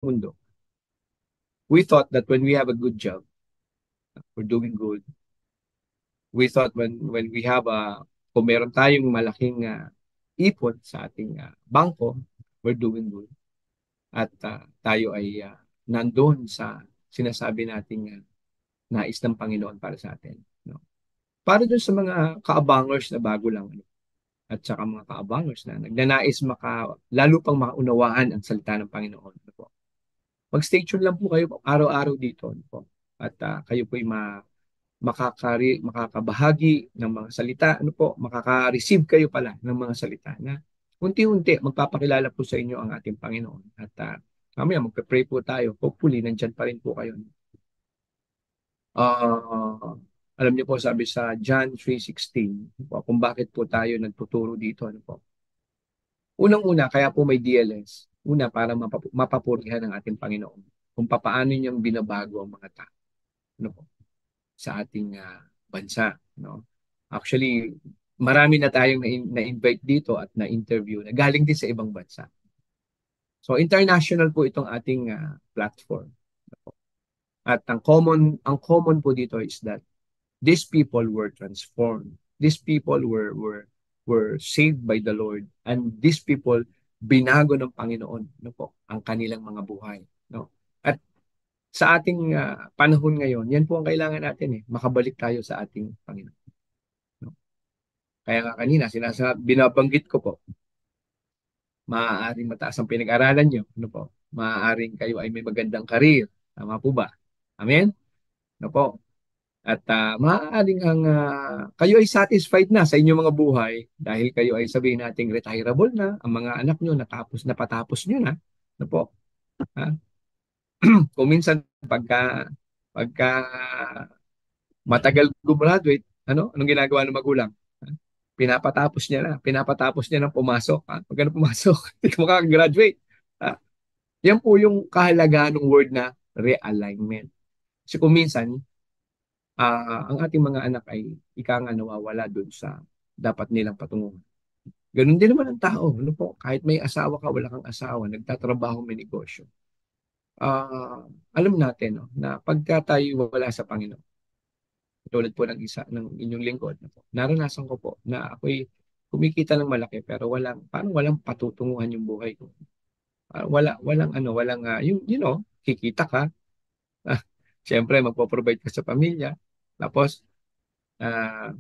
mundo. We thought that when we have a good job, we're doing good. We thought when we have kung meron tayong malaking ipon sa ating bangko, we're doing good. At tayo ay nandun sa sinasabi nating nais ng Panginoon para sa atin. No? Para dun sa mga kaabangers na bago lang, ano, at saka mga kaabangers na nagnanais lalo pang maunawaan ang salita ng Panginoon. Ano po. Mag-stay tuned lang po kayo araw-araw dito. Ano po. At kayo po'y makakabahagi ng mga salita. Ano po, makaka-receive kayo pala ng mga salita na unti-unti magpapakilala po sa inyo ang ating Panginoon. At mamaya magpe-pray po tayo. Hopefully, nandyan pa rin po kayo. Uh, Alam niyo po, sabi sa John 3:16, kung bakit po tayo nagtuturo dito. Ano po. Unang-una, kaya po may DLS. Una, para mapapurihan ng ating Panginoon kung paano niyang binabago ang mga tao, ano po, sa ating bansa. No? Actually, marami na tayong na-invite dito at na-interview na galing din sa ibang bansa. So, international po itong ating platform. At ang common po dito is that these people were transformed. These people were saved by the Lord, and these people binago ng Panginoon, no po, ang kanilang mga buhay, no? At sa ating panahon ngayon, yan po ang kailangan natin, makabalik tayo sa ating Panginoon, no? Kaya nga kanina binabanggit ko po, maaaring mataas ang pinag-aralan nyo, no po? Maaaring kayo ay may magandang karir, tama po ba? Amen? No po. At maaaring kayo ay satisfied na sa inyong mga buhay dahil kayo ay sabihin nating retirable na, ang mga anak nyo napatapos nyo na. Ano po? Ha? Kung minsan pagka matagal gumraduate, anong ginagawa ng magulang? Ha? Pinapatapos niya ng pumasok. Ha? Pag pumasok, hindi ka makakagraduate. Ha? Yan po yung kahalagahan ng word na realignment. Kasi kung minsan, ang ating mga anak ay ika nga nawawala doon sa dapat nilang patunguhan. Ganun din naman ang tao. Ano po? Kahit may asawa ka, wala kang asawa, nagtatrabaho, may negosyo. Alam natin, no, na pagka tayo wala sa Panginoon, tulad po ng isa ng inyong lingkod, no, po, naranasan ko po na ako'y kumikita ng malaki pero parang walang patutunguhan yung buhay ko. Walang, kikita ka. Siyempre, magpo-provide ka sa pamilya. Tapos, ah,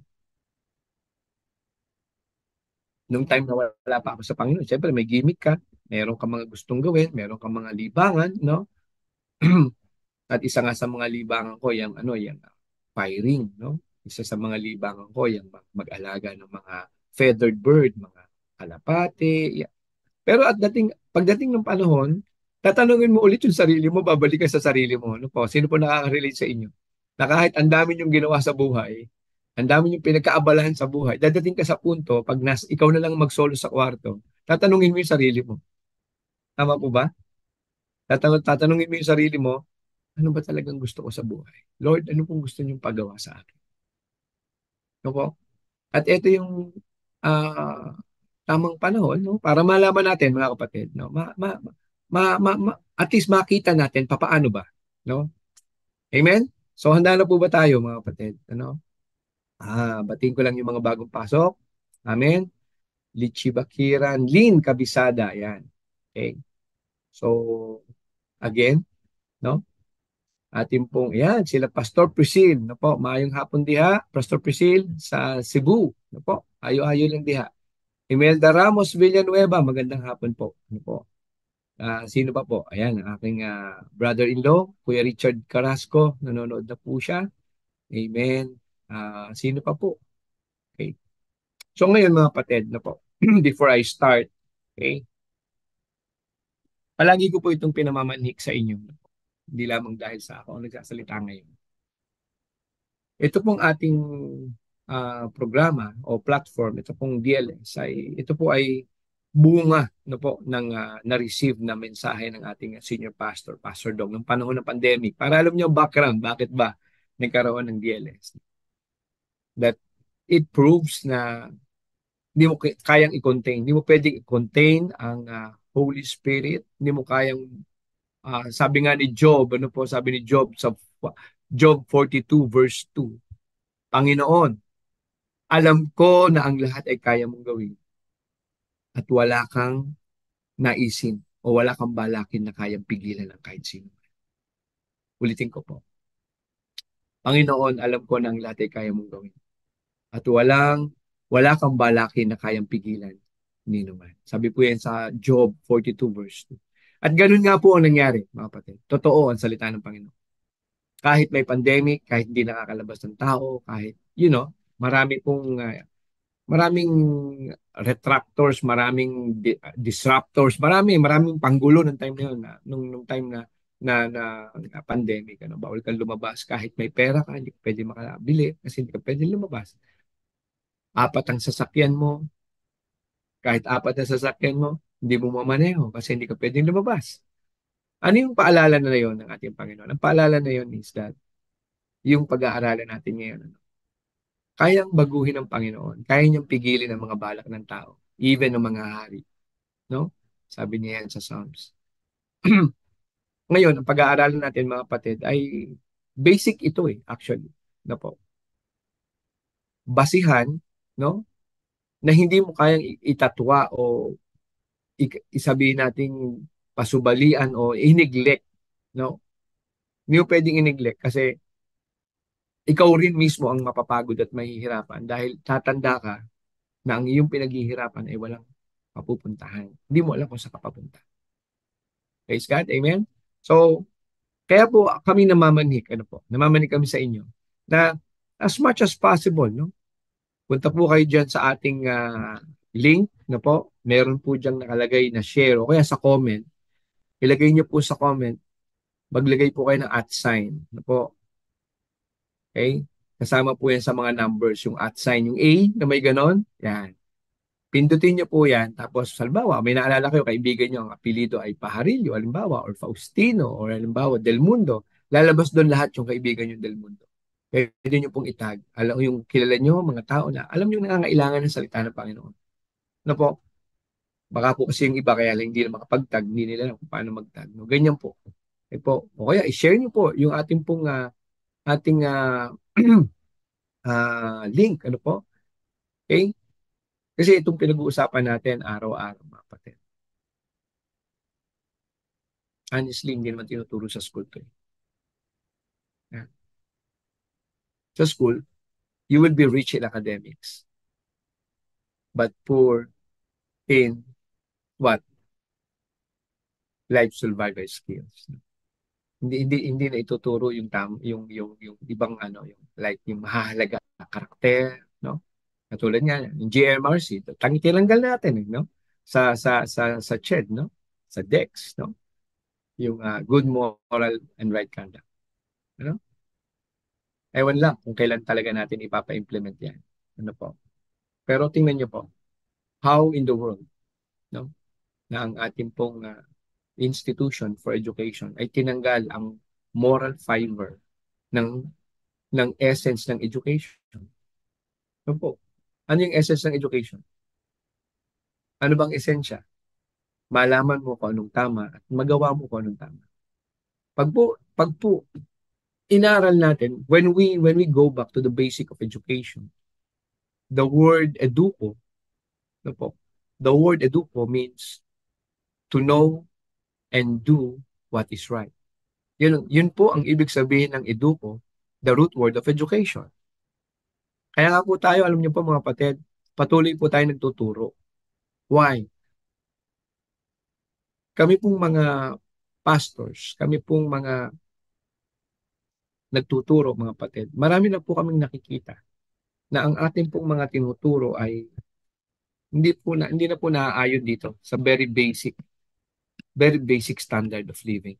nung time na wala pa ako sa Panginoon, siyempre may gimmick ka, meron ka mga gustong gawin, meron ka mga libangan, no? At isa nga sa mga libangan ko, yung firing, no? Isa sa mga libangan ko, yung mag-alaga ng mga feathered bird, mga kalapate. Yeah. Pero pagdating ng panahon, tatanungin mo ulit yung sarili mo, babalik ka sa sarili mo. Ano po? Sino po nakaka-relate sa inyo? Na kahit ang dami yung ginawa sa buhay, ang dami yung pinagkaabalahan sa buhay, dadating ka sa punto, ikaw na lang mag-solo sa kwarto, tatanungin mo yung sarili mo. Tama po ba? Tatanungin mo yung sarili mo, ano ba talagang gusto ko sa buhay? Lord, ano pong gusto niyong pagawa sa akin? Ano po? At ito yung ah, tamang panahon, no? Para malaman natin, mga kapatid, no? At least makita natin papaano ba, no? Amen? So handa na po ba tayo, mga kapatid? Ano? Batiin ko lang yung mga bagong pasok. Amen? Lichi Bakiran, Lin Kabisada, yan. Okay. So, again, no? Ating pong, yan, sila Pastor Priscil, no po, maayong hapon diha, Pastor Priscil sa Cebu, no po, ayo-ayo lang diha. Imelda Ramos Villanueva, magandang hapon po, no po. Sino pa po? Ayan, ang aking brother-in-law, Kuya Richard Carrasco, nanonood na po siya. Amen. Sino pa po? Okay. So ngayon mga kapatid, no po, before I start, okay, palagi ko po itong pinamamanhik sa inyo. Hindi lamang dahil sa ako ang nagsasalita ngayon. Ito pong ating programa o platform, ito pong DLS, ito po ay bunga no po ng na-receive na mensahe ng ating senior pastor, Pastor Dong, ng panahon ng pandemic. Para alam niyo background, bakit ba nagkaroon ng DLS? That it proves na hindi mo kayang i-contain. Hindi mo pwedeng i-contain ang Holy Spirit. Hindi mo kayang Sabi nga ni Job, ano po sabi ni Job sa Job 42 verse 2, Panginoon, alam ko na ang lahat ay kaya mong gawin at wala kang naisin o wala kang balakin na kayang pigilan ng kahit sino. Ulitin ko po. Panginoon, alam ko na ang lahat ay kaya mong gawin at wala kang balakin na kayang pigilan ni naman. Sabi po yan sa Job 42 verse 2. At ganun nga po ang nangyari, mga kapatid. Totoo ang salita ng Panginoon. Kahit may pandemic, kahit hindi nakakalabas ng tao, kahit, marami pong, maraming retractors, maraming disruptors, maraming panggulo ng time na yun, nung time na pandemic, bawal kang lumabas kahit may pera ka, hindi ka pwede makabili kasi hindi ka pwede lumabas. Apat ang sasakyan mo, kahit apat ang sasakyan mo, hindi mo mamaneho kasi hindi ka pwedeng lumabas. Ano yung paalala na yun ng ating Panginoon? Ang paalala na yun is that yung pag-aaralan natin ngayon, kayang baguhin ng Panginoon, kaya niyang pigilin ang mga balak ng tao, even ng mga hari. No? Sabi niya yan sa Psalms. Ngayon, ang pag-aaralan natin mga kapatid ay basic ito actually. Na po. Basihan, no? Na hindi mo kayang itatwa o isabihin nating pasubalian o i-neglect, no? Hindi mo pwedeng i-neglect kasi ikaw rin mismo ang mapapagod at mahihirapan dahil tatanda ka na ang iyong pinaghihirapan ay walang mapupuntahan. Hindi mo alam kung saan ka papunta. Praise God, amen? So, kaya po kami namamanhik, namamanhik kami sa inyo na as much as possible, no? Punta po kayo dyan sa ating link, meron po dyan nakalagay na share o kaya sa comment. Ilagay niyo po sa comment, maglagay po kayo ng @sign, Okay? Kasama po yan sa mga numbers, yung @sign, yung A na may ganon, yan. Pindutin niyo po yan. Tapos, halimbawa, may naalala kayo, kaibigan niyo, ang apelido ay Pajarillo, halimbawa, or Faustino, or halimbawa, Del Mundo. Lalabas doon lahat yung kaibigan niyo Del Mundo. Pwede niyo pong itag. Alam yung kilala niyo, mga tao na, alam niyo nangangailangan ng salita ng Panginoon. Ano po? Baka po kasi yung iba kaya lang hindi na makapag-tag, hindi nila alam kung paano mag-tag. No? Ganyan po. Po. O kaya, i-share niyo po yung ating pong, ating link. Ano po? Okay? Kasi itong pinag-uusapan natin araw-araw, mga kapatid. Honestly, hindi naman tinuturo sa school to. Yeah. Sa school, you will be rich in academics, but poor in what? Life survival skills. Hindi na ituturo yung ibang yung like yung mahalaga na karakter, no? Katulad nga yung GMRC, tinanggal natin no? Sa CHED, no? Sa DEX, no? Yung good moral and right conduct. Ano? Ewan lang kung kailan talaga natin ipapa-implement yan. Ano po? Pero tingnan niyo po, how in the world, no? Na ang ating pong institution for education ay tinanggal ang moral fiber ng essence ng education. Ano po? Ano yung essence ng education? Ano bang esensya? Malaman mo kung anong tama at magawa mo kung anong tama. Pag po inaral natin, when we go back to the basic of education, the word educo, ano po? The word educo means to know and do what is right. Yun po ang ibig sabihin ng educo, the root word of education. Kaya nga po tayo, alam niyo po mga kapatid, patuloy po tayo nagtuturo. Why? Kami pong mga pastors, kami pong mga nagtuturo mga kapatid, marami na po kaming nakikita na ang ating pong mga tinuturo ay hindi na po naaayon dito sa very basic standard of living.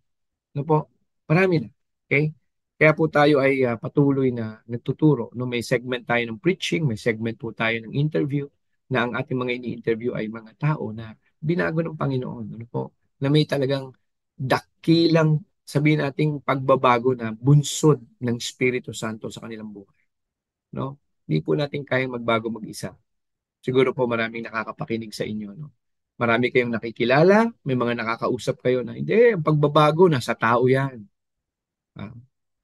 No po? Marami na. Okay? Kaya po tayo ay patuloy na nagtuturo. No? May segment tayo ng preaching, may segment po tayo ng interview na ang ating mga ini-interview ay mga tao na binago ng Panginoon. Ano po? Na may talagang dakilang sabihin nating pagbabago na bunsod ng Espiritu Santo sa kanilang buhay. No? Hindi po natin kayang magbago mag-isa. Siguro po maraming nakakapakinig sa inyo. No? Marami kayong nakikilala, may mga nakakausap kayo na, hindi, ang pagbabago, nasa tao yan. Ah,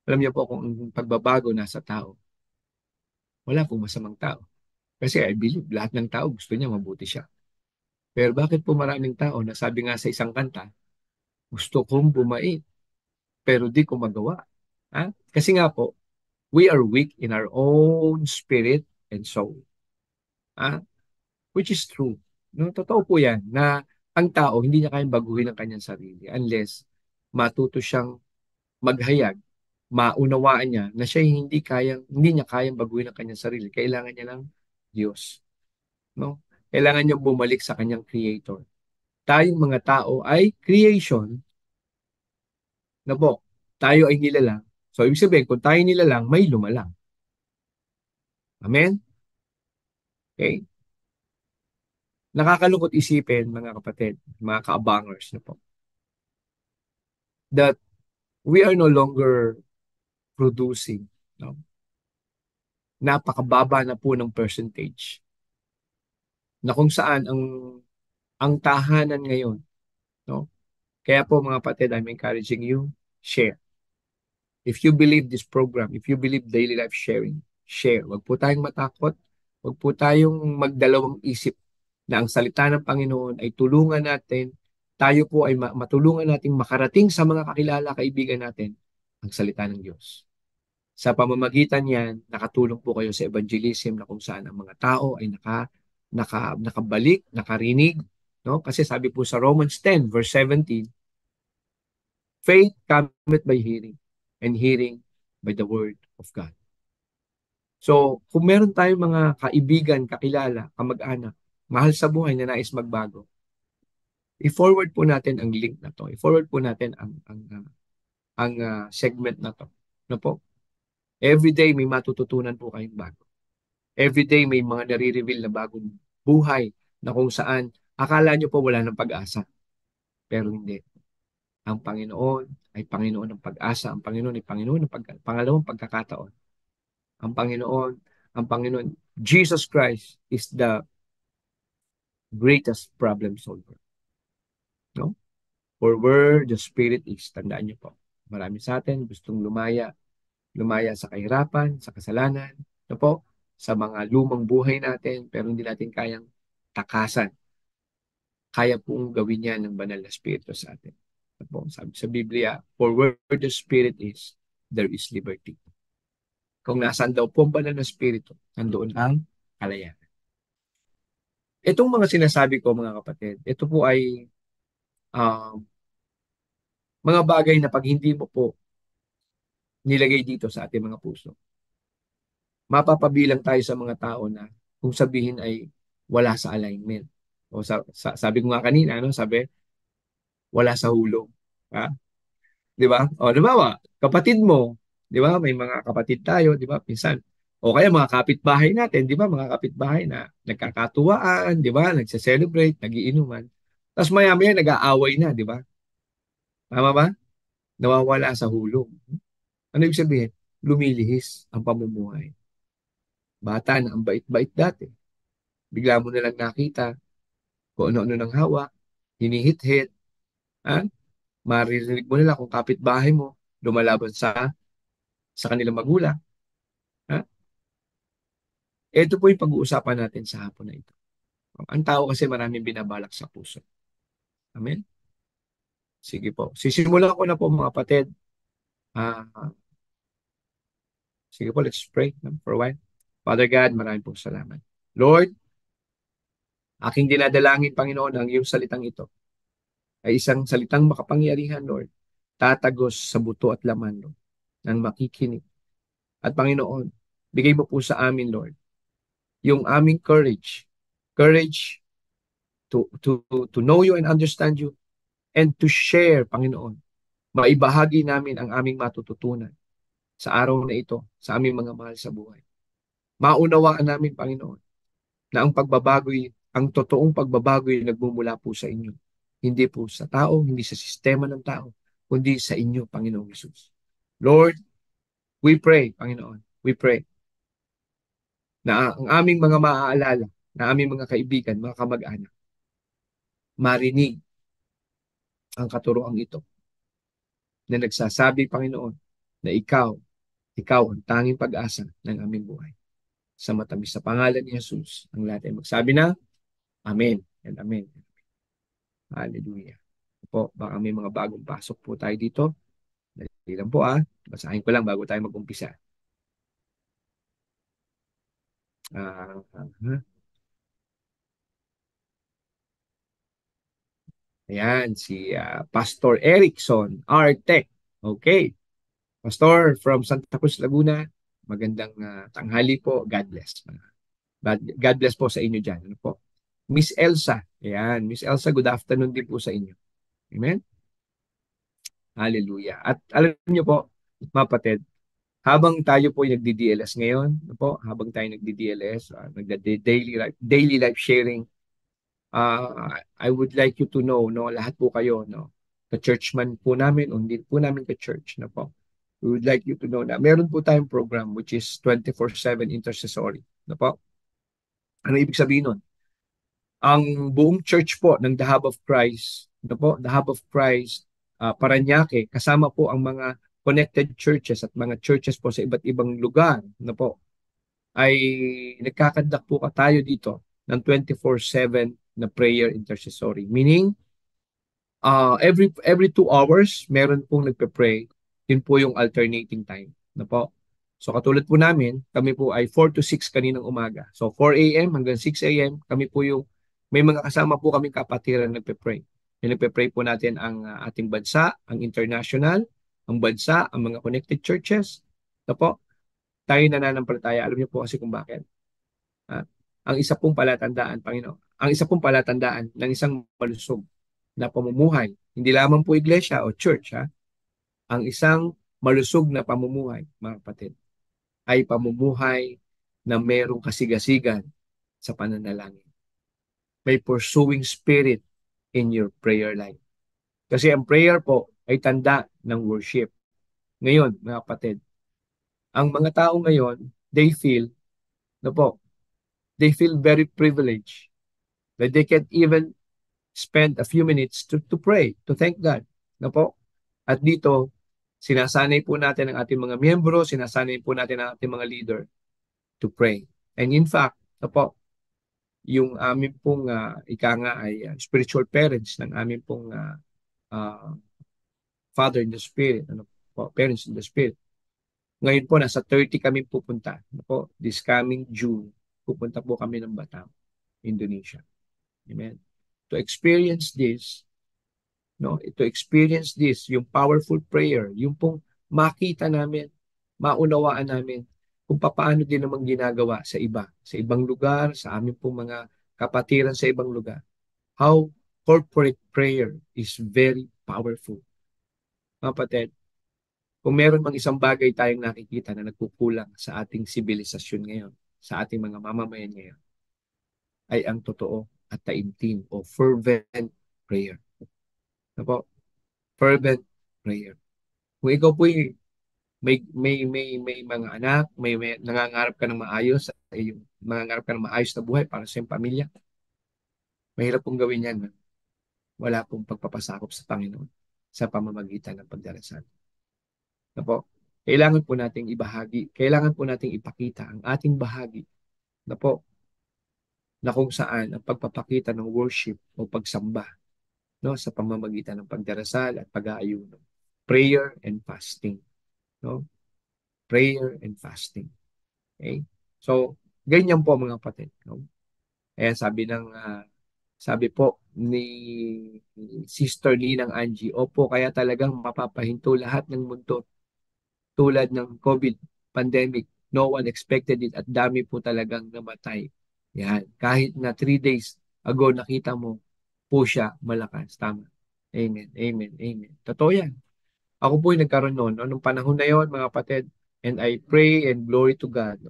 alam niyo po kung ang pagbabago nasa tao, wala pong masamang tao. Kasi I believe, lahat ng tao gusto niya mabuti siya. Pero bakit po maraming tao, nasabi nga sa isang kanta, gusto kong bumait, pero di ko magawa. Kasi nga po, we are weak in our own spirit and soul. Ah, which is true. No, totoo po yan na ang tao hindi niya kayang baguhin ang kanyang sarili unless matuto siyang maghayag, maunawaan niya na siya hindi niya kayang baguhin ang kanyang sarili. Kailangan niya ng Diyos. No? Kailangan niya bumalik sa kanyang creator. Tayong mga tao ay creation na po. Tayo ay nilalang. So, ibig sabihin, kung tayo nilalang, may lumalang. Amen? Okay? Nakakalungkot isipin, mga kapatid, mga kaabangers na po, that we are no longer producing. No? Napakababa na po ng percentage na kung saan ang tahanan ngayon. No? Kaya po mga kapatid, I'm encouraging you, share. If you believe this program, if you believe daily life sharing, share. Huwag po tayong matakot. Huwag po tayong magdalawang isip na ang salita ng Panginoon ay tulungan natin, tayo po ay matulungan nating makarating sa mga kakilala, kaibigan natin, ang salita ng Diyos. Sa pamamagitan niyan, nakatulong po kayo sa evangelism na kung saan ang mga tao ay nakabalik, nakarinig. No? Kasi sabi po sa Romans 10, verse 17, faith cometh by hearing, and hearing by the word of God. So, kung meron tayong mga kaibigan, kakilala, kamag-anak, mahal sa buhay na nais magbago, i-forward po natin ang link na to. I-forward po natin ang segment na to. No po? Every day may matututunan po kayong bago. Every day may mga nare-reveal na bagong buhay na kung saan akala nyo po wala ng pag-asa. Pero hindi. Ang Panginoon ay Panginoon ng pag-asa. Ang Panginoon ay Panginoon ng pangalawang pagkakataon. Ang Panginoon, Jesus Christ is the greatest problem solver. No? For where the Spirit is, tandaan niyo po, marami sa atin gustong lumaya sa kahirapan, sa kasalanan, no po, sa mga lumang buhay natin, pero hindi natin kayang takasan. Kaya pong gawin yan ng banal na Espiritu sa atin. No po, sabi sa Biblia, for where the Spirit is, there is liberty. Kung nasaan daw po ang banal na Espiritu, nandoon ang kalayaan. Itong mga sinasabi ko, mga kapatid, ito po ay uh, mga bagay na pag hindi mo po nilagay dito sa ating mga puso, mapapabilang tayo sa mga tao na kung sabihin ay wala sa alignment. O sabi ko nga kanina, ano, sabi, wala sa hulog. Ha? Di ba? O, di ba, kapatid mo, di ba, may mga kapatid tayo, di ba, pinsan. O kaya mga kapitbahay natin, di ba, mga kapitbahay na nagkakatuwaan, di ba, nagse-celebrate, nagiinuman. Tapos maya-maya nag-aaway na, di ba? Tama ba? Nawawala sa hulog. Ano ibig sabihin? Lumilihis ang pamumuhay. Bata na ang bait-bait dati. Bigla mo na lang nakita kung ano-ano ng hawak, hinihit-hit, ha? Maririnig mo nila kung kapitbahay mo, lumalaban sa kanilang magulang. Ha? Ito po yung pag-uusapan natin sa hapon na ito. Ang tao kasi maraming binabalak sa puso. Amen? Sige po. Sisimulan ko na po mga kapatid. Ah, sige po, let's pray for a while. Father God, maraming pong salamat. Lord, aking dinadalangin, Panginoon, ang iyong salitang ito ay isang salitang makapangyarihan, Lord, tatagos sa buto at laman, Lord, ng makikinig. At Panginoon, bigay mo po sa amin, Lord, yung aming courage to know you and understand you and to share, Panginoon. Maibahagi namin ang aming matututunan sa araw na ito, sa aming mga mahal sa buhay. Maunawaan namin, Panginoon, na ang totoong pagbabago'y nagmumula po sa inyo. Hindi po sa tao, hindi sa sistema ng tao, kundi sa inyo, Panginoong Hesus. Lord, we pray, Panginoon, we pray na ang aming mga maaalala, na aming mga kaibigan, mga kamag-anak, marinig ang katuroang ito na nagsasabi, Panginoon, na ikaw ang tanging pag-asa ng aming buhay. Sa matamis sa pangalan ni Jesus, ang lahat ay magsabi na, Amen and Amen. Hallelujah. Po, baka may mga bagong pasok po tayo dito. Dali lang po basahin ko lang bago tayo mag-umpisa. Ah, ah, Ayan, si Pastor Erickson, Artec. Okay. Pastor from Santa Cruz, Laguna. Magandang tanghali po. God bless. God bless po sa inyo dyan. Ano po? Miss Elsa. Ayan, Miss Elsa, good afternoon din po sa inyo. Amen? Hallelujah. At alam niyo po, mapatid, habang tayo po ay nagdi-DLS ngayon, ano po, habang tayo nagdi-DLS, daily life sharing, I would like you to know, no, lahat po kayo, no, ka-churchman po namin, o hindi po namin ka-church, no po. We would like you to know na meron po tayong program which is 24/7 intercessory, no po. Ano ibig sabihin nun? Ang buong church po ng The Hub of Christ, no po, The Hub of Christ, Parañaque, kasama po ang mga connected churches at mga churches po sa iba't ibang lugar, no po, ay nagkakandak po tayo dito ng 24/7 na prayer intercessory. Meaning, every 2 hours, meron pong nagpe-pray. Yun po yung alternating time. Na po. So katulad po namin, kami po ay 4 to 6 kaninang umaga. So 4 a.m. hanggang 6 a.m. kami po yung, may mga kasama po kami kapatiran na nagpe-pray. Yung nagpe-pray po natin ang ating bansa, ang international, ang bansa, ang mga connected churches. Na po, tayo nananampalataya. Alam niyo po kasi kung bakit. Ah, ang isa pong palatandaan, Panginoon, ang isa pong palatandaan ng isang malusog na pamumuhay, hindi lamang po iglesia o church, ang isang malusog na pamumuhay, mga kapatid, ay pamumuhay na merong kasigasigan sa pananalangin. May pursuing spirit in your prayer life. Kasi ang prayer po ay tanda ng worship. Ngayon, mga kapatid, ang mga tao ngayon, they feel, no po, they feel very privileged that they can even spend a few minutes to pray, to thank God. No po? At dito, sinasanay po natin ang ating mga miyembro, sinasanay po natin ang ating mga leader to pray. And in fact, no po, yung amin pong ika nga ay spiritual parents ng amin pong uh, Father in the Spirit, ano po, parents in the Spirit. Ngayon po, nasa 30 kami pupunta. Ano po, this coming June, pupunta po kami ng Batam, Indonesia. Amen. To experience this, no, to experience this, yung powerful prayer, yung pong makita namin, maunawaan namin kung paano din naman ginagawa sa ibang lugar, sa amin pong mga kapatiran sa ibang lugar. How corporate prayer is very powerful. Mga kapatid, kung meron mang isang bagay tayong nakikita na nagkukulang sa ating sibilisasyon ngayon, sa ating mga mamamayan ngayon, ay ang totoo at taimtim o fervent prayer. Ano po? Fervent prayer. Kung ikaw po may mga anak, may nangangarap ka ng maayos, yung nangangarap ka ng maayos na buhay para sa iyong pamilya, mahirap pong gawin yan. Wala pong pagpapasakop sa Panginoon sa pamamagitan ng pagdarasal. Na po, kailangan po nating ibahagi, kailangan po nating ipakita ang ating bahagi na po, na kung saan ang pagpapakita ng worship o pagsamba, no, sa pamamagitan ng pagdarasal at pag-aayuno. Prayer and fasting. No? Prayer and fasting. Okay? So, ganyan po mga kapatid. No? Kaya sabi po ni Sister Ninang Angie, opo, kaya talagang mapapahinto lahat ng mundo tulad ng COVID pandemic. No one expected it at dami po talagang namatay. Yan. Kahit na 3 days ago nakita mo po siya malakas. Tama. Amen. Amen. Amen. Totoo yan. Ako po yung nagkaroon noon. No? Nung panahon na yon, mga kapatid, and I pray and glory to God.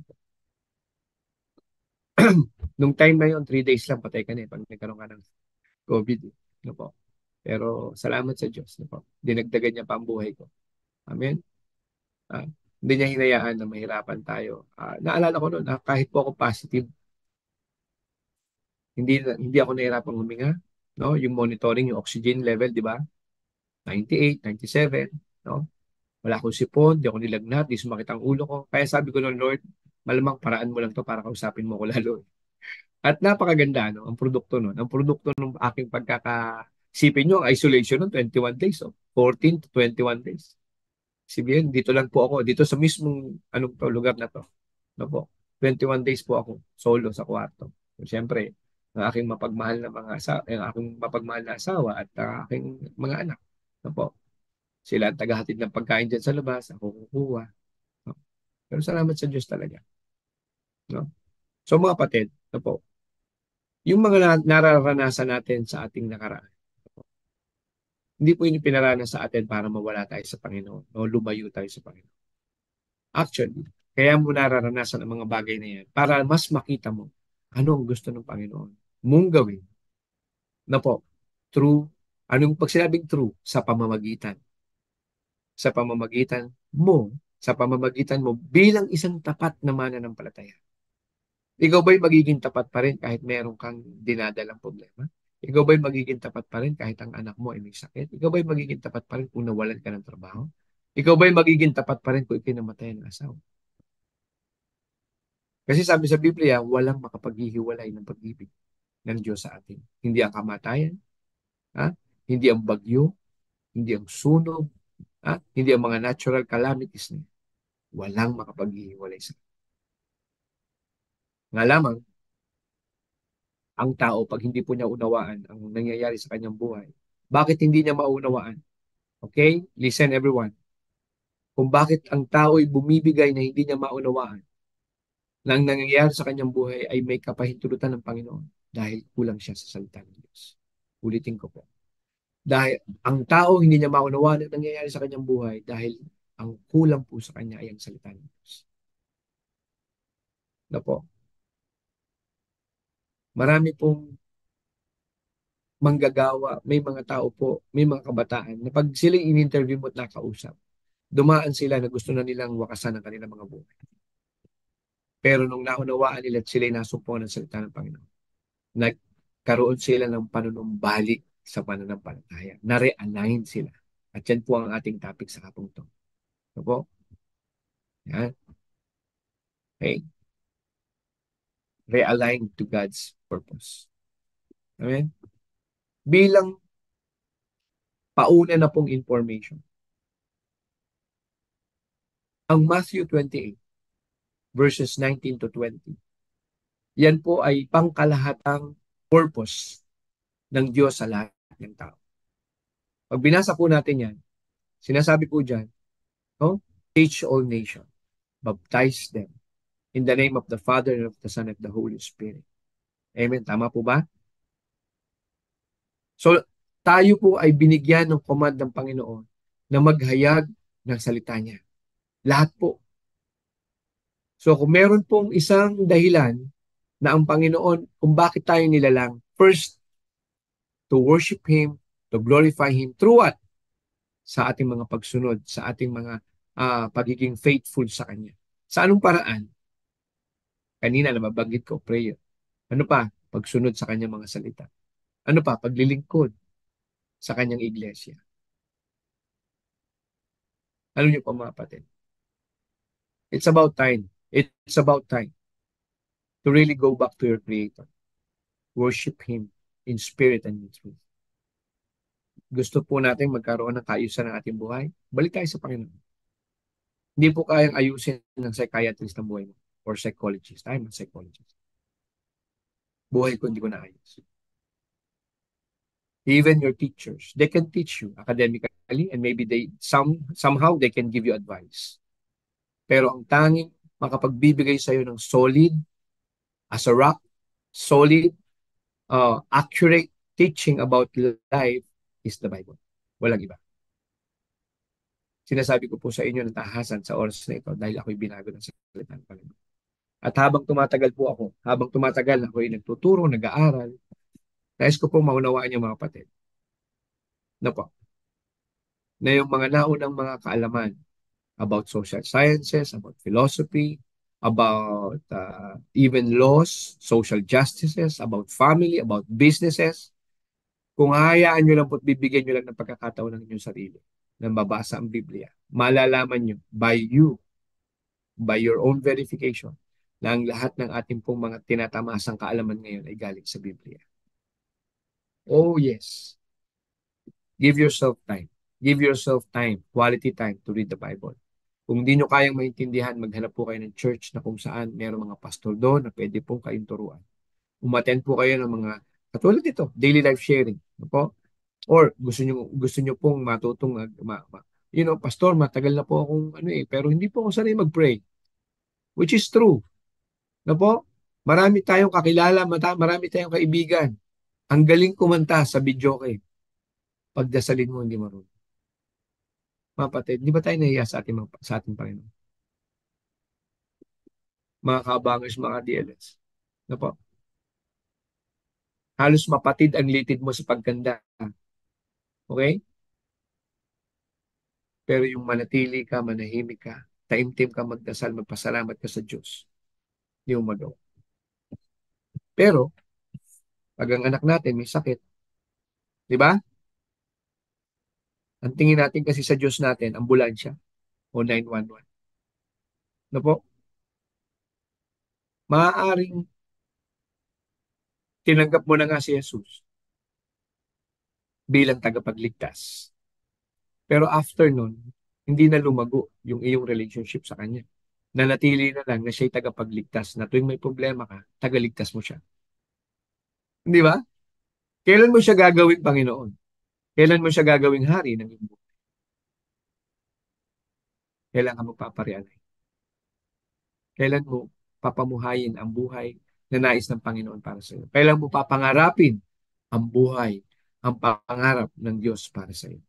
Nung time na yon, 3 days lang patay ka na pag nagkaroon ka ng COVID. No po. Pero salamat sa Diyos. No po. Dinagdagan niya pa ang buhay ko. Amen. Ah, hindi niya hinayaan na mahirapan tayo. Naalala ko noon, kahit po ako positive, hindi ako nahirapan huminga. no? Yung monitoring, yung oxygen level, di ba? 98, 97, no? Wala akong sipon, di ako nilagnat, di sumakit ang ulo ko. Kaya sabi ko noon, Lord, malamang paraan mo lang to para kausapin mo ko lalo. At napakaganda, no? Ang produkto nun. Ang produkto ng aking pagkakasipin nyo, ang isolation nun, 21 days, oh. 14 to 21 days. Sabihin, dito lang po ako, dito sa mismong anong to, lugar na to. No po? 21 days po ako solo sa kwarto. So, siyempre, ang aking mapagmahal na mga asawa, ang aking mapagmahal na asawa at ang aking mga anak. No po? Sila ang tagahatid ng pagkain dyan sa labas, ako kukuha. No? Pero salamat sa Diyos talaga. No? So mga kapatid, no po, yung mga nararanasan natin sa ating nakaraan, hindi po yun pinaranas sa atin para mawala tayo sa Panginoon o lumayo tayo sa Panginoon. Actually, kaya mo nararanasan ang mga bagay na yan para mas makita mo ano ang gusto ng Panginoon mong gawin na po, true, anong pag sinabing true, sa pamamagitan mo bilang isang tapat na mananampalataya. Ikaw ba'y magiging tapat pa rin kahit meron kang dinadalang problema? Ikaw ba'y magiging tapat pa rin kahit ang anak mo ay may sakit? Ikaw ba'y magiging tapat pa rin kung nawalan ka ng trabaho? Ikaw ba'y magiging tapat pa rin kung ikinamatay ng asawa? Kasi sabi sa Biblia, walang makapaghihiwalay ng pag-ibig ng Diyos sa atin. Hindi ang kamatayan, ha? Hindi ang bagyo, hindi ang sunog, ha? Hindi ang mga natural calamities niya. Walang makapaghihiwalay sa atin. Nga lamang, ang tao, pag hindi po niya unawaan ang nangyayari sa kanyang buhay, bakit hindi niya maunawaan? Okay? Listen everyone. Kung bakit ang tao ay bumibigay na hindi niya maunawaan na ang nangyayari sa kanyang buhay ay may kapahintulutan ng Panginoon dahil kulang siya sa salita ng Diyos. Ulitin ko po. Dahil ang tao hindi niya maunawaan ang nangyayari sa kanyang buhay dahil ang kulang po sa kanya ay ang salita ng Diyos. Na po. Marami pong manggagawa, may mga tao po, may mga kabataan na pag sila in-interview mo at nakausap, dumaan sila na gusto na nilang wakasan ang kanilang mga buhay. Pero nung naunawaan nila at sila'y nasumpungan ng salita ng Panginoon, nagkaroon sila ng panunumbalik sa pananampalataya. Na-realign sila. At yan po ang ating topic sa hapong to. Ano po? Yan. Okay. Realign to God's purpose. Amen? Bilang pauna na pong information. Ang Matthew 28, verses 19 to 20, yan po ay pangkalahatang purpose ng Diyos sa lahat ng tao. Pag binasa po natin yan, sinasabi po dyan, no? Teach all nations, baptize them in the name of the Father and of the Son and of the Holy Spirit. Amen. Tama po ba? So, tayo po ay binigyan ng command ng Panginoon na maghayag ng salita niya. Lahat po. So, kung meron pong isang dahilan na ang Panginoon, kung bakit tayo nilalang, first, to worship Him, to glorify Him, through what? Sa ating mga pagsunod, sa ating mga pagiging faithful sa Kanya. Sa anong paraan? Kanina na mabanggit ko, prayer. Ano pa? Pagsunod sa Kanyang mga salita. Ano pa? Paglilingkod sa Kanyang iglesia. Alam niyo po mga kapatid, it's about time. It's about time to really go back to your Creator. Worship Him in spirit and in truth. Gusto po natin magkaroon ng kaayusan ng ating buhay, balik tayo sa Panginoon. Hindi po kayang ayusin ng psychiatrist ng buhay mo or psychologist. I'm a psychologist. Buhay ko hindi ko naayos. Even your teachers, they can teach you academically and maybe somehow they can give you advice. Pero ang tanging makapagbibigay sa iyo ng solid as a rock, solid, accurate teaching about life is the Bible. Walang iba. Sinasabi ko po sa inyo ng tahasan sa oras na ito dahil ako'y binago ng salita ng Panginoon. At habang tumatagal po ako, habang tumatagal ako'y nagtuturo, nag-aaral, nais ko pong maunawaan niyo mga kapatid. Na po, na yung mga naunang mga kaalaman about social sciences, about philosophy, about even laws, social justices, about family, about businesses, Kung hahayaan nyo lang po at bibigyan nyo lang ng pagkakataon ng inyong sarili na mabasa ang Biblia, malalaman nyo by your own verification, na ang lahat ng ating pong mga tinatamasang kaalaman ngayon ay galing sa Biblia. Oh yes, give yourself time. Give yourself time, quality time to read the Bible. Kung di nyo kayang maintindihan, maghanap po kayo ng church na kung saan mayroong mga pastor doon na pwede pong kayong turuan. Umattend po kayo ng mga katulad dito, daily life sharing. Ano po? Or gusto nyo pong matutong pastor, matagal na po akong pero hindi po ako sanay mag-pray. Which is true. Ano po? Marami tayong kakilala, marami tayong kaibigan. Ang galing kumanta sa videoke. Pagdasalin mo, hindi marunong. Mga kapatid, di ba tayo nahiya sa ating Panginoon? Mga kabangers, mga DLS. Ano po? Halos mapatid ang litid mo sa pagganda. Okay? Pero yung manatili ka, manahimik ka, taimtim ka magdasal, magpasalamat ka sa Diyos, hindi mo magawa. Pero, pag ang anak natin may sakit, di ba? Ang tingin natin kasi sa Diyos natin, ambulansya o 911. No po? Maaaring tinanggap mo na nga si Jesus bilang tagapagligtas. Pero after nun, hindi na lumago yung iyong relationship sa Kanya. Nanatili na lang na siya'y tagapagligtas na tuwing may problema ka, tagaligtas mo siya. Di ba? Kailan mo siya gagawing Panginoon? Kailan mo siya gagawing hari ng iyong buhay? Kailan ka magpaparealay? Kailan mo papamuhayin ang buhay na nais ng Panginoon para sa iyo? Kailan mo papangarapin ang buhay, ang pangarap ng Diyos para sa iyo?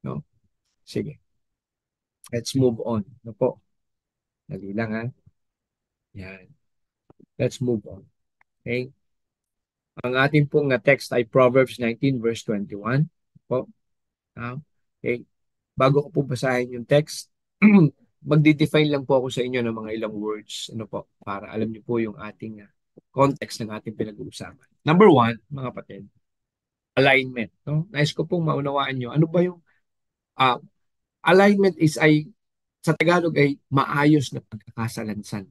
No? Sige, let's move on. No po? Dali lang ha. Yan. Let's move on. Okay? Ang ating pong text ay Proverbs 19 verse 21. Po. Okay? Bago ko po basahin yung text, magdi-define lang po ako sa inyo ng mga ilang words, ano po, para alam niyo po yung ating context ng ating pinag-uusapan. Number one, mga kapatid, alignment. No? Nais ko pong maunawaan nyo, ano ba yung uh, alignment is ay sa Tagalog ay maayos na pagkakasalansan.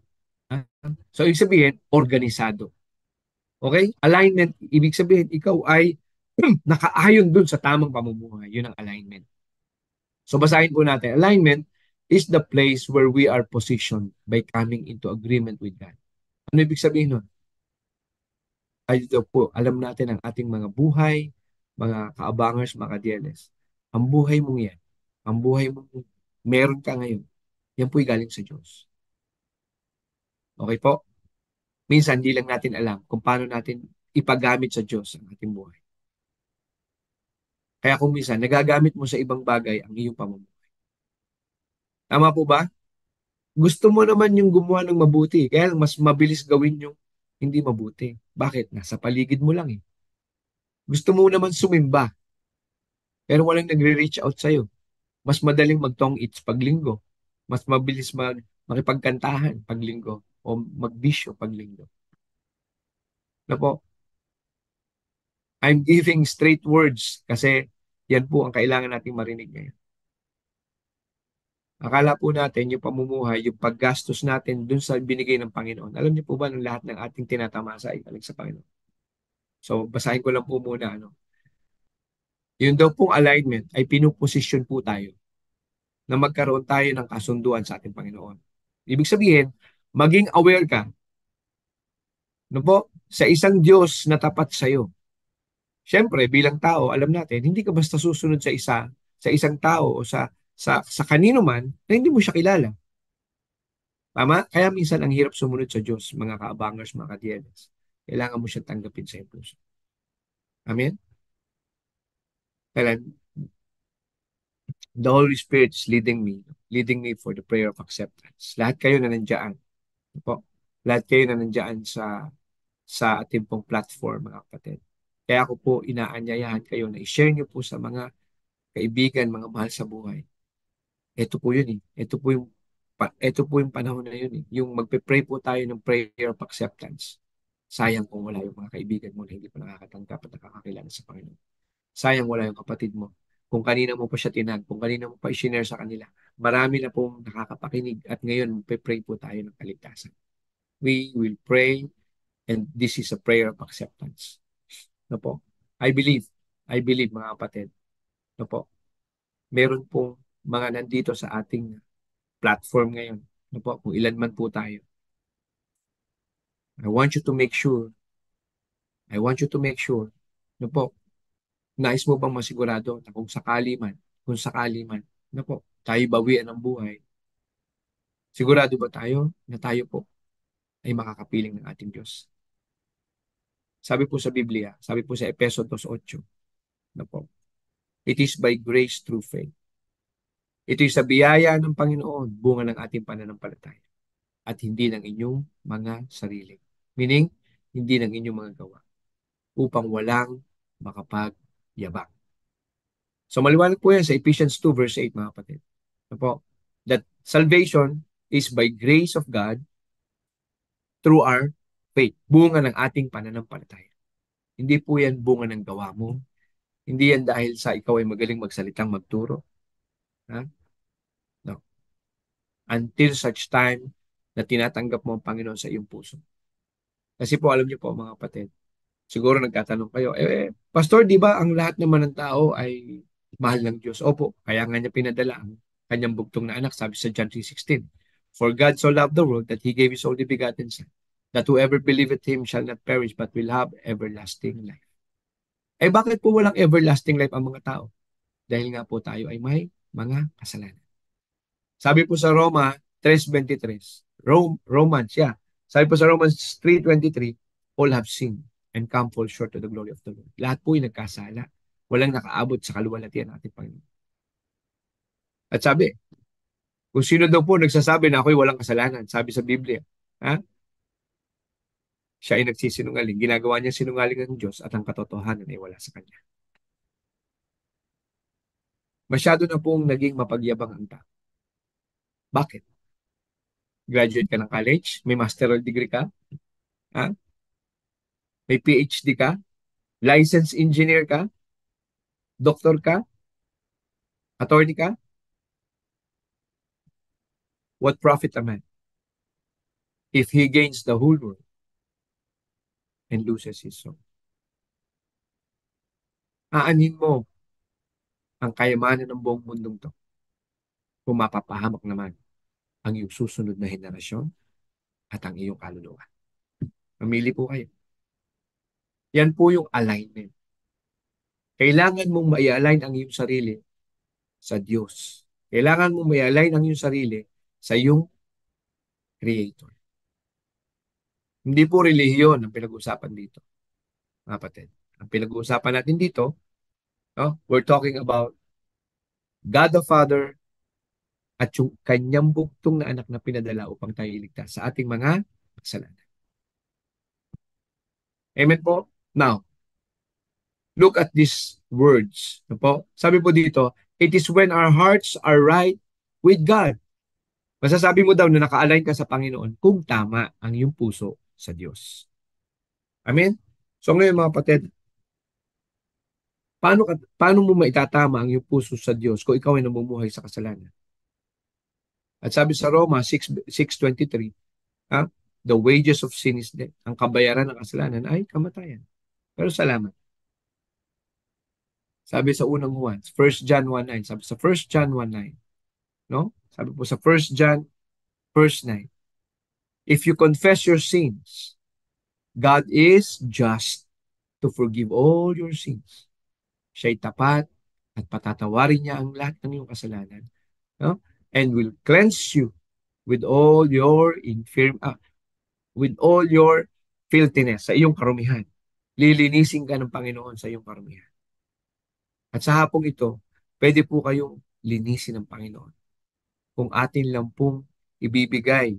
So, ibig sabihin, organisado. Okay? Alignment, ibig sabihin, ikaw ay nakaayon dun sa tamang pamumuhay. Yun ang alignment. So, basahin po natin. Alignment is the place where we are positioned by coming into agreement with God. Ano ibig sabihin nun? Ay daw po, alam natin ang ating mga buhay, mga kaabangers, mga kadieles. Ang buhay mong yan, ang buhay mong meron ka ngayon, yan po'y galing sa Diyos. Okay po? Minsan, di lang natin alam kung paano natin ipagamit sa Diyos ang ating buhay. Kaya kung minsan, nagagamit mo sa ibang bagay ang iyong pamumuhay. Tama po ba? Gusto mo naman yung gumawa ng mabuti, kaya mas mabilis gawin yung hindi mabuti. Bakit? Nasa paligid mo lang eh. Gusto mo naman sumimba, pero walang nagre-reach out sa'yo. Mas madaling mag-tong eats pag linggo. Mas mabilis makipagkantahan pag linggo o magbisyo pag linggo. Na po, I'm giving straight words kasi yan po ang kailangan nating marinig ngayon. Akala po natin yung pamumuhay, yung paggastos natin dun sa binigay ng Panginoon. Alam niyo po ba ng lahat ng ating tinatamasa ay galing sa Panginoon? So, basahin ko lang po muna. Yun daw pong alignment ay pinuposisyon po tayo na magkaroon tayo ng kasunduan sa ating Panginoon. Ibig sabihin, maging aware ka, no po, sa isang Diyos na tapat sa iyo. Siyempre, bilang tao, alam natin, hindi ka basta susunod sa isang tao o sa kanino man na hindi mo siya kilala. Tama? Kaya minsan ang hirap sumunod sa Diyos, mga kaabangers, mga kadieles. Kailangan mo siya tanggapin sa iyong puso. Amen? Kailan, the Holy Spirit is leading me for the prayer of acceptance. Lahat kayo na nandiyan. Po. Lahat kayo na nandiyan sa ating pong platform, mga kapatid. Kaya ako po inaanyayahan kayo na i-share nyo po sa mga kaibigan, mga mahal sa buhay. Ito po yun eh. Ito po yung panahon na yun eh. Yung magpe-pray po tayo ng prayer of acceptance. Sayang kung wala yung mga kaibigan mo na hindi pa nakakatanggap at nakakakilala sa Panginoon. Sayang wala yung kapatid mo. Kung kanina mo pa siya tinag, kung kanina mo pa i-share sa kanila, marami na pong nakakapakinig at ngayon pray po tayo ng kaligtasan. We will pray and this is a prayer of acceptance. No po? I believe, I believe mga kapatid, no po, meron pong mga nandito sa ating platform ngayon. No po, kung ilan man po tayo. I want you to make sure, I want you to make sure, no po, nais mo bang masigurado na kung sakali man, no po, tayo bawian ng buhay, sigurado ba tayo na tayo po ay makakapiling ng ating Diyos? Sabi po sa Biblia, sabi po sa Efeso 2:8, no po, it is by grace through faith. Ito ay sa biyaya ng Panginoon, bunga ng ating pananampalataya at hindi ng inyong mga sarili. Meaning, hindi ng inyong mga gawa upang walang makapagyabang. So maliwanag po yan sa Ephesians 2 verse 8 mga kapatid. Ano po? That salvation is by grace of God through our faith. Bunga ng ating pananampalataya. Hindi po yan bunga ng gawa mo. Hindi yan dahil sa ikaw ay magaling magsalitang magturo. Ha? No. Until such time na tinatanggap mo ang Panginoon sa iyong puso. Kasi po alam niyo po mga kapatid, siguro nagtatanong kayo, Pastor, di ba ang lahat naman ng tao ay mahal ng Diyos? Opo, kaya nga niya pinadala ang kanyang bugtong na anak, sabi sa John 3:16. For God so loved the world that He gave His only begotten Son, that whoever believeth Him shall not perish but will have everlasting life. Bakit po walang everlasting life ang mga tao? Dahil nga po tayo ay may mga kasalanan. Sabi po sa Roma 3:23, Romans, yeah. Sabi po sa Romans 3:23, all have sinned and come fall short of the glory of the Lord. Lahat po ay nagkasala. Walang nakaabot sa kaluwalhatian ng ating Panginoon. At sabi, kung sino daw po nagsasabi na ako'y walang kasalanan, sabi sa Biblia, ha? Siya ay nagsisinungaling. Ginagawa niya sinungaling ng Diyos at ang katotohanan ay wala sa kanya. Masyado na pong naging mapagyabang ang tao. Bakit? Graduate ka ng college, may master's degree ka, ha? May PhD ka, licensed engineer ka, doktor ka, attorney ka, what profit a man if he gains the whole world and loses his soul? Aanin mo ang kayamanan ng buong mundong to kung mapapahamak naman ang iyong susunod na henerasyon at ang iyong kaluluwa. Mamili po kayo. Yan po yung alignment. Kailangan mong ma-align ang iyong sarili sa Diyos. Kailangan mong ma-align ang iyong sarili sa iyong Creator. Hindi po relihiyon ang pinag-uusapan dito, mga kapatid. Ang pinag-uusapan natin dito, no, we're talking about God the Father at yung kanyang buktong na anak na pinadala upang tayo iligtas sa ating mga kasalanan. Amen po? Now, look at these words. No po? Sabi po dito, it is when our hearts are right with God. Masasabi mo daw na naka-align ka sa Panginoon kung tama ang iyong puso sa Diyos. Amen? So ngayon mga kapatid, paano mo maitatama ang iyong puso sa Diyos kung ikaw ay namumuhay sa kasalanan? At sabi sa Roma 6:23, the wages of sin is death. Ang kabayaran ng kasalanan ay kamatayan. Pero salamat. Sabi sa unang Juan, 1 John 1:9, sabi sa 1 John 1:9, no? Sabi po sa 1 John verse 9, if you confess your sins, God is just to forgive all your sins. Siya'y tapat at patatawarin niya ang lahat ng iyong kasalanan, no? And will cleanse you with all your with all your filthiness, sa iyong karumihan. Lilinisin ka ng Panginoon sa iyong karumihan. At sa hapong ito, pwede po kayong linisin ng Panginoon. Kung atin lang pong ibibigay,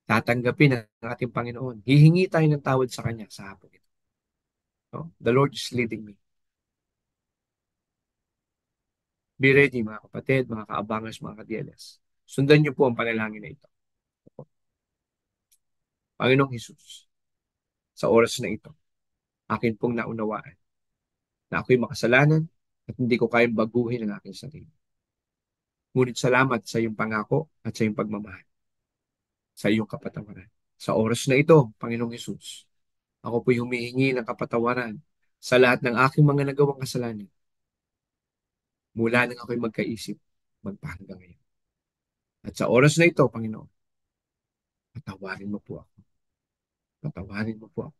tatanggapin ng ating Panginoon. Hihingi tayo ng tawad sa Kanya sa hapong ito. No? The Lord is leading me. Be ready mga kapatid, mga kaabangers, mga ka-DLS. Sundan niyo po ang panalangin na ito. Panginoong Jesus, Sa oras na ito, akin pong naunawaan na ako'y makasalanan at hindi ko kayang baguhin ang aking sarili. Ngunit salamat sa iyong pangako at sa iyong pagmamahal, sa iyong kapatawaran. Sa oras na ito, Panginoong Yesus, ako po'y humihingi ng kapatawaran sa lahat ng aking mga nagawang kasalanan mula nang ako'y magkaisip, magpahanggang ngayon. At sa oras na ito, Panginoon, patawarin mo po ako. Patawarin mo po ako.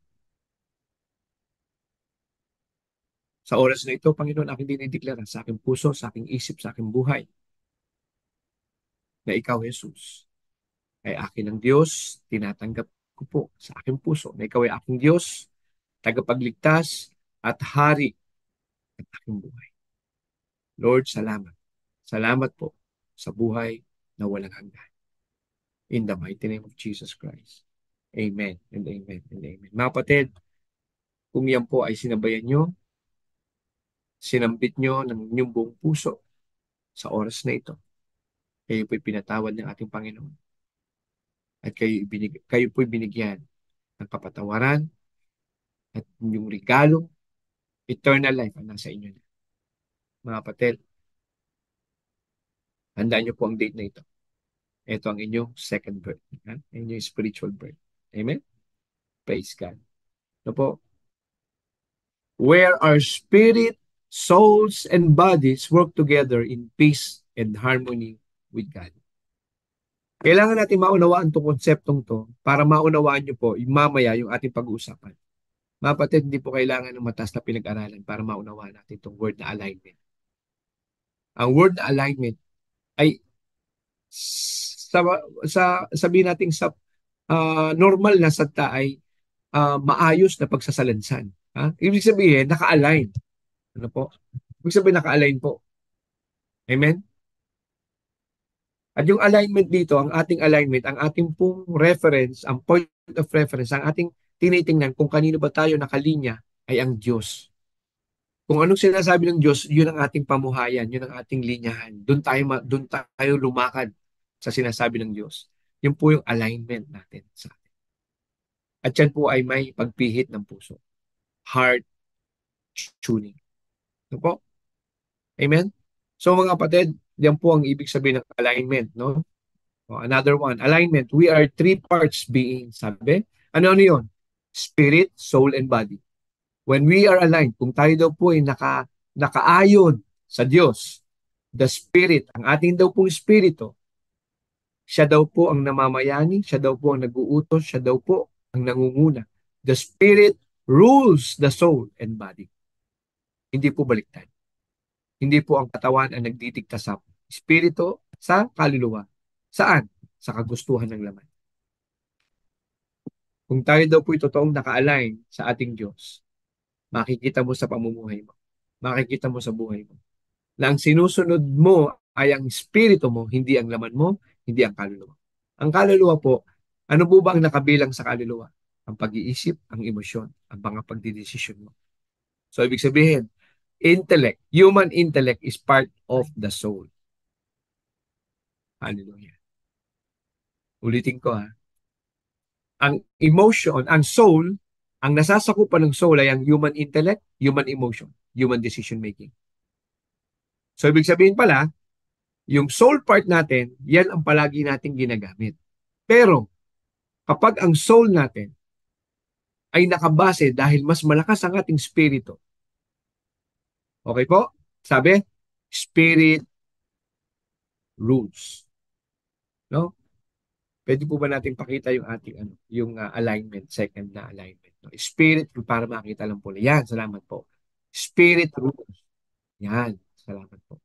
Sa oras na ito, Panginoon, aking dinideklara sa aking puso, sa aking isip, sa aking buhay, na ikaw, Jesus, ay akin ng Diyos, tinatanggap ko po sa aking puso na ikaw ay aking Diyos, tagapagligtas at hari ng aking buhay. Lord, salamat. Salamat po sa buhay na walang hanggan. In the mighty name of Jesus Christ. Amen and amen and amen. Mga kapatid, kung yan po ay sinabayan nyo, sinambit nyo ng inyong buong puso sa oras na ito, kayo po'y pinatawad ng ating Panginoon. At kayo po'y binigyan ng kapatawaran at yung regalo, eternal life ang nasa inyo na. Mga kapatid, handaan nyo po ang date na ito. Ito ang inyong second birth. Ha? Inyong spiritual birth. Amen? Praise God. Ano po? Where our spirit, souls, and bodies work together in peace and harmony with God. Kailangan natin maunawaan itong konseptong to para maunawaan nyo po yung mamaya yung ating pag-uusapan. Mga kapatid, hindi po kailangan ng mataas na pinag-aralan para maunawaan natin itong word na alignment. Ang word na alignment ay sa, sabihin natin sa normal na salita ay maayos na pagsasalansan. Ha? Ibig sabihin, naka-align. Ano po? Ibig sabihin, naka-align po. Amen? At yung alignment dito, ang ating alignment, ang ating pong reference, ang point of reference, ang ating tinitingnan kung kanino ba tayo nakalinya ay ang Diyos. Kung anong sinasabi ng Diyos, yun ang ating pamuhayan, yun ang ating linyahan. Doon tayo lumakad sa sinasabi ng Diyos. Yun po yung alignment natin sa atin. At yan po ay may pagpihit ng puso. Heart tuning. Ano po? Amen? So mga kapatid, yan po ang ibig sabihin ng alignment, no? Another one, alignment. We are three parts being, sabi. Ano yun? Spirit, soul, and body. When we are aligned, kung tayo daw po ay nakaayon sa Diyos, the Spirit, ang ating daw pong Espiritu, siya daw po ang namamayani, siya daw po ang nag-uutos, siya daw po ang nangunguna. The Spirit rules the soul and body. Hindi po baliktad. Hindi po ang katawan ang nagdidikta sa Espiritu, sa kaluluwa. Saan? Sa kagustuhan ng laman. Kung tayo daw po totoong naka-align sa ating Diyos, makikita mo sa pamumuhay mo. Makikita mo sa buhay mo. Na ang sinusunod mo ay ang espiritu mo, hindi ang laman mo, hindi ang kaluluwa. Ang kaluluwa po, ano po ba ang nakabilang sa kaluluwa? Ang pag-iisip, ang emosyon, ang mga pagdidesisyon mo. So, ibig sabihin, intellect, human intellect is part of the soul. Hallelujah. Ulitin ko ha. Ang emotion, ang soul, ang nasasakupan ng soul ay ang human intellect, human emotion, human decision making. So, ibig sabihin pala, yung soul part natin, yan ang palagi nating ginagamit. Pero, kapag ang soul natin ay nakabase dahil mas malakas ang ating spirito, okay po? Sabi, spirit rules. No? Pwede po ba natin pakita yung ating yung alignment, second na alignment. No? Spirit para makita lang po. Yan, salamat po. Spirit rules. Yan, salamat po.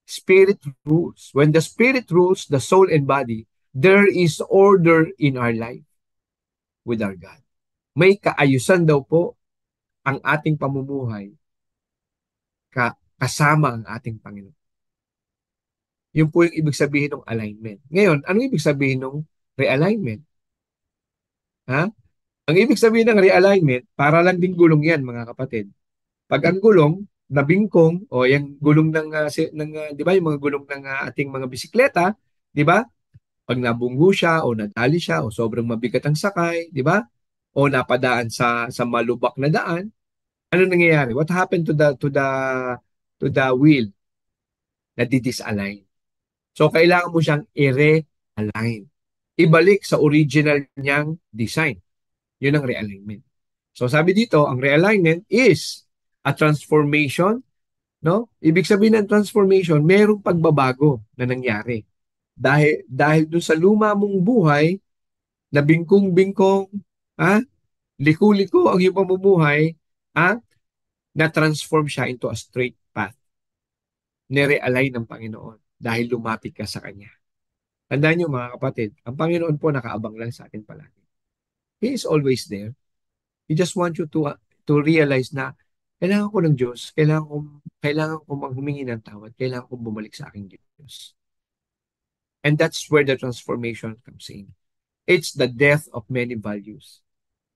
Spirit rules. When the spirit rules the soul and body, there is order in our life with our God. May kaayusan daw po ang ating pamumuhay kasama ang ating Panginoon. Yun po yung ibig sabihin ng alignment. Ngayon, anong ibig sabihin ng realignment? Ha? Ang ibig sabihin ng realignment, para lang din gulong yan, mga kapatid. Pag ang gulong, nabingkong, o yung gulong di ba, yung mga gulong ng ating mga bisikleta, di ba? Pag nabunggo siya, o nadali siya, o sobrang mabigat ang sakay, di ba? o napadaan sa malubak na daan, ano nangyayari? What happened to the wheel na disalign? So kailangan mo siyang i-realign. Ibalik sa original niyang design. Yun ang realignment. So sabi dito, ang realignment is a transformation, no? Ibig sabihin ng transformation, merong pagbabago na nangyari. Dahil dun sa luma mong buhay, na bingkong-bingkong, ha? Liku-liko ang iyong pamumuhay, ha? Na-transform siya into a straight path. Nire-align ng Panginoon dahil lumapit ka sa Kanya. Tandaan niyo mga kapatid, ang Panginoon po nakaabang lang sa atin palagi. He is always there. He just want you to realize na kailangan ko ng Diyos, kailangan ko humingi ng tawad, kailangan ko bumalik sa aking Diyos. And that's where the transformation comes in. It's the death of many values.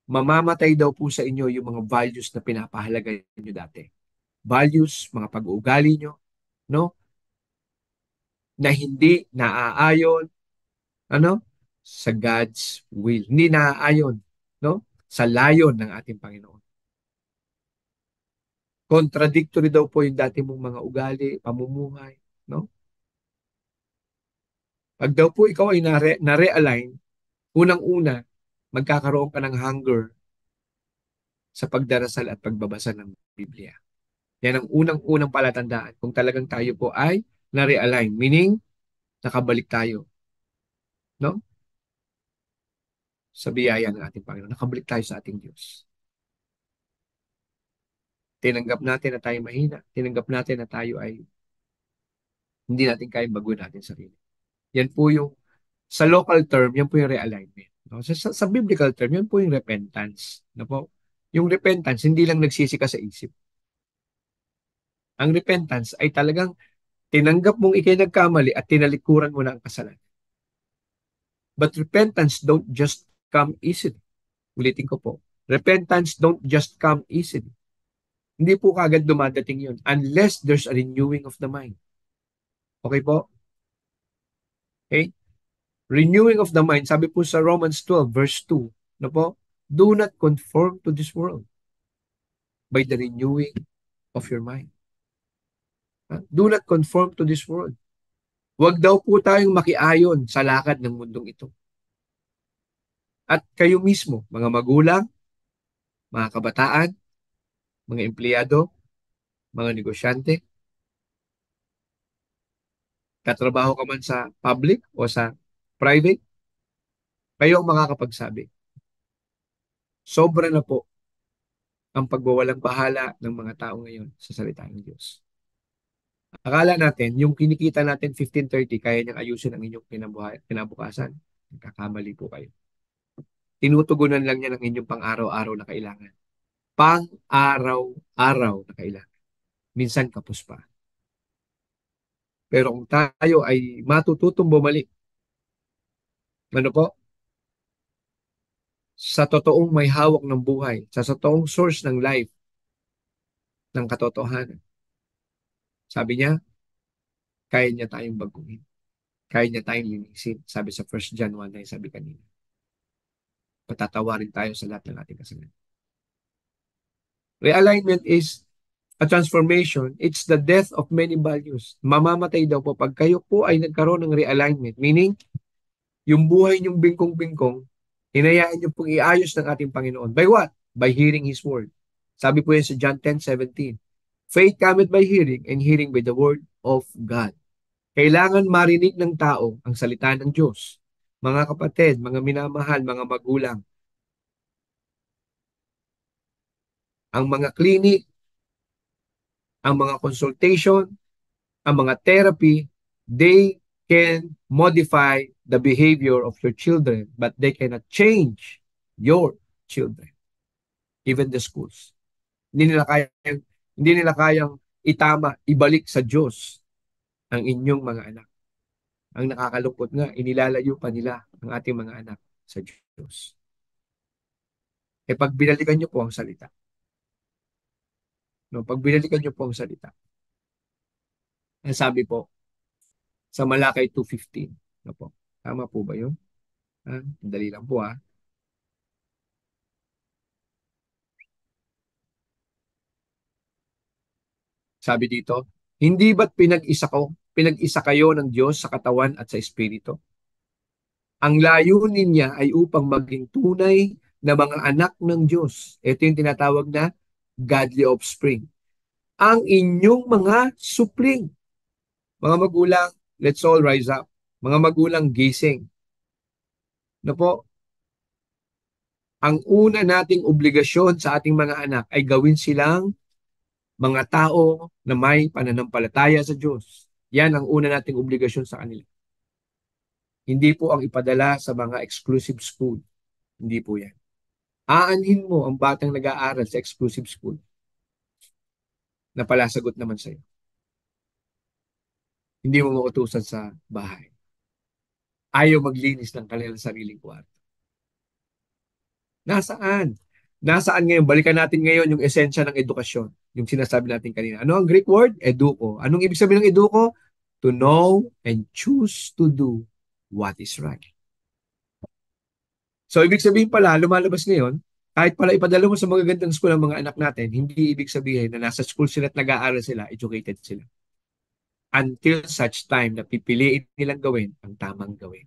Mamamatay daw po sa inyo yung mga values na pinapahalaga niyo dati. Values, mga pag-uugali nyo, no? Na hindi naaayon, ano? Sa God's will. Hindi naaayon, no? Sa layon ng ating Panginoon. Contradictory daw po yung dati mong mga ugali, pamumuhay, no? Pag daw po ikaw ay na-realign, unang-una, magkakaroon ka ng hunger sa pagdarasal at pagbabasa ng Biblia. Yan ang unang-unang palatandaan kung talagang tayo po ay na-realign, meaning nakabalik tayo, no? Sa biyaya ng ating Panginoon. Nakabalik tayo sa ating Diyos. Tinanggap natin na tayo mahina. Tinanggap natin na tayo ay hindi natin kayang baguhin natin sarili. Yan po yung, sa local term, yan po yung realignment. No? Sa biblical term, yan po yung repentance. No po? Yung repentance, hindi lang nagsisi ka sa isip. Ang repentance ay talagang tinanggap mong ikay nagkamali at tinalikuran mo na ang kasalanan. But repentance don't just come easily. Ulitin ko po. Repentance don't just come easily. Hindi po kagad dumadating yun unless there's a renewing of the mind. Okay po? Okay? Renewing of the mind, sabi po sa Romans 12 verse 2, no po? Do not conform to this world by the renewing of your mind. Do not conform to this world. Huwag daw po tayong makiayon sa lakad ng mundong ito. At kayo mismo, mga magulang, mga kabataan, mga empleyado, mga negosyante, katrabaho ka man sa public o sa private, kayo ang makakapagsabi. Sobra na po ang pagwawalang bahala ng mga tao ngayon sa salita ng Diyos. Akala natin, yung kinikita natin 15:30, kaya niyang ayusin ang inyong kinabukasan. Nagkakamali po kayo. Tinutugunan lang niya ng inyong pang-araw-araw na kailangan. Pang-araw-araw na kailangan. Minsan kapos pa. Pero kung tayo ay matututong bumalik, ano po? Sa totoong may hawak ng buhay, sa totoong source ng life, ng katotohanan. Sabi niya, kaya niya tayong baguhin. Kaya niya tayong linisin. Sabi sa 1 John 1:9, sabi kanina. Patatawarin tayo sa lahat ng ating kasalanan. Realignment is a transformation. It's the death of many values. Mamamatay daw po pag kayo po ay nagkaroon ng realignment. Meaning, yung buhay niyong bingkong-bingkong, hinayaan niyo pong iayos ng ating Panginoon. By what? By hearing His word. Sabi po yan sa John 10:17. Faith cometh by hearing, and hearing by the word of God. Kailangan marinig ng tao ang salita ng Diyos. Mga kapatid, mga minamahal, mga magulang, ang mga clinic, ang mga consultation, ang mga therapy, they can modify the behavior of your children, but they cannot change your children. Even the schools. Hindi nila kayang itama, ibalik sa Diyos ang inyong mga anak. Ang nakakalungkot nga, inilalayo pa nila ang ating mga anak sa Diyos. Eh pag binalikan niyo po ang salita, no, pag binalikan niyo po ang salita, ang sabi po sa Malakay 2:15, no po. Tama po ba 'yun? Dali lang po. Sabi dito, hindi ba't pinag-isa kayo ng Diyos sa katawan at sa Espiritu? Ang layunin niya ay upang maging tunay na mga anak ng Diyos. Ito yung tinatawag na godly offspring. Ang inyong mga supling. Mga magulang, let's all rise up. Mga magulang, gising. Na po, ang una nating obligasyon sa ating mga anak ay gawin silang mga tao na may pananampalataya sa Diyos. Yan ang una nating obligasyon sa kanila. Hindi po ang ipadala sa mga exclusive school. Hindi po yan. Aanhin mo ang batang nag-aaral sa exclusive school na palasagot naman sa'yo. Hindi mo mautusan sa bahay. Ayaw maglinis ng kanilang sariling kwarto. Nasaan? Nasaan ngayon? Balikan natin ngayon yung esensya ng edukasyon. Yung sinasabi natin kanina. Ano ang Greek word? Eduko. Anong ibig sabihin ng eduko? To know and choose to do what is right. So, ibig sabihin pala, lumalabas ngayon, kahit pala ipadala mo sa magagandang school ang mga anak natin, hindi ibig sabihin na nasa school sila at nag-aaral sila, educated sila. Until such time na pipiliin nilang gawin ang tamang gawin.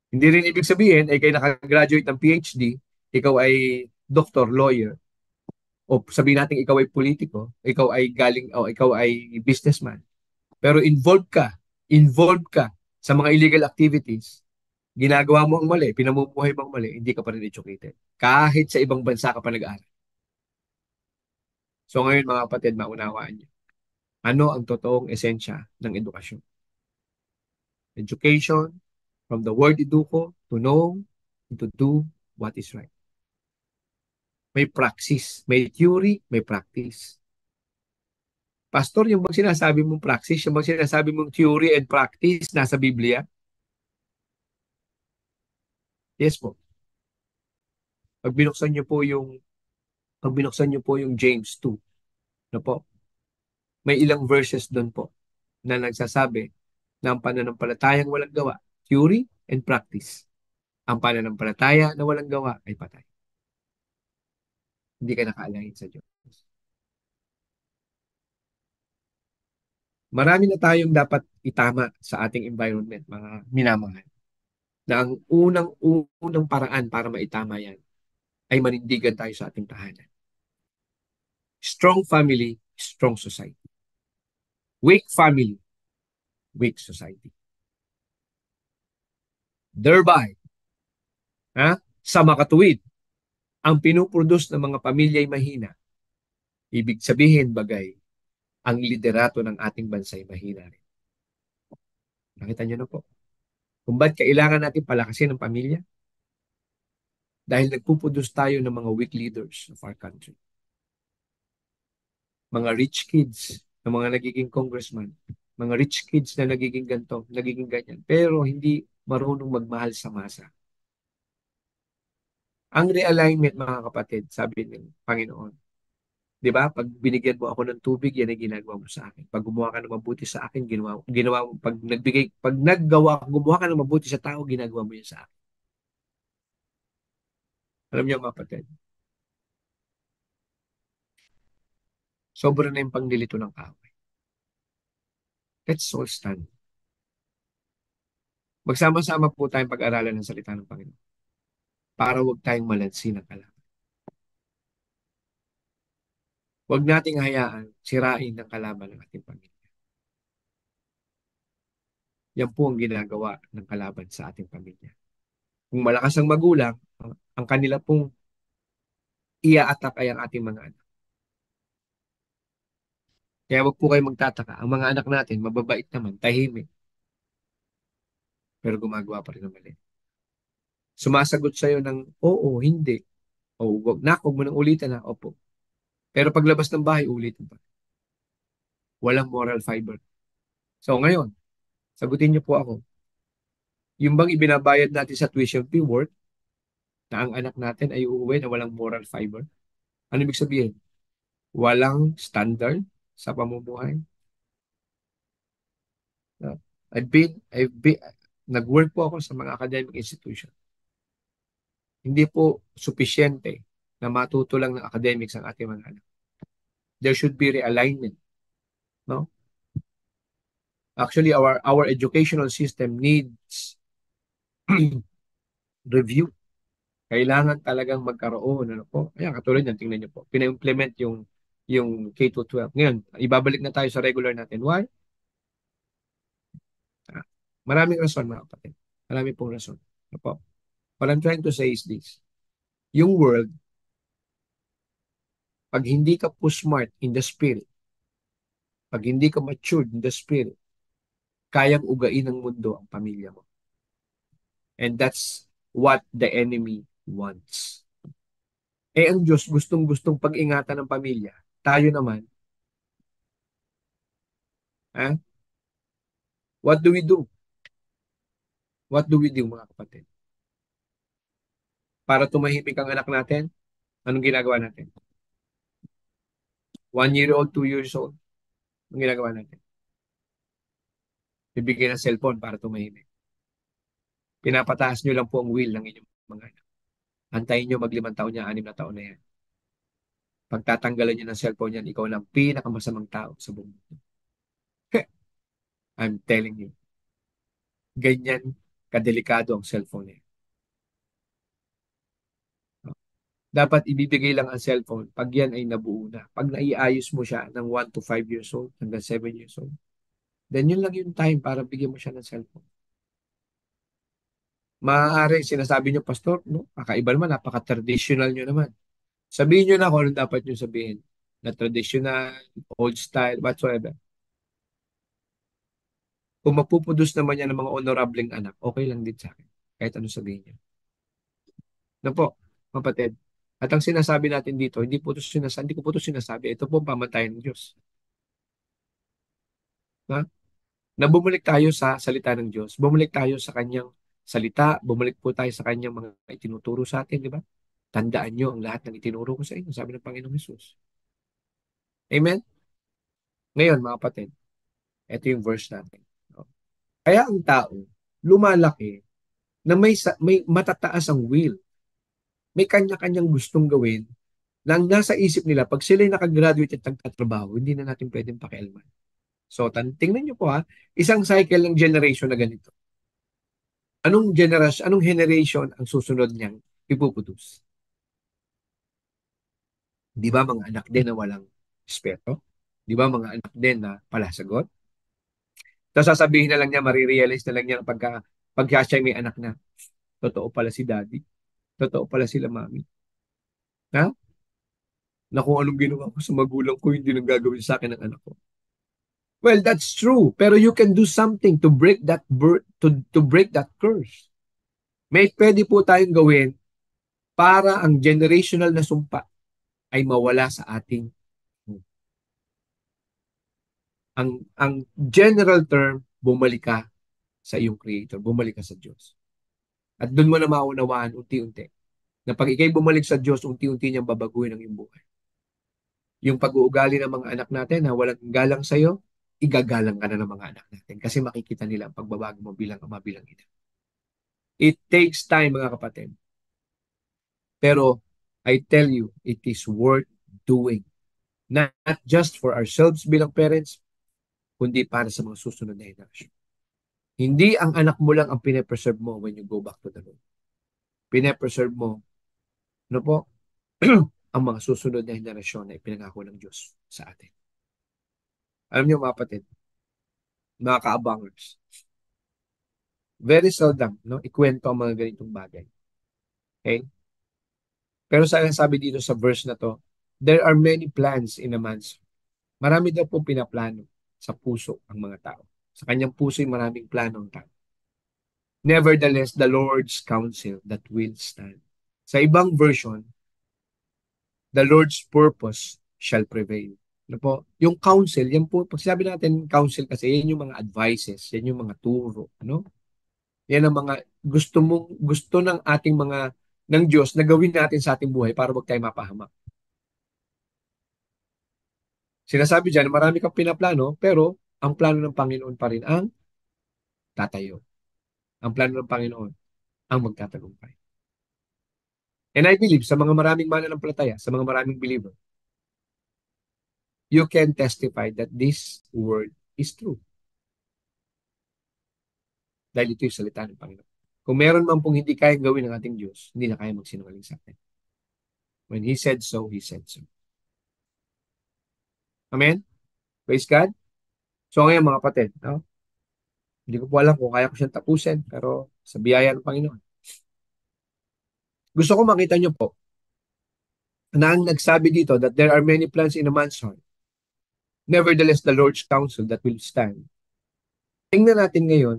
Hindi rin ibig sabihin, ay kayo nakagraduate ng PhD, ikaw ay doctor, lawyer, o sabihin natin ikaw ay politiko, ikaw ay galing, o ikaw ay businessman. Pero involved ka sa mga illegal activities, ginagawa mo ang mali, pinamumuhay mo ang mali, hindi ka pa rin educated. Kahit sa ibang bansa ka pa nag-aaral. So ngayon mga kapatid, maunawaan niyo. Ano ang totoong esensya ng edukasyon? Education, from the word educo, to know, and to do what is right. May praxis, may theory, may practice. Pastor, yung bang sinasabi mong practice, yung bang sinasabi mong theory and practice nasa Biblia? Yes po. Pag binuksan niyo po yung pag binuksan niyo po yung James 2, na po, may ilang verses doon po na nagsasabi na ang pananampalatayang walang gawa, theory and practice. Ang pananampalataya na walang gawa ay patay. Hindi ka nakaalahin sa Diyos. Marami na tayong dapat itama sa ating environment, mga minamahal. Na ang unang paraan para maitama yan ay manindigan tayo sa ating tahanan. Strong family, strong society. Weak family, weak society. Thereby, sa makatuwid, ang pinuproduce ng mga pamilya'y mahina. Ibig sabihin, bagay, ang liderato ng ating bansa ay mahina rin. Nakita niyo na po. Kung ba't kailangan natin palakasin ang pamilya? Dahil nagpuproduce tayo ng mga weak leaders of our country. Mga rich kids na mga nagiging congressman, mga rich kids na nagiging ganto, nagiging ganyan, pero hindi marunong magmahal sa masa. Ang realignment, mga kapatid, sabi ng Panginoon, di ba? Pag binigyan mo ako ng tubig, yan ay ginagawa mo sa akin. Pag gumawa ka ng mabuti sa akin, ginawa mo. Pag gumawa ka ng mabuti sa tao, ginagawa mo yan sa akin. Alam niyo, mga kapatid, sobra na yung panglilito ng kaaway. Let's all stand. Magsama-sama po tayong pag-aralan ng salita ng Panginoon para huwag tayong malansi ng kalaban. Huwag nating hayaan sirain ng kalaban ng ating pamilya. Yan po ang ginagawa ng kalaban sa ating pamilya. Kung malakas ang magulang, ang kanila pong ia-attack ay ang ating mga anak. Kaya huwag po kayo magtataka. Ang mga anak natin, mababait naman, tahimik, pero gumagawa pa rin ng mali. Sumasagot sa'yo ng, oo, hindi. O, huwag mo nang ulitin na, opo. Pero paglabas ng bahay, ulitin pa. Walang moral fiber. So ngayon, sagutin niyo po ako. Yung bang ibinabayad natin sa tuition fee worth na ang anak natin ay uuwi na walang moral fiber? Ano ibig sabihin? Walang standard sa pamumuhay. No? Nag-work po ako sa mga academic institution. Hindi po sufisyente na matuto lang ng academics ang ating mga anak. There should be realignment, no? Actually, our educational system needs review. Kailangan talagang magkaroon, ano po. Kaya katulad yan, tingnan niyo po. Pina-implement yung K to 12. Ngayon, ibabalik na tayo sa regular natin. Why? Ah, Maraming rason, mga kapatid. Marami pong rason. Ano po? What I'm trying to say is this. Yung world, pag hindi ka po smart in the spirit, pag hindi ka matured in the spirit, kayang ugain ng mundo ang pamilya mo. And that's what the enemy wants. Eh ang Diyos gustong-gustong pag-ingatan ng pamilya. Tayo naman, eh, what do we do? What do we do, mga kapatid? Para tumahimik ang anak natin, anong ginagawa natin? 1 year old, 2 years old, anong ginagawa natin? Bibigyan ng cellphone para tumahimik. Pinapataas nyo lang po ang will ng inyong mga anak. Antayin nyo mag 5 taon niya, 6 na taon na yan. Pagtatanggalan nyo ng cellphone yan, ikaw na ang pinakamasamang tao sa buong mundo. I'm telling you. Ganyan kadelikado ang cellphone eh. Dapat ibibigay lang ang cellphone pag yan ay nabuo na. Pag naiayos mo siya ng 1 to 5 years old hanggang 7 years old, then yun lang yung time para bigyan mo siya ng cellphone. Maaari, sinasabi nyo, Pastor, no? Kakaiba naman, napaka-traditional nyo naman. Sabihin nyo na kung anong dapat nyo sabihin. Na traditional, old style, whatsoever. Kung mapuproduce naman yan ng mga honorableng anak, okay lang din sa akin. Kahit ano sabihin nyo. Ano po, kapatid? At ang sinasabi natin dito, hindi ko po ito sinasabi. Ito po ang pamantayan ng Diyos. Ha? Na bumalik tayo sa salita ng Diyos. Bumalik tayo sa kanyang salita. Bumalik po tayo sa kanyang mga itinuturo sa atin, di ba? Tandaan nyo ang lahat ng itinuro ko sa inyo, sabi ng Panginoong Hesus. Amen? Ngayon, mga kapatid, ito yung verse natin. No? Kaya ang tao, lumalaki na may matataas ang will. May kanya-kanyang gustong gawin na ang nasa isip nila, pag sila'y nakagraduate at nagtatrabaho, hindi na natin pwedeng pakialaman. So, tingnan nyo po ha, isang cycle ng generation na ganito. Anong generation ang susunod niyang ipuproduce? Di ba mga anak din na walang respeto? Di ba mga anak din na palasagot? Tapos sasabihin na lang niya, marirealize na lang niya pagka siya may anak na. Totoo pala si daddy. Totoo pala sila mami. Ha? Na kung anong ginawa ko sa magulang ko, hindi nang gagawin sa akin ng anak ko. Well, that's true. Pero you can do something to break to break that curse. May pwede po tayong gawin para ang generational na sumpa ay mawala sa ating ang general term, bumalik ka sa iyong creator, bumalik ka sa Diyos. At doon mo na maunawaan unti-unti na pag ikay bumalik sa Diyos, unti-unti niyang babaguhin ang iyong buhay. Yung pag-uugali ng mga anak natin na walang galang sa iyo, igagalang ka na ng mga anak natin kasi makikita nila ang pagbabago mo bilang ama, bilang ina. It takes time, mga kapatid. Pero I tell you, it is worth doing. Not just for ourselves bilang parents, kundi para sa mga susunod na henerasyon. Hindi ang anak mo lang ang pine-preserve mo when you go back to the Lord. Pine-preserve mo, ano po, ang mga susunod na henerasyon na ipinangako ng Diyos sa atin. Alam niyo, mga kapatid, mga kaabangers, very seldom, no, ikwento ang mga ganitong bagay. Okay? Pero sabi dito sa verse na to, there are many plans in a man's. Marami daw po pinaplano sa puso ang mga tao. Sa kanyang puso ay maraming plano ang tao. Nevertheless, the Lord's counsel that will stand. Sa ibang version, the Lord's purpose shall prevail. Ano po? Yung counsel, yan po, pag sabi natin counsel kasi, yan yung mga advices, yan yung mga turo, ano? Yan ang mga gusto ng ating ng Diyos na gawin natin sa ating buhay para wag tayo mapahamak. Sinasabi dyan, marami kang pinaplano, pero ang plano ng Panginoon pa rin ang tatayo. Ang plano ng Panginoon ang magtatagumpay. And I believe sa mga maraming mananampalataya, sa mga maraming believer, you can testify that this word is true. Dahil ito yung salita ng Panginoon. Kung meron man pong hindi kayang gawin ng ating Diyos, hindi na kaya magsinungaling sa atin. When He said so, He said so. Amen? Praise God. So ngayon mga kapatid, no? Hindi ko po alam kung kaya ko siyang tapusin, pero sa biyaya ng Panginoon. Gusto ko makita niyo po na ang nagsabi dito that there are many plans in a man's heart. Nevertheless, the Lord's counsel that will stand. Tingnan natin ngayon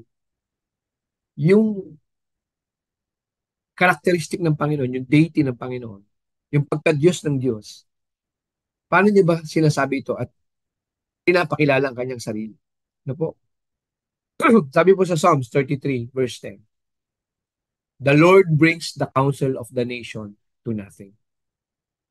yung characteristic ng Panginoon, yung deity ng Panginoon, yung pagka-Diyos ng Diyos. Paano niya ba sinasabi ito at pinapakilala ang kanyang sarili? Ano po? Sabi po sa Psalms 33 verse 10, the Lord brings the counsel of the nation to nothing.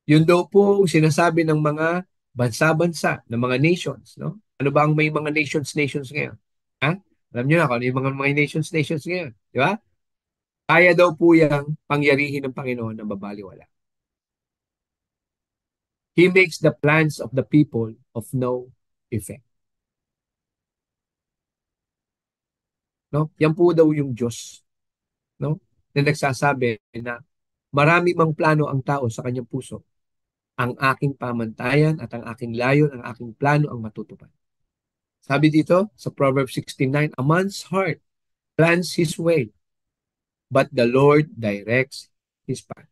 Yun daw po sinasabi ng mga bansa-bansa, ng mga nations. No? Ano ba ang may mga nations ngayon? Ha? Alam niyo na kung ano yung mga nations ngayon. Di ba? Kaya daw po yung pangyarihin ng Panginoon na babaliwala. He makes the plans of the people of no effect. No? Yan po daw yung Diyos, no? Na nagsasabi na marami mang plano ang tao sa kanyang puso. Ang aking pamantayan at ang aking layon, ang aking plano ang matutupad. Sabi dito sa Proverbs 16:9, a man's heart plans his way, but the Lord directs his path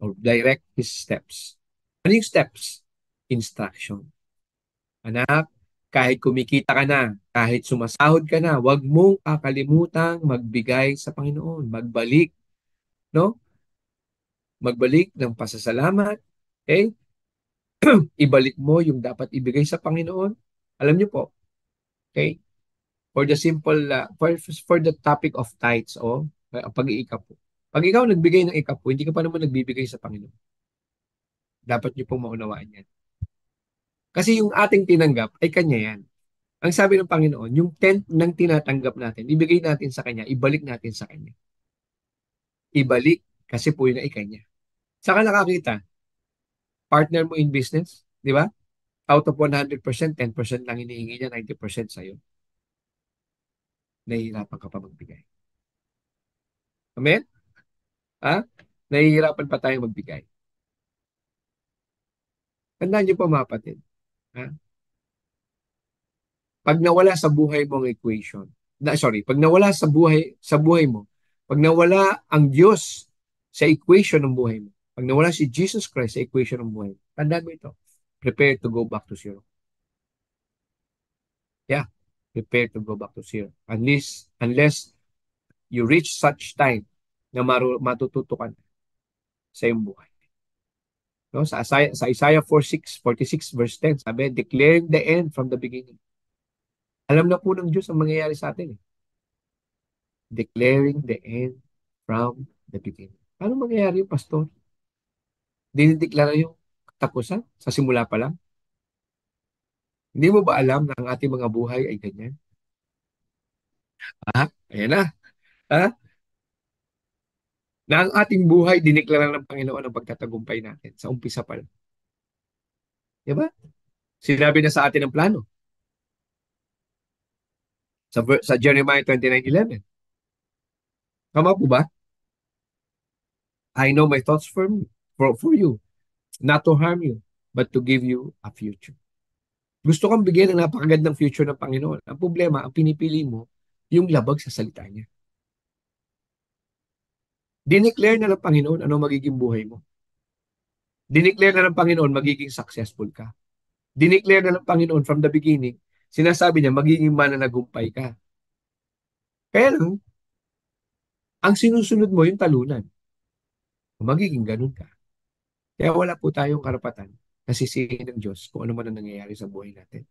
or direct his steps. Ano yung steps? Instruction. Anak, kahit kumikita ka na, kahit sumasahod ka na, huwag mong kakalimutang magbigay sa Panginoon, magbalik, no? Magbalik ng pasasalamat, okay? Ibalik mo yung dapat ibigay sa Panginoon. Alam niyo po, okay? For the simple, for the topic of tithes o pag-iikapo. Pag ikaw nagbigay ng ikapo, hindi ka pa naman nagbibigay sa Panginoon. Dapat niyo pong maunawaan yan. Kasi yung ating tinanggap ay Kanya yan. Ang sabi ng Panginoon, yung tenth ng tinatanggap natin, ibigay natin sa Kanya, ibalik natin sa Kanya. Ibalik kasi po yun ay Kanya. Saka nakakita, partner mo in business, di ba? Out of 100%, 10% lang hinihingi niya, 90% sa'yo. Nahihirapan ka pa magbigay. Amen? Ha? Nahihirapan pa tayong magbigay. Tandaan niyo po mga kapatid. Ha? Pag nawala sa buhay mo ang equation, pag nawala sa buhay mo, pag nawala ang Diyos sa equation ng buhay mo, pag nawala si Jesus Christ sa equation ng buhay mo, tandaan mo ito, prepare to go back to zero. Yeah, prepare to go back to zero. Unless you reach such time na matututo ka sa iyong buhay. No? Sa Isaiah 46 verse 10, sabi, declaring the end from the beginning. Alam na po ng Diyos ang mangyayari sa atin. Declaring the end from the beginning. Paano mangyayari yung pastor? Dinideklara yung katapusan sa simula pa lang? Hindi mo ba alam na ang ating mga buhay ay ganyan? Ayan na. Ha? Na ang ating buhay, dineklara ng Panginoon ang pagtatagumpay natin sa umpisa pa lang. Diba? Sinabi na sa atin ang plano. Sa Jeremiah 29:11. Tama po ba? I know my thoughts for you, not to harm you, but to give you a future. Gusto kang bigyan ng napakagandang future ng Panginoon. Ang problema, ang pinipili mo, yung labag sa salita niya. Dineclare na ng Panginoon ano magiging buhay mo. Dineclare na ng Panginoon magiging successful ka. Dineclare na ng Panginoon from the beginning, sinasabi niya magiging mananagumpay ka. Kaya lang, ang sinusunod mo yung talunan. Magiging ganun ka. Kaya wala po tayong karapatan na sisihin ng Diyos kung ano man ang nangyayari sa buhay natin.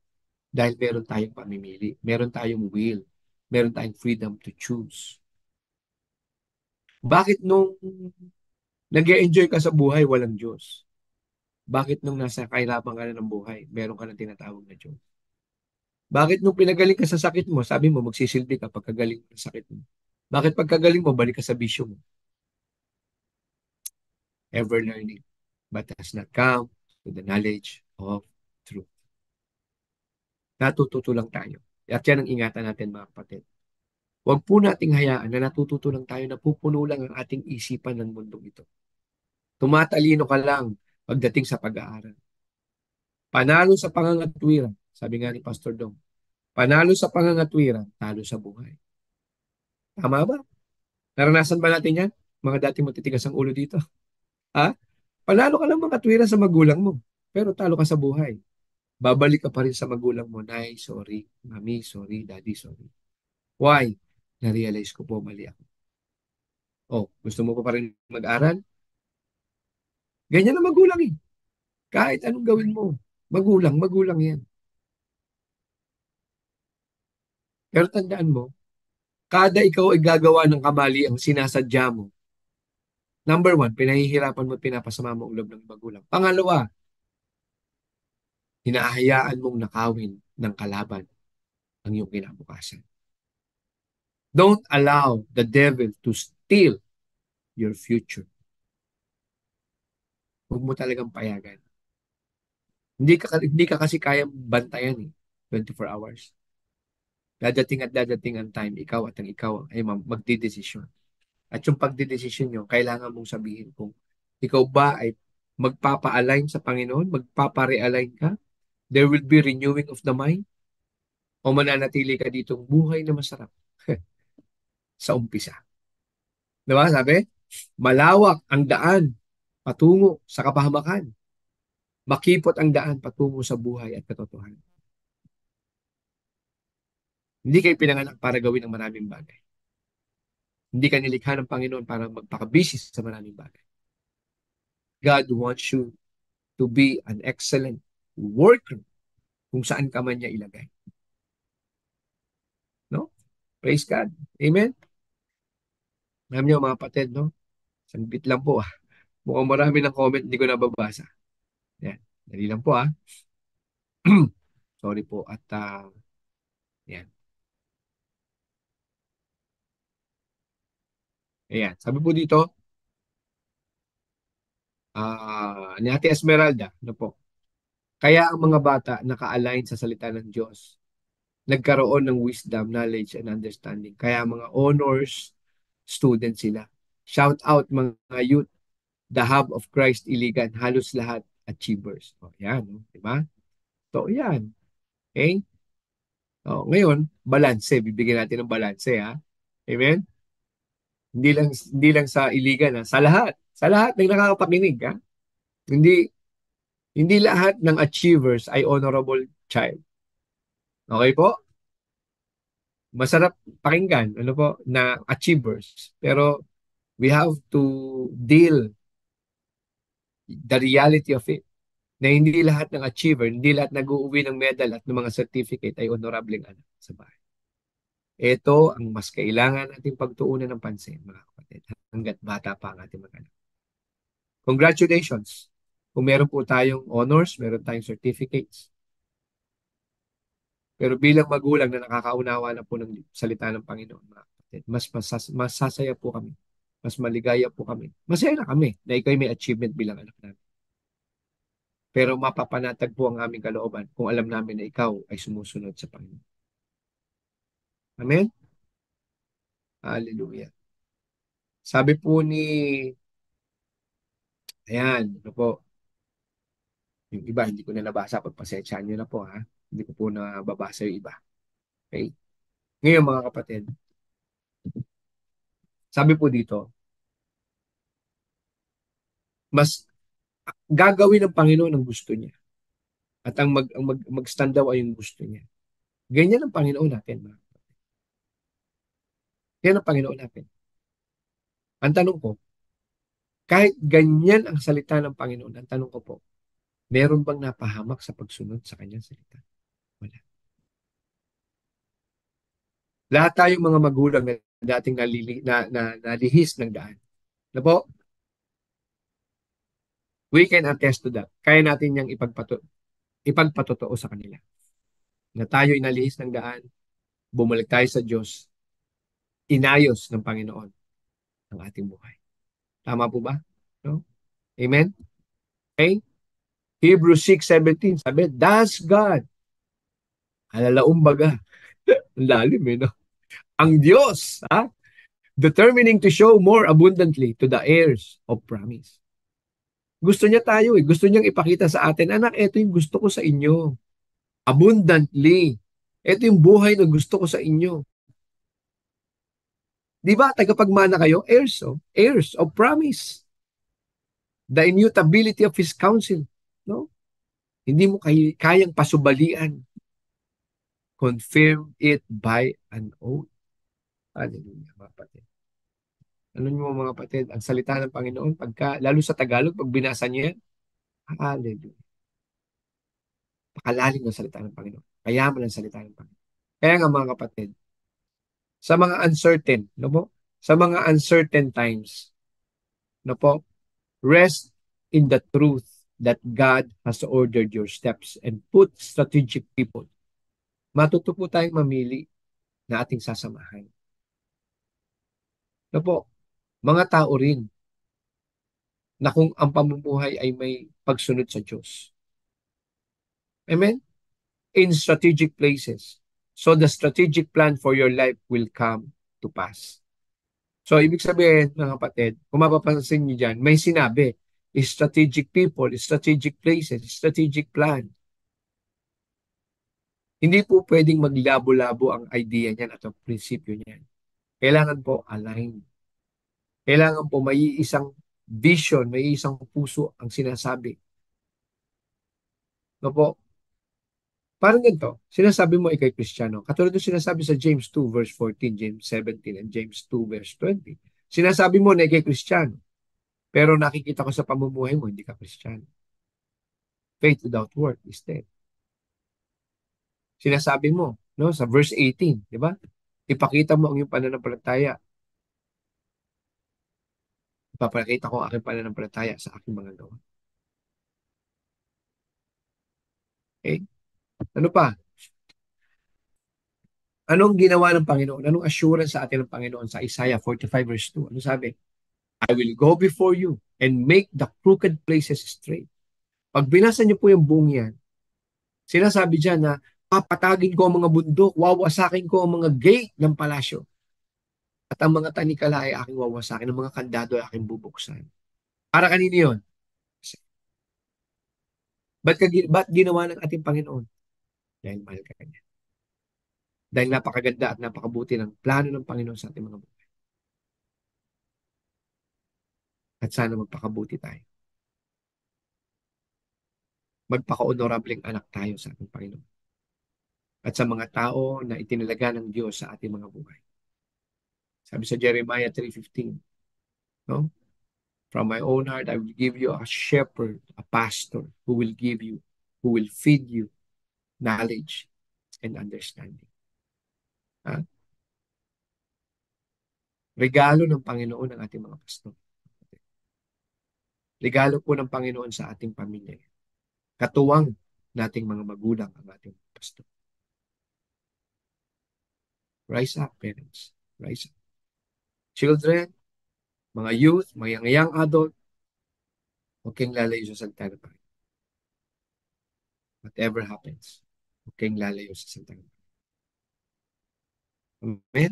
Dahil meron tayong pamimili, meron tayong will, meron tayong freedom to choose. Bakit nung nag-enjoy ka sa buhay, walang Diyos? Bakit nung nasa kahirapan ka na ng buhay, meron ka ng tinatawag na Diyos? Bakit nung pinagaling ka sa sakit mo, sabi mo magsisilbi ka pagkagaling mo sa sakit mo? Bakit pagkagaling mo, balik ka sa bisyo mo? Ever learning, but has not come to the knowledge of truth. Natututo lang tayo. At yan ang ingatan natin mga kapatid. Huwag po nating hayaan na natututo lang tayo, napupuno lang ang ating isipan ng mundong ito. Tumatalino ka lang pagdating sa pag-aaral. Panalo sa pangangatwiran, sabi nga ni Pastor Dong. Panalo sa pangangatwiran, talo sa buhay. Tama ba? Naranasan ba natin yan? Mga dating matitigas ang ulo dito. Ha? Panalo ka lang mga katwiran sa magulang mo, pero talo ka sa buhay. Babalik ka pa rin sa magulang mo, Nay, sorry. Mami, sorry. Daddy, sorry. Why? Na-realize ko po mali ako. Oh, gusto mo pa rin mag-aral? Ganyan ang magulang eh. Kahit anong gawin mo, magulang, magulang yan. Pero tandaan mo, kada ikaw ay gagawa ng kamali ang sinasadya mo, number one, pinahihirapan mo at pinapasama mo ang loob ng magulang. Pangalawa, hinahayaan mong nakawin ng kalaban ang iyong kinabukasan. Don't allow the devil to steal your future. Huwag mo talagang payagan. Hindi ka kasi kayang bantayan eh. 24 hours. Dadating at dadating ang time, ikaw at ang ikaw ay magdidesisyon. At yung pagdidesisyon nyo, kailangan mong sabihin kung ikaw ba ay magpapa-align sa Panginoon, magpapa-realign ka, there will be renewing of the mind, o mananatili ka ditong buhay na masarap sa umpisa. Diba? Sabi, malawak ang daan patungo sa kapahamakan. Makipot ang daan patungo sa buhay at katotohanan. Hindi kayo pinanganak para gawin ang maraming bagay. Hindi ka nilikha ng Panginoon para magpakabisi sa maraming bagay. God wants you to be an excellent worker kung saan ka man niya ilagay. No? Praise God. Amen? Alam niyo mga kapatid, no? Sangbit lang po ah. Mukhang marami ng comment, hindi ko nababasa. Yan. Dali lang po ah. Sorry po. At yan. Ayan. Sabi po dito, ni Ate Esmeralda, ano po? Kaya ang mga bata naka-align sa salita ng Diyos. Nagkaroon ng wisdom, knowledge, and understanding. Kaya mga honors student sila. Shout out mga youth, the hub of Christ Iligan, halos lahat achievers. O, yan, no? Diba? So, yan. Okay? O, ngayon, balanse. Bibigyan natin ng balanse, ha? Amen? Hindi lang sa Iligan, ha? Sa lahat. Sa lahat ng nakakapakinig, ha? Hindi, hindi lahat ng achievers ay honorable child. Okay po? Masarap pakinggan, ano po, na achievers. Pero we have to deal the reality of it. Na hindi lahat ng achiever, hindi lahat nag-uuwi ng medal at ng mga certificate ay honorableng anak sa bahay. Ito ang mas kailangan nating pagtuunan ng pansin, mga kapatid, hanggat bata pa ang ating mga anak. Congratulations! Kung meron po tayong honors, meron tayong certificates. Pero bilang magulang na nakakaunawa na po ng salita ng Panginoon, mga kapatid, masasaya po kami. Mas maligaya po kami. Masaya na kami na ikaw may achievement bilang anak namin. Pero mapapanatag po ang aming kalooban kung alam namin na ikaw ay sumusunod sa Panginoon. Amen? Hallelujah. Sabi po ni, ayan, ano po, yung iba, hindi ko na nabasa. Pagpasensyaan nyo na po, ha? Hindi ko po nababasa yung iba. Okay? Ngayon, mga kapatid, sabi po dito, mas gagawin ng Panginoon ang gusto niya. At mag-stand daw ay yung gusto niya. Ganyan ang Panginoon natin, mga kapatid. Yan ang Panginoon natin. Ang tanong ko, kahit ganyan ang salita ng Panginoon, ang tanong ko po, meron bang napahamak sa pagsunod sa kanyang salita? Wala. Lahat tayong mga magulang na dating nalihis ng daan. Na po, we can attest to that. Kaya natin niyang ipagpatotoo sa kanila. Na tayo'y nalihis ng daan, bumalik tayo sa Diyos, inayos ng Panginoon ang ating buhay. Tama po ba? No? Amen? Okay? Hebrews 6:17, sabi, Thus God Alalaong baga. Ang lalim no? Ang Diyos, determining to show more abundantly to the heirs of promise. Gusto niya tayo eh. Gusto niyang ipakita sa atin, anak, ito yung gusto ko sa inyo. Abundantly. Ito yung buhay na gusto ko sa inyo. Di ba? Tagapagmana kayo? Heirs, oh. Heirs of promise. The immutability of His counsel. No? Hindi mo kayang pasubalian. Confirm it by an oath. Hallelujah, mga kapatid. Ano nyo mga kapatid, ang salita ng Panginoon, lalo sa Tagalog, pag binasa niyo yan, hallelujah. Pakalalim ng salita ng Panginoon. Kayaman ang salita ng Panginoon. Kaya nga mga kapatid, sa mga uncertain, no po? Sa mga uncertain times, no po? Rest in the truth that God has ordered your steps and put strategic people. Matuto po tayong mamili na ating sasamahan. No po? Mga tao rin na kung ang pamumuhay ay may pagsunod sa Diyos. Amen? In strategic places. So the strategic plan for your life will come to pass. So ibig sabihin, mga kapatid, kung mapapansin niyo dyan, may sinabi, strategic people, strategic places, strategic plan. Hindi po pwedeng maglabo-labo ang idea niyan at ang prinsipyo niyan. Kailangan po align. Kailangan po may isang vision, may isang puso ang sinasabi. No po? Parang ganito, sinasabi mo ikay Kristiyano. Katulad ng sinasabi sa James 2 verse 14, James 17, and James 2 verse 20. Sinasabi mo na ikay Kristiyano. Pero nakikita ko sa pamumuhay mo, hindi ka Kristiyano. Faith without work is dead. Sinasabi mo, no, sa verse 18, di ba? Ipakita mo ang iyong pananampalataya. Ipapakita ko ang aking pananampalataya sa aking mga gawa. Okay? Ano pa? Anong ginawa ng Panginoon? Anong assurance sa atin ng Panginoon sa Isaiah 45 verse 2? Ano sabi? I will go before you and make the crooked places straight. Pag binasa niyo po yung buong yan, sinasabi dyan na papatagin ko ang mga bundok, wawasakin ko ang mga gate ng palasyo. At ang mga tanikala ay aking wawasakin, ang mga kandado ay aking bubuksan. Para kanino yun? Ba't ginawa ng ating Panginoon? Dahil mahal ka niya. Dahil napakaganda at napakabuti ng plano ng Panginoon sa ating mga buhay. At sana magpakabuti tayo. Magpaka-honorableng anak tayo sa ating Panginoon. At sa mga tao na itinalaga ng Diyos sa ating mga buhay. Sabi sa Jeremiah 3:15, no? From my own heart, I will give you a shepherd, a pastor, who will feed you knowledge and understanding. Ha? Regalo ng Panginoon ang ating mga pastor. Regalo po ng Panginoon sa ating pamilya. Katuwang nating mga magulang ang ating pastor. Rise up, parents. Rise up. Children, mga youth, mga young adult, huwag kayong lalayo sa salita ng Panginoon. Whatever happens, huwag kayong lalayo sa salita ng Panginoon. Amen?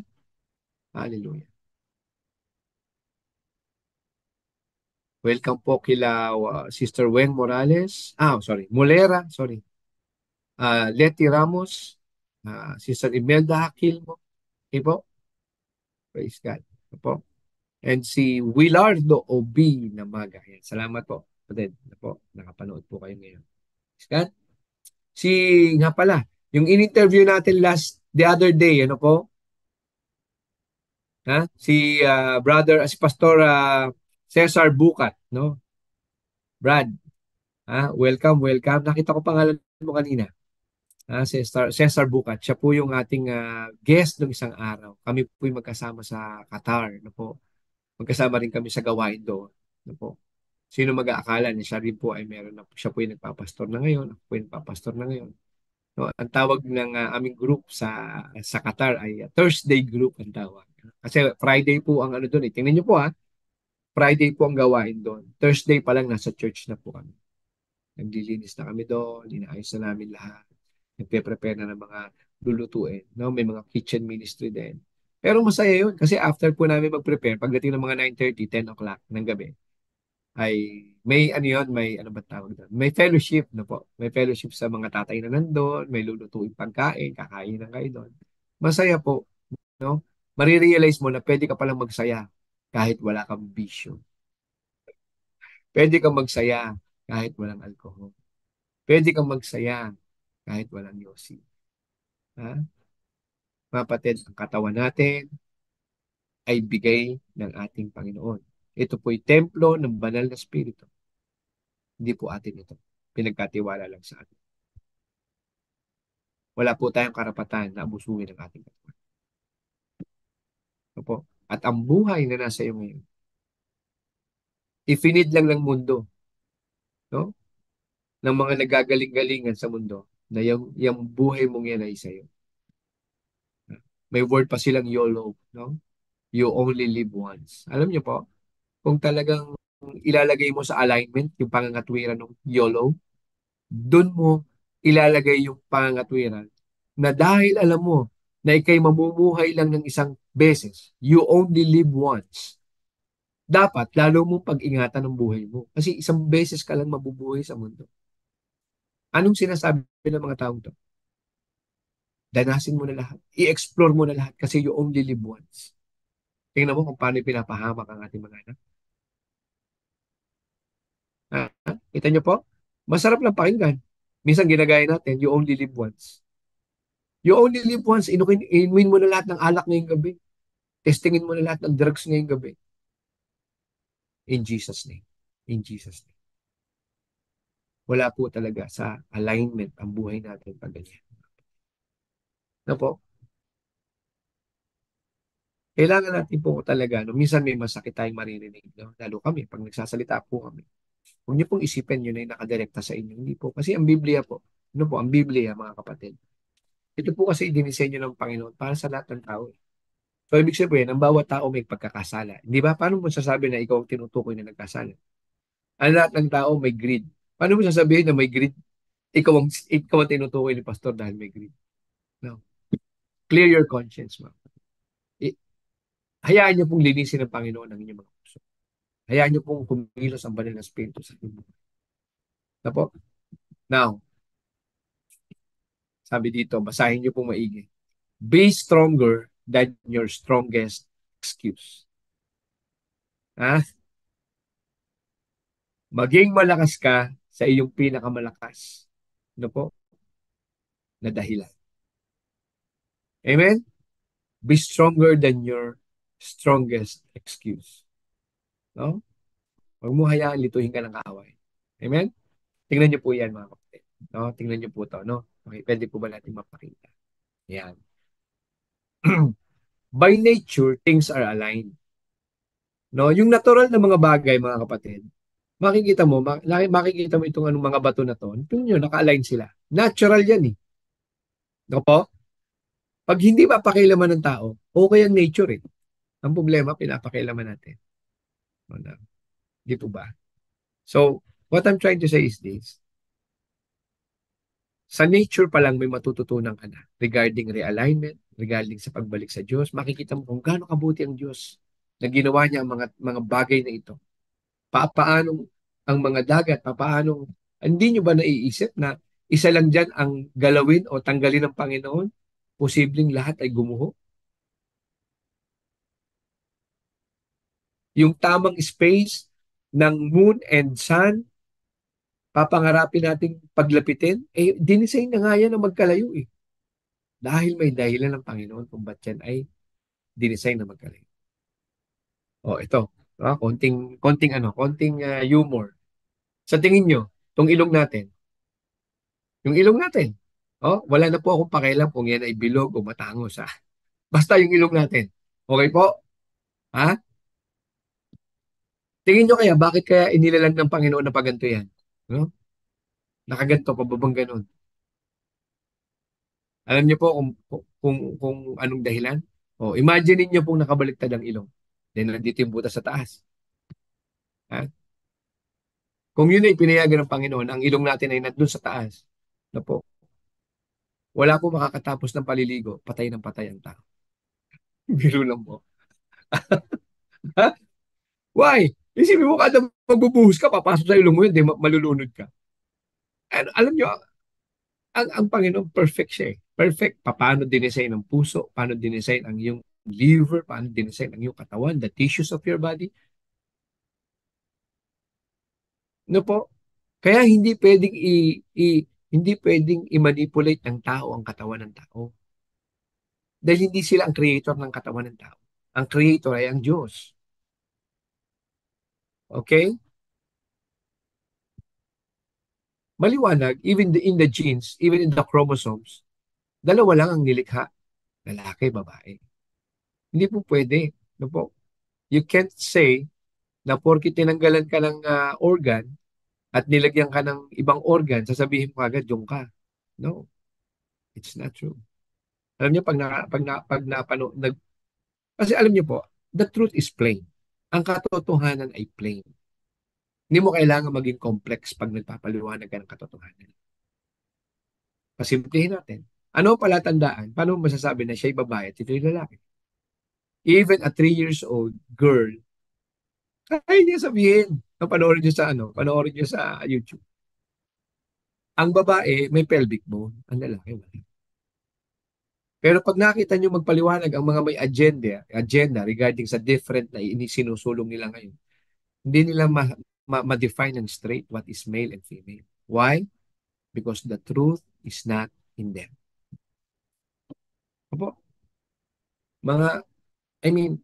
Hallelujah. Welcome po kila Sister Wen Morales. Sorry. Molera, sorry. Letty Ramos. Sister Imelda Aquilmo. Okay po. Praise God. Okay po. And si Willardo O.B. Namaga. Yan. Salamat po. Kapatid. Po. Nakapanood po kayo ngayon. Praise God. Nga pala, yung in-interview natin the other day, ano po? Si Pastor Cesar Bucat, no? Brad, welcome. Nakita ko pangalan mo kanina. Cesar Bucat. Siya po yung ating guest ng isang araw. Kami po yung magkasama sa Qatar, no po? Magkasama rin kami sa gawain doon, no po? Sino mag-aakala na siya rin po ay meron na po. Siya po yung nagpapastor na ngayon. Ako po yung nagpapastor na ngayon. No, ang tawag ng aming group sa Qatar ay Thursday group ang tawag. Kasi Friday po ang ano doon eh. Tingnan niyo po Friday po ang gawain doon. Thursday pa lang nasa church na po kami. Naglilinis na kami doon, inaayos na namin lahat. Nagpe-prepare na ng mga lulutuin. No? May mga kitchen ministry din. Pero masaya yun kasi after po namin mag-prepare, pagdating ng mga 9:30, 10 o'clock ng gabi, ay may ano yun, may ano ba tawag doon? May fellowship na po. May fellowship sa mga tatay na nandoon, may lulutuin pagkain, kakain na kayo doon. Masaya po, no? Marirealize mo na pwede ka palang magsaya kahit wala kang bisyo. Pwede kang magsaya kahit walang alcohol. Pwede kang magsaya kahit walang yosi. Ha? Mga kapatid, ang katawan natin ay bigay ng ating Panginoon. Ito po'y templo ng banal na spirito. Hindi po atin ito. Pinagkatiwala lang sa atin. Wala po tayong karapatan na abusuhin ng ating katawan. Opo. At ang buhay na nasa iyo ngayon, ifinid lang ng mundo, no? Ng mga nagagaling-galingan sa mundo na yung buhay mong yan ay sa'yo. May word pa silang YOLO, no? You only live once. Alam niyo po, kung talagang ilalagay mo sa alignment yung pangangatwiran ng YOLO, doon mo ilalagay yung pangangatwiran na dahil alam mo na ikay mamumuhay lang ng isang beses, you only live once. Dapat lalo mong pag-ingatan ng buhay mo. Kasi isang beses ka lang mabubuhay sa mundo. Anong sinasabi ng mga taong to? Danasin mo na lahat. I-explore mo na lahat kasi you only live once. Tingnan mo kung paano pinapahamak ang ating mga anak. Ha? Kita nyo po? Masarap lang pakinggan. Minsan ginagaya natin, you only live once. You only live once. Inumin mo na lahat ng alak ngayong gabi. Testingin mo na lahat ng drugs ngayong gabi. In Jesus' name. In Jesus' name. Wala po talaga sa alignment ang buhay natin pag ganyan. Na po? Kailangan natin po talaga, no? Minsan may masakit tayong maririnig, no? Lalo kami, pag nagsasalita po kami. Huwag niyo pong isipin yun ay nakadirekta sa inyo. Hindi po. Kasi ang Biblia po, ano po, ang Biblia, mga kapatid. Ito po kasi dinisenyo ng Panginoon para sa lahat ng tao. So, ibig sabihin, ang bawat tao may pagkakasala. Di ba? Paano mo sasabi na ikaw ang tinutukoy na nagkasala? Ang lahat ng tao may greed. Paano mo sasabihin na may greed? Ikaw ang tinutukoy ni Pastor dahil may greed. No. Clear your conscience, ma'am. I- Hayaan niyo pong linisin ng Panginoon ang inyong mga puso. Hayaan niyo pong kumilos ang banal na spirito sa inyong buhay. Na po? Now, sabi dito, basahin niyo pong maigi. Be stronger than your strongest excuse. Ha? Maging malakas ka sa iyong pinakamalakas. Ano po? Na dahilan. Amen? Be stronger than your strongest excuse. No? Huwag mo hayaan lituhin ka ng kaaway. Amen? Tingnan niyo po yan, mga kapatid. No? Tingnan niyo po to. No? Okay, pwede po ba natin mapakita? Yan. By nature, things are aligned. No? Yung natural na mga bagay, mga kapatid, makikita mo itong anong mga bato na to. Tingnan nyo, naka-align sila. Natural yan eh. No po? Pag hindi mapakialaman ng tao, okay ang nature eh. Ang problema, pinapakialaman natin. Wala. Di po ba? So, what I'm trying to say is this. Sa nature pa lang may matututunan ka na regarding realignment, regarding sa pagbalik sa Diyos. Makikita mo kung gaano kabuti ang Diyos na ginawa niya ang mga bagay na ito. Paanong ang mga dagat, paanong, hindi nyo ba naiisip na isa lang dyan ang galawin o tanggalin ng Panginoon? Posibleng lahat ay gumuho. Yung tamang space ng moon and sun, papangarapin nating paglapitin, dinisign na nga yan na magkalayo eh. Dahil may dahilan ng Panginoon kung ba't yan ay dinisign na magkalayo. O ito, konting humor. Sa tingin nyo, itong ilong natin, yung ilong natin, wala na po akong pakialam kung yan ay bilog o matangos ha. Basta yung ilong natin. Okay po? Ha? Tingin nyo kaya, bakit kaya inilalag ng Panginoon na paganto yan? No? Nakaganto, pababang ganun. Alam niyo po kung anong dahilan? Imagine niyo pong nakabaliktad ang ilong. Then nandito yung butas sa taas. Ha? Kung yun ay pinayagan ng Panginoon, ang ilong natin ay nandun sa taas. Na po. Wala po makakatapos ng paliligo, patay ng patay ang tao. Biro lang po. Ha? Why? Isipin mo kada magbubuhos ka, papasok sa ilong mo yun, di malulunod ka. Ano, alam nyo, ang Panginoon, perfect siya eh. Perfect. Paano dinesign ang puso, paano dinesign ang iyong liver, paano dinesign ang iyong katawan, the tissues of your body. No po? Kaya hindi pwedeng i-manipulate ng tao ang katawan ng tao. Dahil hindi sila ang creator ng katawan ng tao. Ang creator ay ang Diyos. Okay? Maliwanag, in the genes, even in the chromosomes, dalawa lang ang nilikha. Lalaki, babae. Hindi po pwede. No po? You can't say na porke tinanggalan ka ng organ at nilagyan ka ng ibang organ, sasabihin mo agad yung ka. No, it's not true. Alam niyo, pag napano, kasi alam niyo po, the truth is plain. Ang katotohanan ay plain. Hindi mo kailangan maging complex pag nagpapaliwanag ka ng katotohanan. Pasimplihin natin. Ano ang palatandaan? Paano mo masasabi na siya'y babae at ito'y lalaki? Even a 3 years old girl, kaya niya sabihin. Panoorin niyo sa panoorin niyo sa YouTube. Ang babae may pelvic bone, ang lalaki wala. Pero pag nakita niyo magpaliwanag ang mga may agenda regarding sa different na sinusulong nila ngayon, hindi nila ma-define ng straight what is male and female. Why? Because the truth is not in them. Opo, mga, I mean,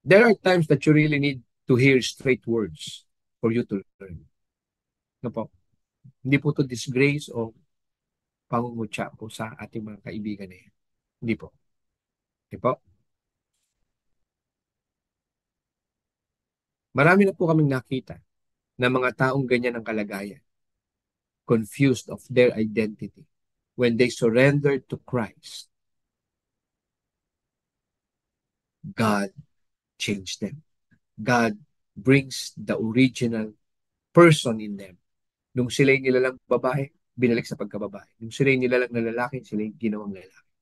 there are times that you really need to hear straight words for you to learn. Opo, hindi po to disgrace o pangungutya po sa ating mga kaibigan na yan. Hindi po. Hindi po. Marami na po kaming nakita na mga taong ganyan ang kalagayan, confused of their identity. When they surrender to Christ, God changed them. God brings the original person in them. Nung sila'y nilalang babae, binalik sa pagkababae. Nung sila'y nilalang na lalaki, sila'y ginawang lalaki.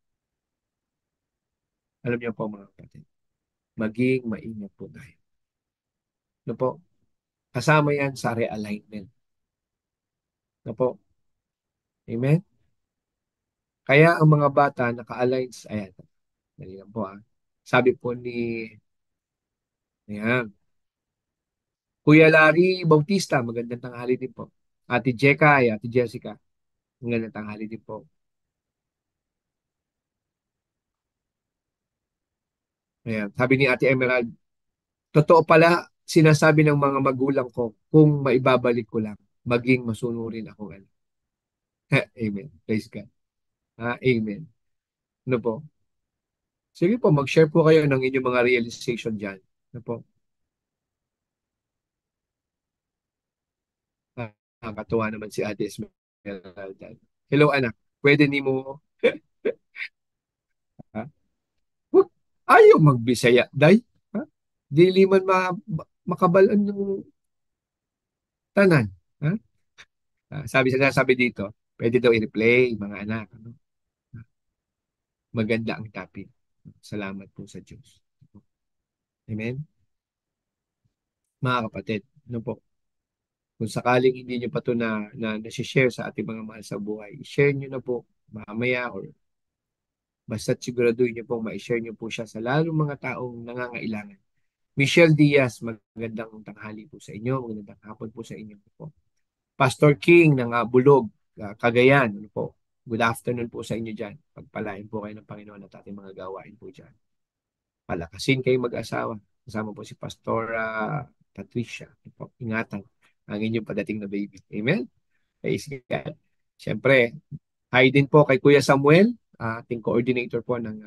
Alam niyo po mga kapatid, maging maingat po tayo. No po? Kasama yan sa realignment. No po? Amen? Kaya ang mga bata naka-align sa, ayan, dali lang po ah. Sabi po ni, ayan, Kuya Larry Bautista, magandang tanghali din po. Ate Jeka, Ate Jessica, magandang tanghali din po. Ayan, sabi ni Ate Emerald, totoo pala sinasabi ng mga magulang ko kung maibabalik ko lang, maging masunurin ako. Amen. Praise God. Amen. Ano po? Sige po, mag-share po kayo ng inyong mga realization dyan. Ano po? Nakakatuwa naman si Ate Esmeralda. Hello anak, pwede ni mo, ha? Wag, ayaw magbisaya, day. Ha? Dili man makabalan yung tanan. Ha? Sabi dito, pwede daw i-replay, mga anak. Ano? Maganda ang topic. Salamat po sa Diyos. Amen? Mga kapatid, ano po? Kung sakaling hindi nyo pa ito na-share sa ating mga mahal sa buhay, share nyo na po mamaya or basta siguraduhin nyo po ma-share nyo po siya sa lalong mga taong nangangailangan. Michelle Diaz, magandang tanghali po sa inyo. Magandang hapon po sa inyo po. Pastor King ng Bulog, Cagayan. Ano po? Good afternoon po sa inyo dyan. Pagpalain po kayo ng Panginoon at ating mga gawain po dyan. Palakasin kayo mag-asawa. Kasama po si Pastor Patricia. Ano po? Ingatan ang inyong padating na baby. Amen? Praise God. Siyempre, hi din po kay Kuya Samuel, ating coordinator po ng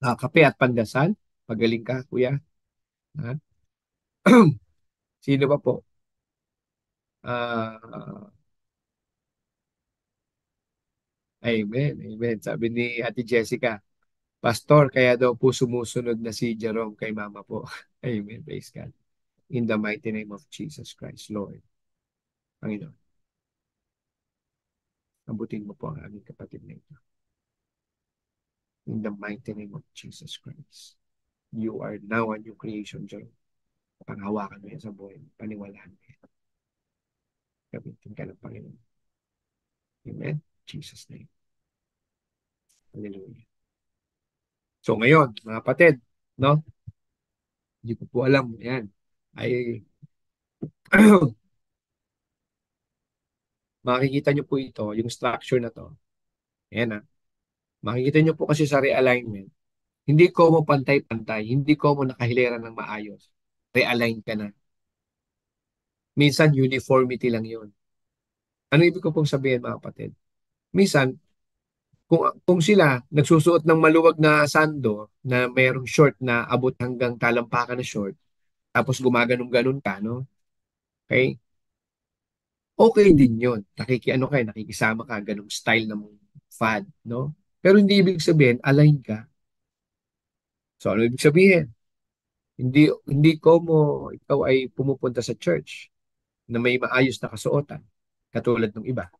kape at pandasal. Magaling ka, Kuya. Ha? Sino ba po? Ah, amen, amen. Sabi ni Ate Jessica, Pastor, kaya daw po sumusunod na si Jerome kay Mama po. Amen, praise God. In the mighty name of Jesus Christ, Lord. Panginoon. Abutin mo po ang aming kapatid na ito. In the mighty name of Jesus Christ. You are now a new creation, John. Panghawakan mo yan sa buhay. Paniwalaan mo yan. Gamitin ka ng Panginoon. Amen? Jesus' name. Hallelujah. So ngayon, mga kapatid, no? Hindi ko po alam. Yan. Ay, makikita nyo po ito, yung structure na to. Ayan, makikita nyo po kasi sa realignment, hindi ko mo pantay-pantay, hindi ko mo nakahilera ng maayos. Realign ka na. Minsan, uniformity lang yun. Ano ibig ko pong sabihin, mga kapatid? Minsan, kung sila nagsusuot ng maluwag na sando na mayroong short na abot hanggang talampakan na short, tapos gumaganong-ganon ka, no? Okay? Okay din yun. Nakikisama ka, ganong style ng fad, no? Pero hindi ibig sabihin, align ka. So, ano ibig sabihin? Hindi ko mo, ikaw ay pumupunta sa church na may maayos na kasuotan, katulad ng iba,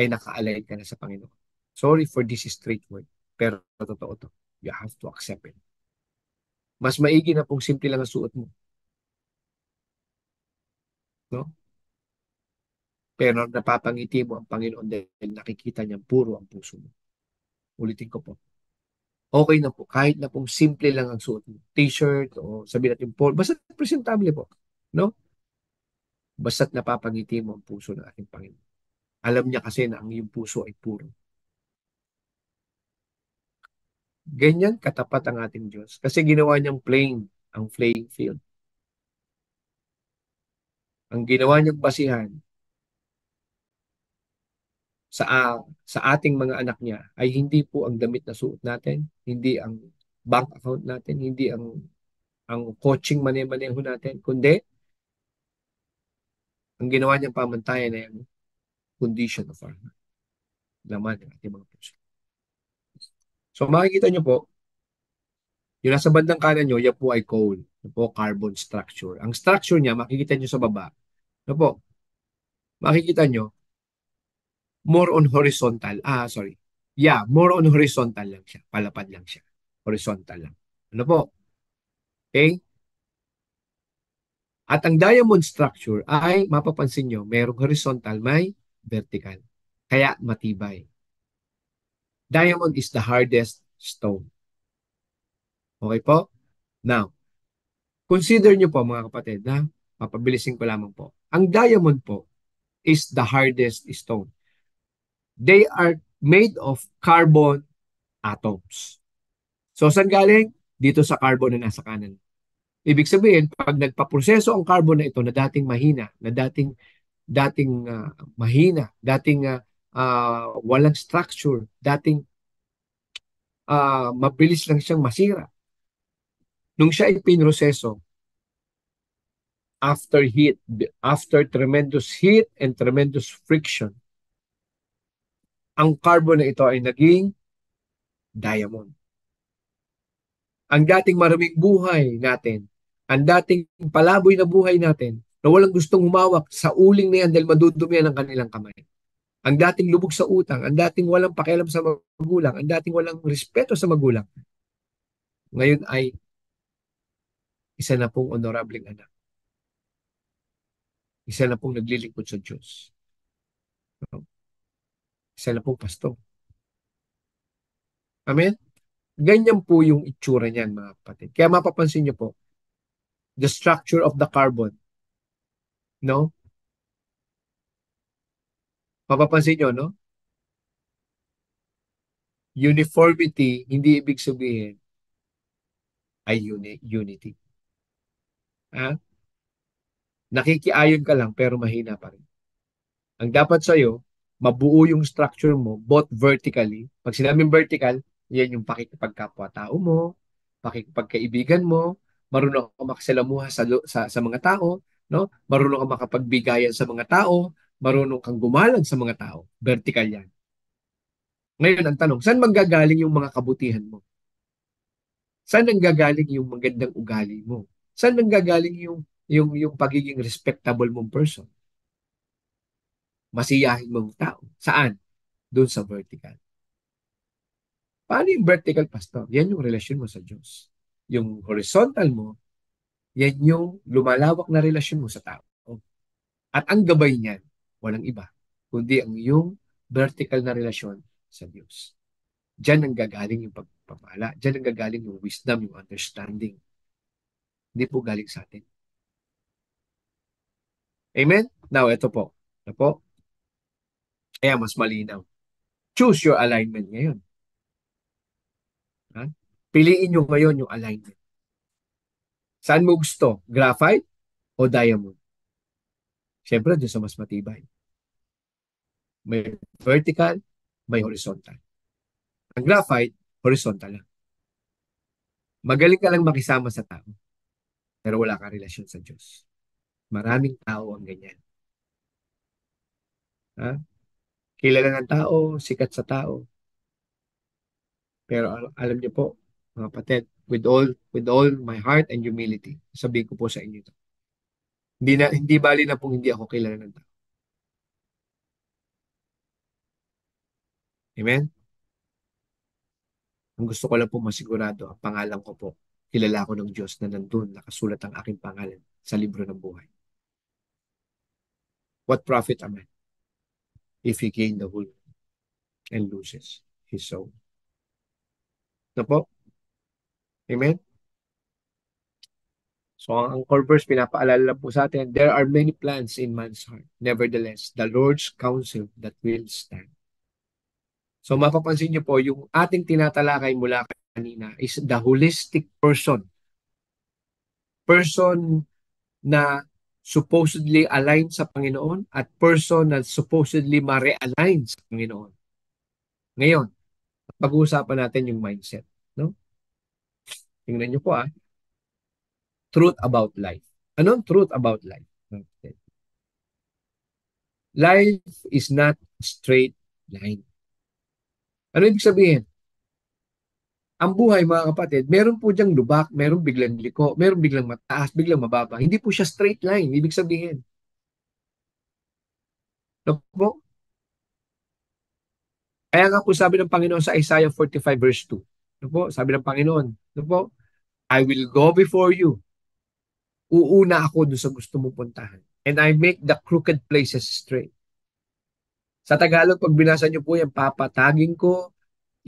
ay naka-align ka na sa Panginoon. Sorry for this straight word, pero totoo to. You have to accept it. Mas maigi na kung simple lang ang suot mo, no? Pero napapangiti mo ang Panginoon dahil nakikita niya puro ang puso mo. Ulitin ko po. Okay na po, kahit na pong simple lang ang suot mo. T-shirt o sabihin natin po, basta presentable po. No? Basta't napapangiti mo ang puso ng ating Panginoon. Alam niya kasi na ang iyong puso ay puro. Ganyan katapat ang ating Diyos. Kasi ginawa niyang plain ang playing field. Ang ginawa niyang basihan sa ating mga anak niya ay hindi po ang damit na suot natin, hindi ang bank account natin, hindi ang coaching mani-maneho natin, kundi ang ginawa niyang pamantayan ay ang condition of our heart. Laman ng ating mga puso. So makikita niyo po, yung nasa bandang kanan niyo, yan po ay coal. Yan po, carbon structure. Ang structure niya, makikita niyo sa baba. Yan po, makikita niyo, more on horizontal. Sorry. Yeah, more on horizontal lang siya. Palapad lang siya. Horizontal lang. Ano po? Okay? At ang diamond structure ay, mapapansin nyo, merong horizontal, may vertical. Kaya matibay. Diamond is the hardest stone. Okay po? Now, consider nyo po mga kapatid, na papabilisin ko lamang po. Ang diamond po is the hardest stone. They are made of carbon atoms. So, saan galing? Dito sa carbon na nasa kanan. Ibig sabihin, pag nagpaproseso ang carbon na ito na dating mahina, na dating mahina, dating walang structure, dating mabilis lang siyang masira. Nung siya ay pinroseso, after heat, after tremendous heat and tremendous friction, ang carbon na ito ay naging diamond. Ang dating maraming buhay natin, ang dating palaboy na buhay natin, na walang gustong humawak sa uling na yan dahil madudumi ang kanilang kamay. Ang dating lubog sa utang, ang dating walang pakialam sa magulang, ang dating walang respeto sa magulang, ngayon ay isa na pong honorableng anak. Isa na pong naglilingkod sa Diyos. Isa na pong pasto. Amen? Ganyan po yung itsura niyan, mga kapatid. Kaya mapapansin niyo po, the structure of the carbon, no? Mapapansin niyo, no? Uniformity, hindi ibig sabihin ay unity. Ha? Nakikiayon ka lang pero mahina pa rin. Ang dapat sa'yo, mabuo yung structure mo, both vertically. Pag sinabing vertical, yan yung pakikipagkapwa-tao mo, pakikipagkaibigan mo, marunong ka makisalamuha sa mga tao, no? Marunong ka makapagbigayan sa mga tao, marunong kang gumalang sa mga tao. Vertical yan. Ngayon, ang tanong, saan manggagaling yung mga kabutihan mo? Saan nanggagaling yung magandang ugali mo? Saan nanggagaling yung pagiging respectable mong person? Masiyahin mong tao. Saan? doon sa vertical. Paano yung vertical, Pastor? Yan yung relasyon mo sa Diyos. Yung horizontal mo, yan yung lumalawak na relasyon mo sa tao. At ang gabay niyan, walang iba, kundi ang iyong vertical na relasyon sa Diyos. Diyan ang gagaling yung pagpapala. Diyan ang gagaling yung wisdom, yung understanding. Hindi po galing sa atin. Amen? Now, ito po. Ito po. Kaya mas malinaw. Choose your alignment ngayon. Ha? Piliin nyo ngayon yung alignment. Saan mo gusto? Graphite o diamond? Siyempre, doon sa mas matibay. May vertical, may horizontal. Ang graphite, horizontal lang. Magaling ka lang makisama sa tao, pero wala kang relasyon sa Diyos. Maraming tao ang ganyan. Ha? Kilala ng tao, sikat sa tao. Pero alam niyo po, mga kapatid, with all my heart and humility, sabihin ko po sa inyo ito. Hindi bali na pong hindi ako kilala ng tao. Amen? Ang gusto ko lang po masigurado, ang pangalan ko po, kilala ko ng Diyos na nandun, nakasulat ang aking pangalan sa libro ng buhay. What profit am I if he gain the whole and loses his soul? Na po? Amen? So, ang core verse, pinapaalala lang po sa atin, there are many plans in man's heart. Nevertheless, the Lord's counsel that will stand. So, mapapansin niyo po, yung ating tinatalakay mula kanina is the holistic person. Person na supposedly aligned sa Panginoon at person na supposedly ma-realign sa Panginoon. Ngayon, pag-uusapan natin yung mindset. No? Tingnan niyo po truth about life. Anong truth about life? Okay. Life is not a straight line. Ano ibig sabihin? Ang buhay, mga kapatid, meron po diyang lubak, meron biglang liko, meron biglang mataas, biglang mababa. Hindi po siya straight line, ibig sabihin. No po? Kaya nga po sabi ng Panginoon sa Isaiah 45 verse 2. No po? Sabi ng Panginoon, no po? I will go before you. Uuna ako doon sa gusto mong puntahan. And I make the crooked places straight. Sa Tagalog, pag binasa niyo po yan, papatagin ko,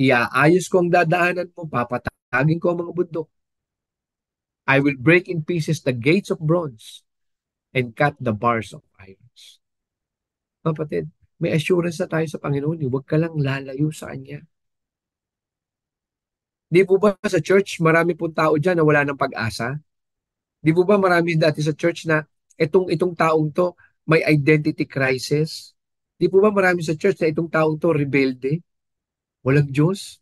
iaayos ko ang dadaanan mo, papatagin ko ang mga bundok. I will break in pieces the gates of bronze and cut the bars of irons. Kapatid, may assurance na tayo sa Panginoon. Huwag ka lang lalayo sa Kanya. Di po ba sa church, marami pong tao dyan na wala ng pag-asa? Di po ba marami dati sa church na itong taong to may identity crisis? Di po ba marami sa church na itong taong to rebelde? Walang Diyos?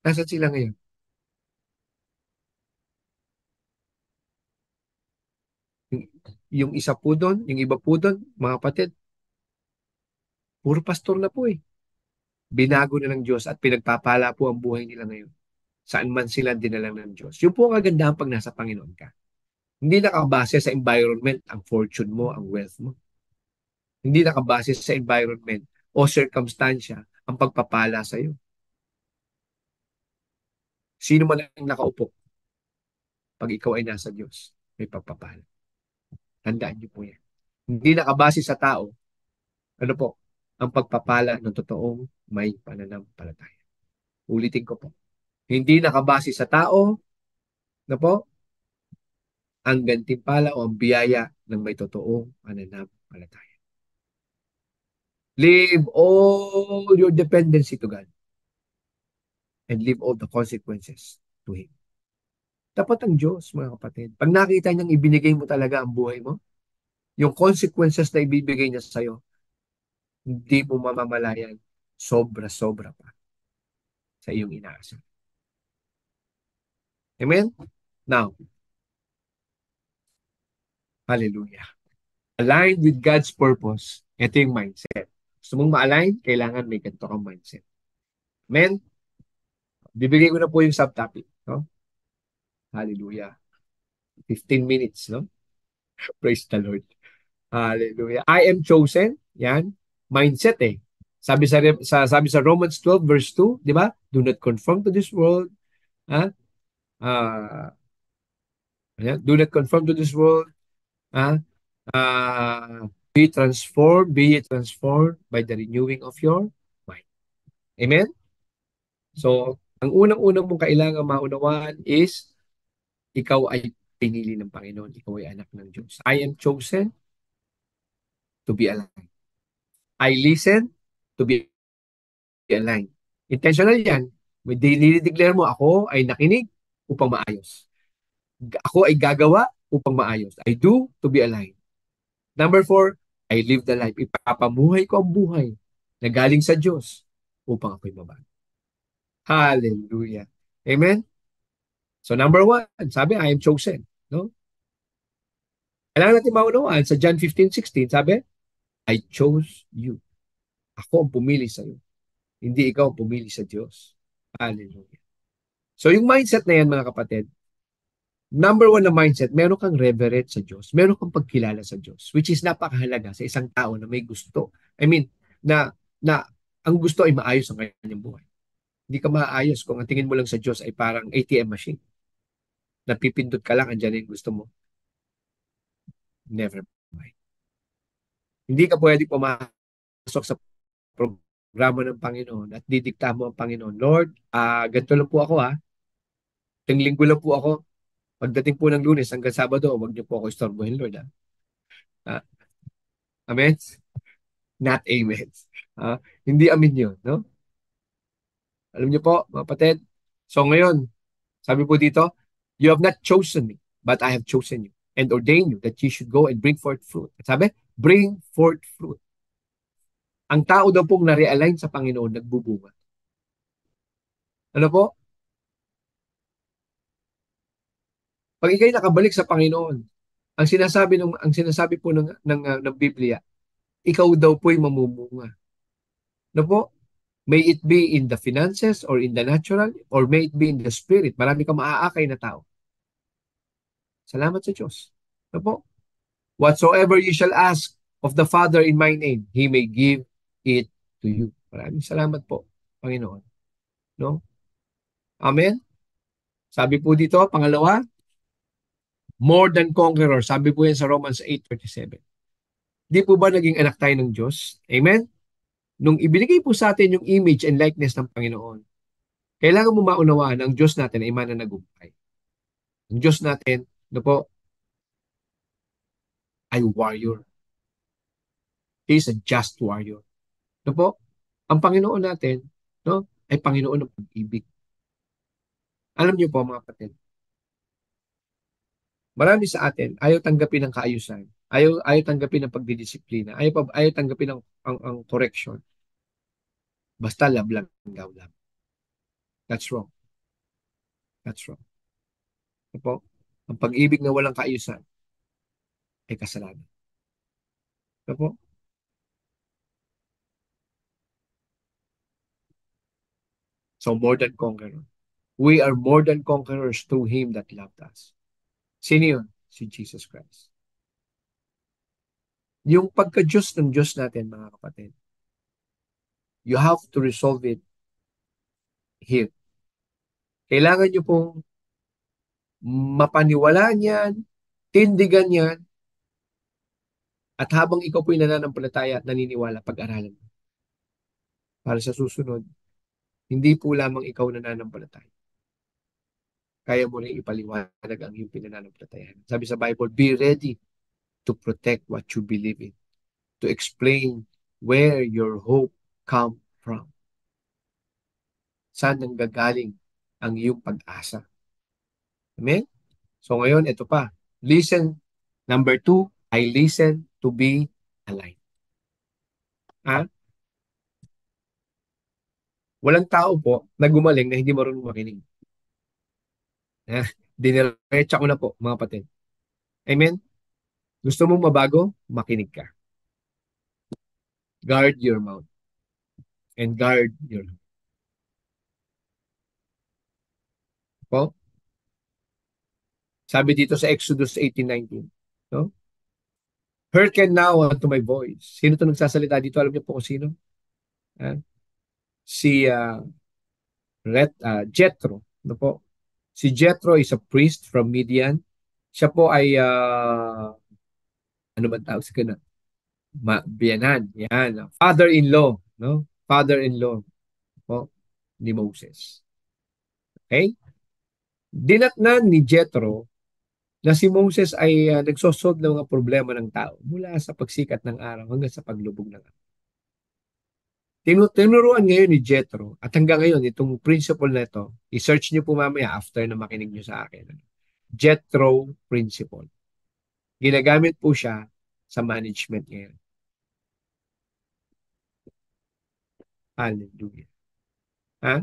Nasaan sila ngayon? Yung, yung isa po doon, yung iba po doon, mga kapatid, puro pastor na po eh. Binago na ng Diyos at pinagpapala po ang buhay nila ngayon. Saan man sila dinala ng Diyos. Yung po ang kagandahan pag nasa Panginoon ka. Hindi nakabase sa environment ang fortune mo, ang wealth mo. Hindi nakabase sa environment o circumstansya ang pagpapala sa iyo. Sino man ang nakaupo pag ikaw ay nasa Diyos, may pagpapala. Tandaan niyo po yan. Hindi nakabase sa tao, ano po, ang pagpapala ng totoong may pananampalataya. Ulitin ko po. Hindi nakabase sa tao, na po, ang gantimpala o ang biyaya ng may totoong pananampalataya. Leave all your dependency to God and leave all the consequences to Him. Tapat ang Diyos, mga kapatid. Pag nakita niyang ibinigay mo talaga ang buhay mo, yung consequences na ibibigay niya sa'yo, hindi mo mamamalayan, sobra-sobra pa sa iyong inaasa. Amen? Now, hallelujah. Aligned with God's purpose, ito yung mindset. Gusto mong ma-align, kailangan may ganito kang mindset. Amen? Bibigay ko na po yung subtopic. No? Hallelujah. 15 minutes, no? Praise the Lord. Hallelujah. I am chosen. Yan, mindset eh. Sabi sa Romans 12 verse 2, di ba? Do not conform to this world. Ha? Ah, do not conform to this world. Ha? Be transformed by the renewing of your mind. Amen? So, ang unang-unang mong kailangan maunawaan is ikaw ay pinili ng Panginoon. Ikaw ay anak ng Diyos. I am chosen to be alive. I listen to be aligned. Intentional yan. May dinideclare mo, ako ay nakinig upang maayos. Ako ay gagawa upang maayos. I do to be aligned. Number 4, I live the life. Ipapamuhay ko ang buhay na galing sa Diyos upang ako'y mabago. Hallelujah. Amen? So number 1, sabi, I am chosen. No? Kailangan natin maunawaan sa John 15:16, sabi, I chose you. Ako ang pumili sa iyo. Hindi ikaw ang pumili sa Diyos. Hallelujah. So yung mindset na yan, mga kapatid, number 1 na mindset, meron kang reverence sa Diyos. Meron kang pagkilala sa Diyos, which is napakahalaga sa isang tao na may gusto. I mean, na ang gusto ay maayos ang kanyang buhay. Hindi ka maayos kung ang tingin mo lang sa Diyos ay parang ATM machine. Napipindot ka lang, andyan yung gusto mo. Never mind. Hindi ka pwede pumasok sa programa ng Panginoon at didikta mo ang Panginoon. Lord, ganito lang po ako ha. Ting linggo lang po ako. Pagdating po ng Lunes hanggang Sabado, wag niyo po ako istorbohin, Lord. Ha? Ah, amen? Not amen. Hindi amin yun. No? Alam niyo po, mga kapatid. So ngayon, sabi po dito, you have not chosen me, but I have chosen you and ordained you that you should go and bring forth fruit. At sabi, bring forth fruit. Ang tao daw pong na-realign sa Panginoon, nagbubunga. Ano po? Pag ikay nakabalik sa Panginoon, ang sinasabi po ng Biblia, ikaw daw po'y mamumunga. Ano po? May it be in the finances or in the natural or may it be in the spirit. Marami kang maaakay na tao. Salamat sa Diyos. Ano po? Whatsoever you shall ask of the Father in my name, He may give it to you. Maraming salamat po, Panginoon. No? Amen? Sabi po dito, pangalawa, more than conqueror. Sabi po yan sa Romans 8:37. Di po ba naging anak tayo ng Diyos? Amen? Nung ibinigay po sa atin yung image and likeness ng Panginoon, kailangan mo maunawaan na ang Diyos natin ay mananagumpay. Ang Diyos natin, no po, ay warrior. He is a just warrior. No po? Ang Panginoon natin, no, ay Panginoon ng pag-ibig. Alam niyo po, mga kapatid, marami sa atin ayaw tanggapin ng kaayusan. Ayaw tanggapin ng pagdidisiplina. Ayaw tanggapin ang correction. Basta love lang, gaw lang. That's wrong. That's wrong. No po? Ang pag-ibig na walang kaayusan ay kasalanan. No po? So more than conqueror. We are more than conquerors through Him that loved us. Sino yun? Si Jesus Christ. Yung pagka-Diyos ng Diyos natin, mga kapatid, you have to resolve it here. Kailangan nyo pong mapaniwalaan yan, tindigan yan, at habang ikaw po'y nananampalataya at naniniwala, pag-aralan mo. Para sa susunod, hindi po lamang ikaw nananampalataya. Kaya mo rin ipaliwanag ang iyong pinananampalatayan. Sabi sa Bible, be ready to protect what you believe in, to explain where your hope come from. Saan nanggagaling ang iyong pag-asa? Amen? So ngayon, ito pa. Listen. Number 2, I listen to be aligned. Ha? Walang tao po na gumaling na hindi marunong makinig. Ha? Diniretsa ko na po, mga kapatid. Amen? Gusto mong mabago? Makinig ka. Guard your mouth and guard your heart. Po? Sabi dito sa Exodus 18:19, no? Hearken now unto my voice. Sino to nagsasalita dito? Alam niyo po kung sino? Ah, si Jethro. Ano po? Si Jethro is a priest from Midian. Siya po ay, ano ba tawag sa kanya? Biyanan. Yan. Father-in-law. No? Father-in-law po ni Moses. Okay? Dinatnan ni Jethro na si Moses ay nagsosolve ng mga problema ng tao mula sa pagsikat ng araw hanggang sa paglubog ng araw. Tinuruan ngayon ni Jethro at hanggang ngayon itong principle na ito, i-search niyo po mamaya after na makinig niyo sa akin. Jethro principle. Ginagamit po siya sa management ngayon. Hallelujah. Ha?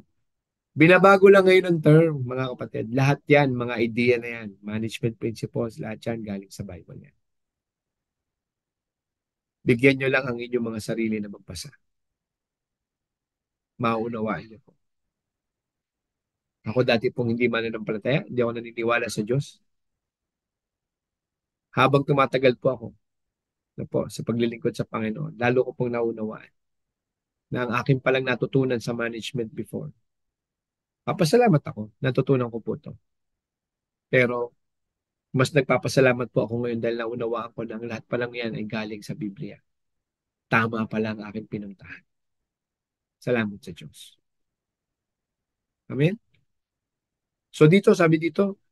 Binabago lang ngayon ang term, mga kapatid. Lahat yan, mga idea na yan. Management principles, lahat yan galing sa Bible yan. Bigyan nyo lang ang inyong mga sarili na magbasa. Mauunawaan niyo po. Ako dati pong hindi mananampalataya, hindi ako naniniwala sa Diyos. Habang tumatagal po ako sa paglilingkod sa Panginoon, lalo ko pong naunawaan na ang akin palang natutunan sa management before. Papasalamat ako, natutunan ko po ito. Pero mas nagpapasalamat po ako ngayon dahil naunawaan ko na ang lahat pa lang yan ay galing sa Biblia. Tama pala ang aking pinuntahan. Salamat sa Diyos. Amen? So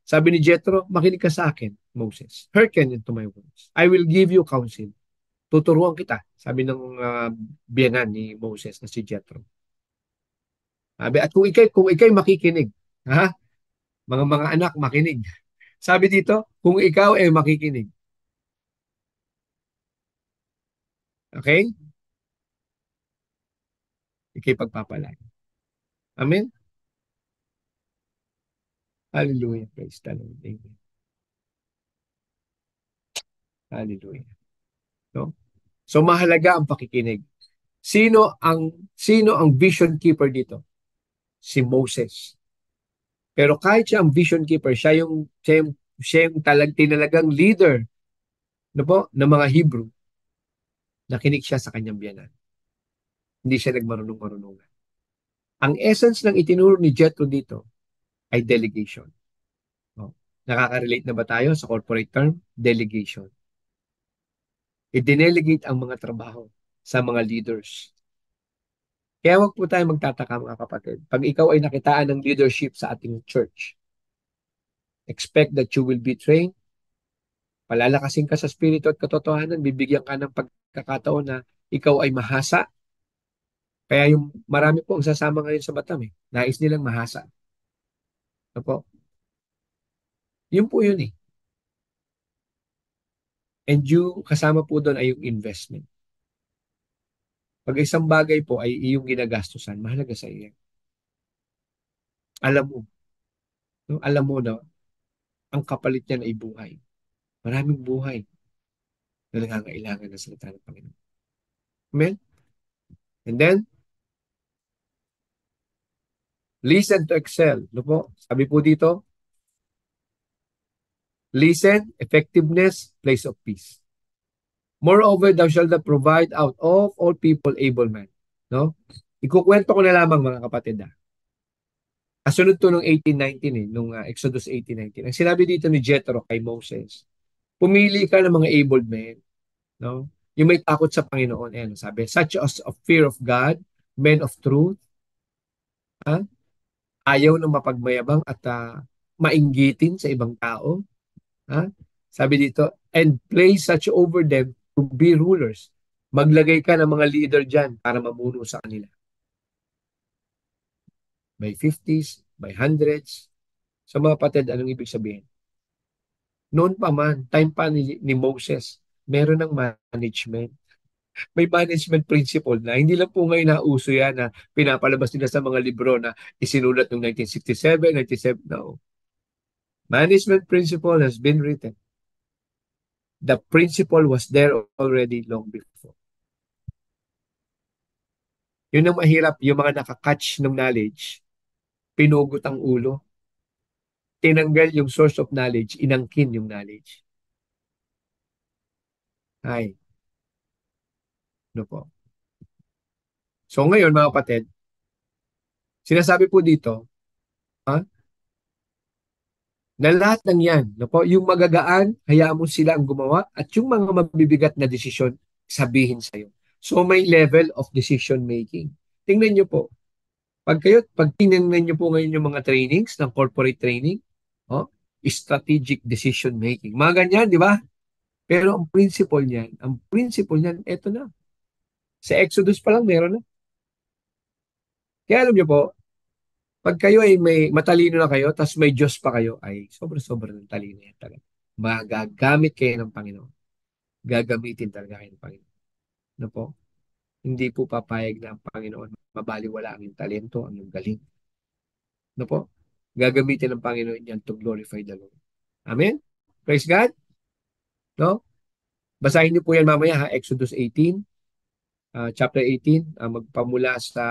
sabi ni Jethro, makinig ka sa akin, Moses. Hearken into my words. I will give you counsel. Tuturuan kita, sabi ng biyanan ni Moses na si Jethro. Sabi, at kung ikay makikinig, ha? Mga anak, makinig. Sabi dito, kung ikaw ay makikinig. Okay? Ikay pagpapalay. Amen? Hallelujah. Praise the Lord. Amen. Hallelujah. No? So mahalaga ang pakikinig. Sino ang vision keeper dito? Si Moses. Pero kahit siya ang vision keeper, siya yung tinalagang leader, no po, ng mga Hebrew. Nakinig siya sa kanyang biyanan. Hindi siya nagmarunong-marunungan. Ang essence ng itinuro ni Jethro dito ay delegation. No? Nakaka-relate na ba tayo sa corporate term? Delegation. I-delegate ang mga trabaho sa mga leaders. Kaya wag po tayo magtataka mga kapatid. Pag ikaw ay nakitaan ng leadership sa ating church, expect that you will be trained, palalakasin ka sa spirito at katotohanan, bibigyan ka ng pagkakataon na ikaw ay mahasa. Kaya yung marami po ang sasama ngayon sa Batam eh. Nais nilang mahasa. Opo. Yun po yun eh. And yung kasama po doon ay yung investment. Pag isang bagay po ay iyong ginagastusan, mahalaga sa iyo. Alam mo, no? Alam mo na ang kapalit niyan ay buhay. Maraming buhay na nangangailangan ng salita ng Panginoon. Amen? And then, listen to excel. No po? Sabi po dito, listen, effectiveness, place of peace. Moreover, thou shalt not provide out of all people able men. No? Ikukwento ko na lamang mga kapatid. Kasunod to nung 1819 nung Exodus 18:19. Ang sinabi dito ni Jethro kay Moses, pumili ka ng mga able men, no? Yung may takot sa Panginoon. Ayan, sabi, such as of fear of God, men of truth, ha? Ayaw ng mapagmayabang at mainggitin sa ibang tao. Ha? Sabi dito, and place such over them to be rulers. Maglagay ka ng mga leader dyan para mamuno sa kanila. May 50s, may hundreds. Sa mga patid, anong ibig sabihin? Noon pa man, time pa ni Moses, meron ng management. May management principle na hindi lang po ngayon nauso yan na pinapalabas nila sa mga libro na isinulat noong 1967, 97. No. Management principle has been written. The principle was there already long before. Yun ang mahirap, yung mga nakakatch ng knowledge, pinugot ang ulo, tinanggal yung source of knowledge, inangkin yung knowledge. Ay, ano po. So ngayon mga kapatid, sinasabi po dito, ha, na lahat ng yan, no po, yung magagaan, hayaan mo sila ang gumawa at yung mga mabibigat na desisyon, sabihin sa'yo. So may level of decision making. Tingnan nyo po, pag tingnan nyo po ngayon yung mga trainings ng corporate training, oh, strategic decision making. Mga ganyan, di ba? Pero ang principle niyan, eto na. Sa Exodus pa lang meron na. Kaya alam nyo po, pag kayo ay may matalino na kayo, tapos may Diyos pa kayo, ay sobra-sobra ng talino yan talaga. Magagamit kayo ng Panginoon. Gagamitin talaga kayo ng Panginoon. Ano po? Hindi po papayag na ang Panginoon mabaliwala ang yung talento, ang yung galing. Ano po? Gagamitin ng Panginoon yan to glorify the Lord. Amen? Praise God? No? Basahin niyo po yan mamaya ha, Exodus 18, chapter 18, magpamula sa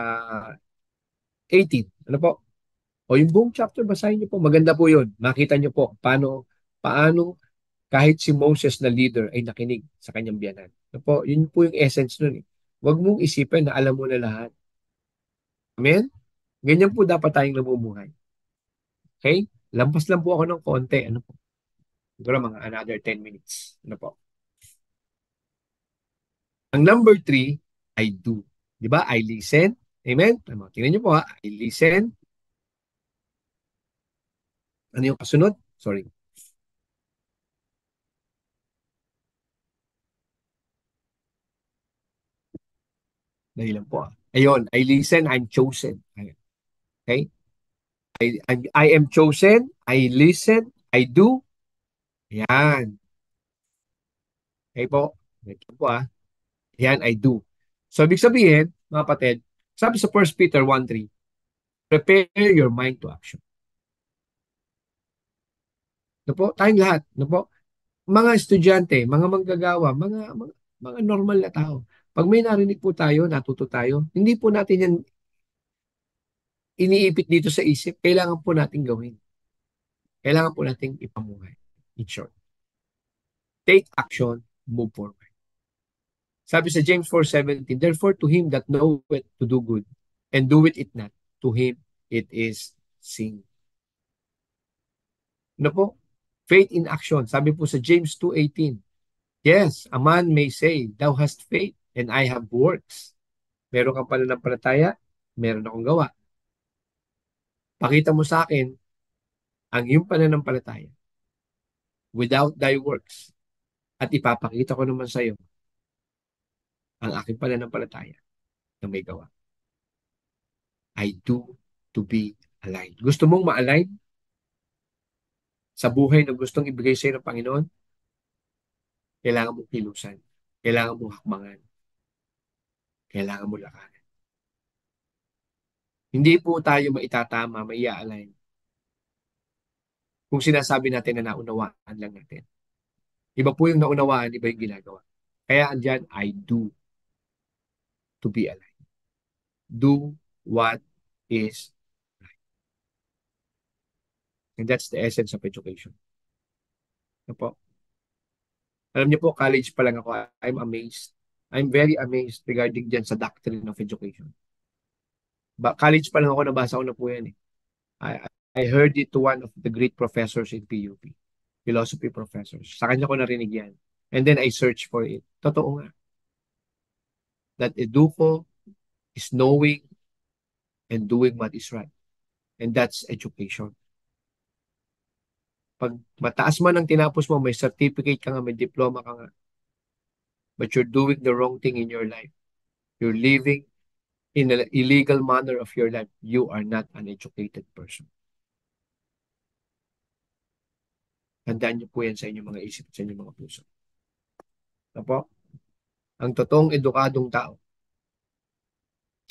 18. Ano po? O yung buong chapter, basahin niyo po. Maganda po yun. Makita niyo po paano kahit si Moses na leader ay nakinig sa kanyang biyanan. Ano po? Yun po yung essence nun eh. Huwag mong isipin na alam mo na lahat. Amen? Ganyan po dapat tayong namumuhay. Okay? Lampas lang po ako ng konti. Ano po? Siguro mga another 10 minutes. Ano po? Ang number 3, I do. Di ba? I listen. Amen? Tingnan niyo po ha. I listen. Ano yung kasunod? Sorry. Dahil lang po. Ayun, I listen, I'm chosen. Okay? I am chosen, I listen, I do. Yan. Okay po? Ito po Yan, I do. So, ibig sabihin, mga kapatid, sabi sa 1 Peter 1:3, prepare your mind to action. Ano po? Tayong lahat. Ano po? Mga estudyante, mga manggagawa, mga normal na tao. Pag may narinig po tayo, natuto tayo, hindi po natin yan iniipit dito sa isip. Kailangan po natin gawin. Kailangan po natin ipamuhay. In short, take action, move forward. Sabi sa James 4:17, therefore to him that knoweth to do good and doeth it not, to him it is sin. Ano po? Faith in action. Sabi po sa James 2:18, yes, a man may say, thou hast faith and I have works. Meron kang pananampalataya, meron akong gawa. Pakita mo sa akin ang iyong pananampalataya without thy works at ipapakita ko naman sa iyo ang aking pananampalataya na may gawa. I do to be aligned. Gusto mong ma-align sa buhay na gustong ibigay sa iyo ng Panginoon? Kailangan mong kilusan. Kailangan mong hakbangan. Kailangan mong lakaran. Hindi po tayo maitatama, maia-align kung sinasabi natin na naunawaan lang natin. Iba po yung naunawaan, iba yung ginagawa. Kaya andyan, I do to be aligned. Do what is right. And that's the essence of education. Ano po? Alam niyo po, college pa lang ako, I'm amazed. I'm very amazed regarding dyan sa doctrine of education. College pa lang ako, nabasa ko na po yan eh. I, I heard it to one of the great professors in PUP, philosophy professors. Sa kanya ko narinig yan. And then I searched for it. Totoo nga. That educo is knowing and doing what is right. And that's education. Pag mataas man ang tinapos mo, may certificate ka nga, may diploma ka nga, but you're doing the wrong thing in your life. You're living in an illegal manner of your life. You are not an educated person. Tandaan niyo po yan sa inyong mga isip, sa inyong mga puso. Apo? Ang totoong edukadong tao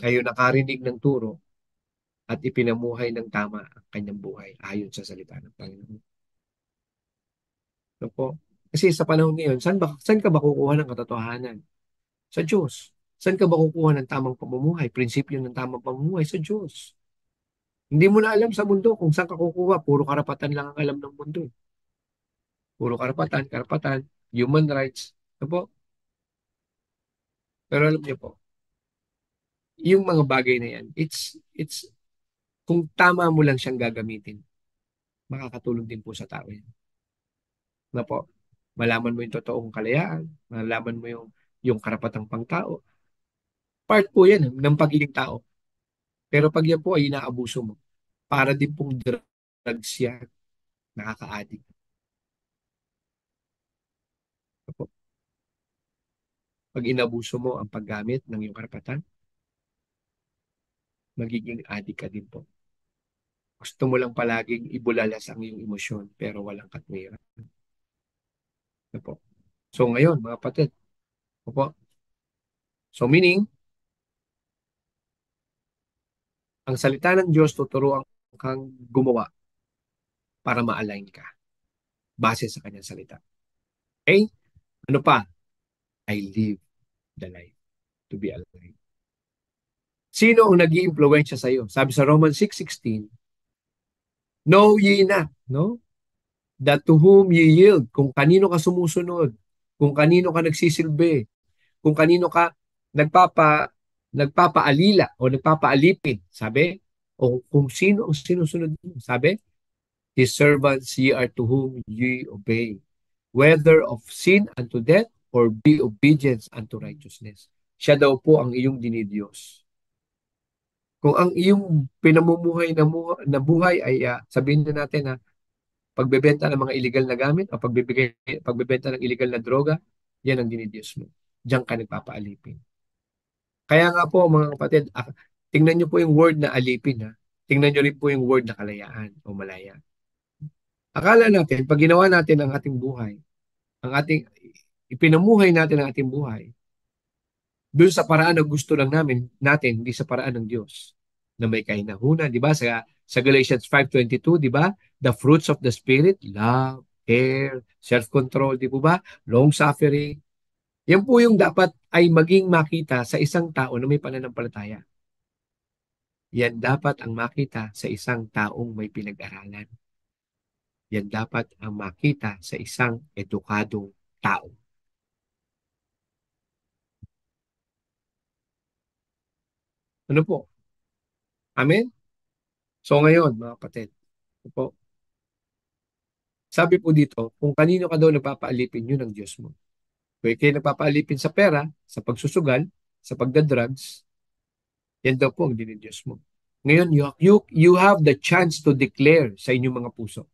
ay yung nakarinig ng turo at ipinamuhay ng tama ang kanyang buhay ayon sa salita ng Panginoon. Apo? Kasi sa panahon ngayon, saan ka ba kukuha ng katotohanan? Sa Diyos. Saan ka ba kukuha ng tamang pamumuhay? Prinsipyo ng tamang pamumuhay sa Diyos. Hindi mo na alam sa mundo kung saan ka kukuha. Puro karapatan lang ang alam ng mundo. Puro karapatan, human rights. Ano po? Pero alam niyo po, yung mga bagay na yan, kung tama mo lang siyang gagamitin, makakatulong din po sa tao yan. Na po, malaman mo yung totoong kalayaan, malaman mo yung karapatang pangtao. Part po yan ng pagiging tao. Pero pag yan po ay inaabuso mo, para din pong drugs yan, nakaka-addict. Po. Pag inabuso mo ang paggamit ng iyong karapatan, magiging addict ka din po. Gusto mo lang palaging ibulalas ang iyong emosyon, pero walang katwiran. Ano po? So ngayon, mga kapatid, ano po? So meaning, ang salita ng Diyos tuturuan kang gumawa para ma-align ka base sa kanyang salita. Okay? Ano pa? I live the life to be alive. Sino ang nag-iimpluwensya sa iyo? Sabi sa Romans 6:16, know ye not, no? That to whom ye yield, kung kanino ka sumusunod, kung kanino ka nagsisilbi, kung kanino ka nagpapa nagpapaalila o nagpapaalipin, sabi, o kung sino ang sinusunod mo, sabi, his servants ye are to whom ye obey, whether of sin unto death or be obedience unto righteousness. Siya daw po ang iyong dinidiyos. Kung ang iyong pinamumuhay na buhay ay sabihin na natin na pagbebenta ng mga illegal na gamit o pagbebenta ng illegal na droga, yan ang dinidiyos mo. Diyan ka nagpapaalipin. Kaya nga po mga kapatid, tingnan niyo po yung word na alipin ha. Tingnan niyo rin po yung word na kalayaan o malaya. Akala natin, pag ginawa natin ang ating buhay, ipinamuhay natin ang ating buhay, doon sa paraan na gusto lang natin, hindi sa paraan ng Diyos na may kahinahuna, di ba? Sa Galatians 5:22, di ba? The fruits of the Spirit, love, care, self-control, di po ba? Long suffering. Yan po yung dapat ay maging makita sa isang tao na may pananampalataya. Yan dapat ang makita sa isang taong may pinag-aralan. Yan dapat ang makita sa isang edukadong tao. Ano po? Amen? So ngayon, mga kapatid, ano po, sabi po dito, kung kanino ka daw nagpapaalipin, yun ang Diyos mo. Kung kayo nagpapaalipin sa pera, sa pagsusugal, sa pagdadrugs, yan daw po ang dinidiyos mo. Ngayon, you have the chance to declare sa inyong mga puso.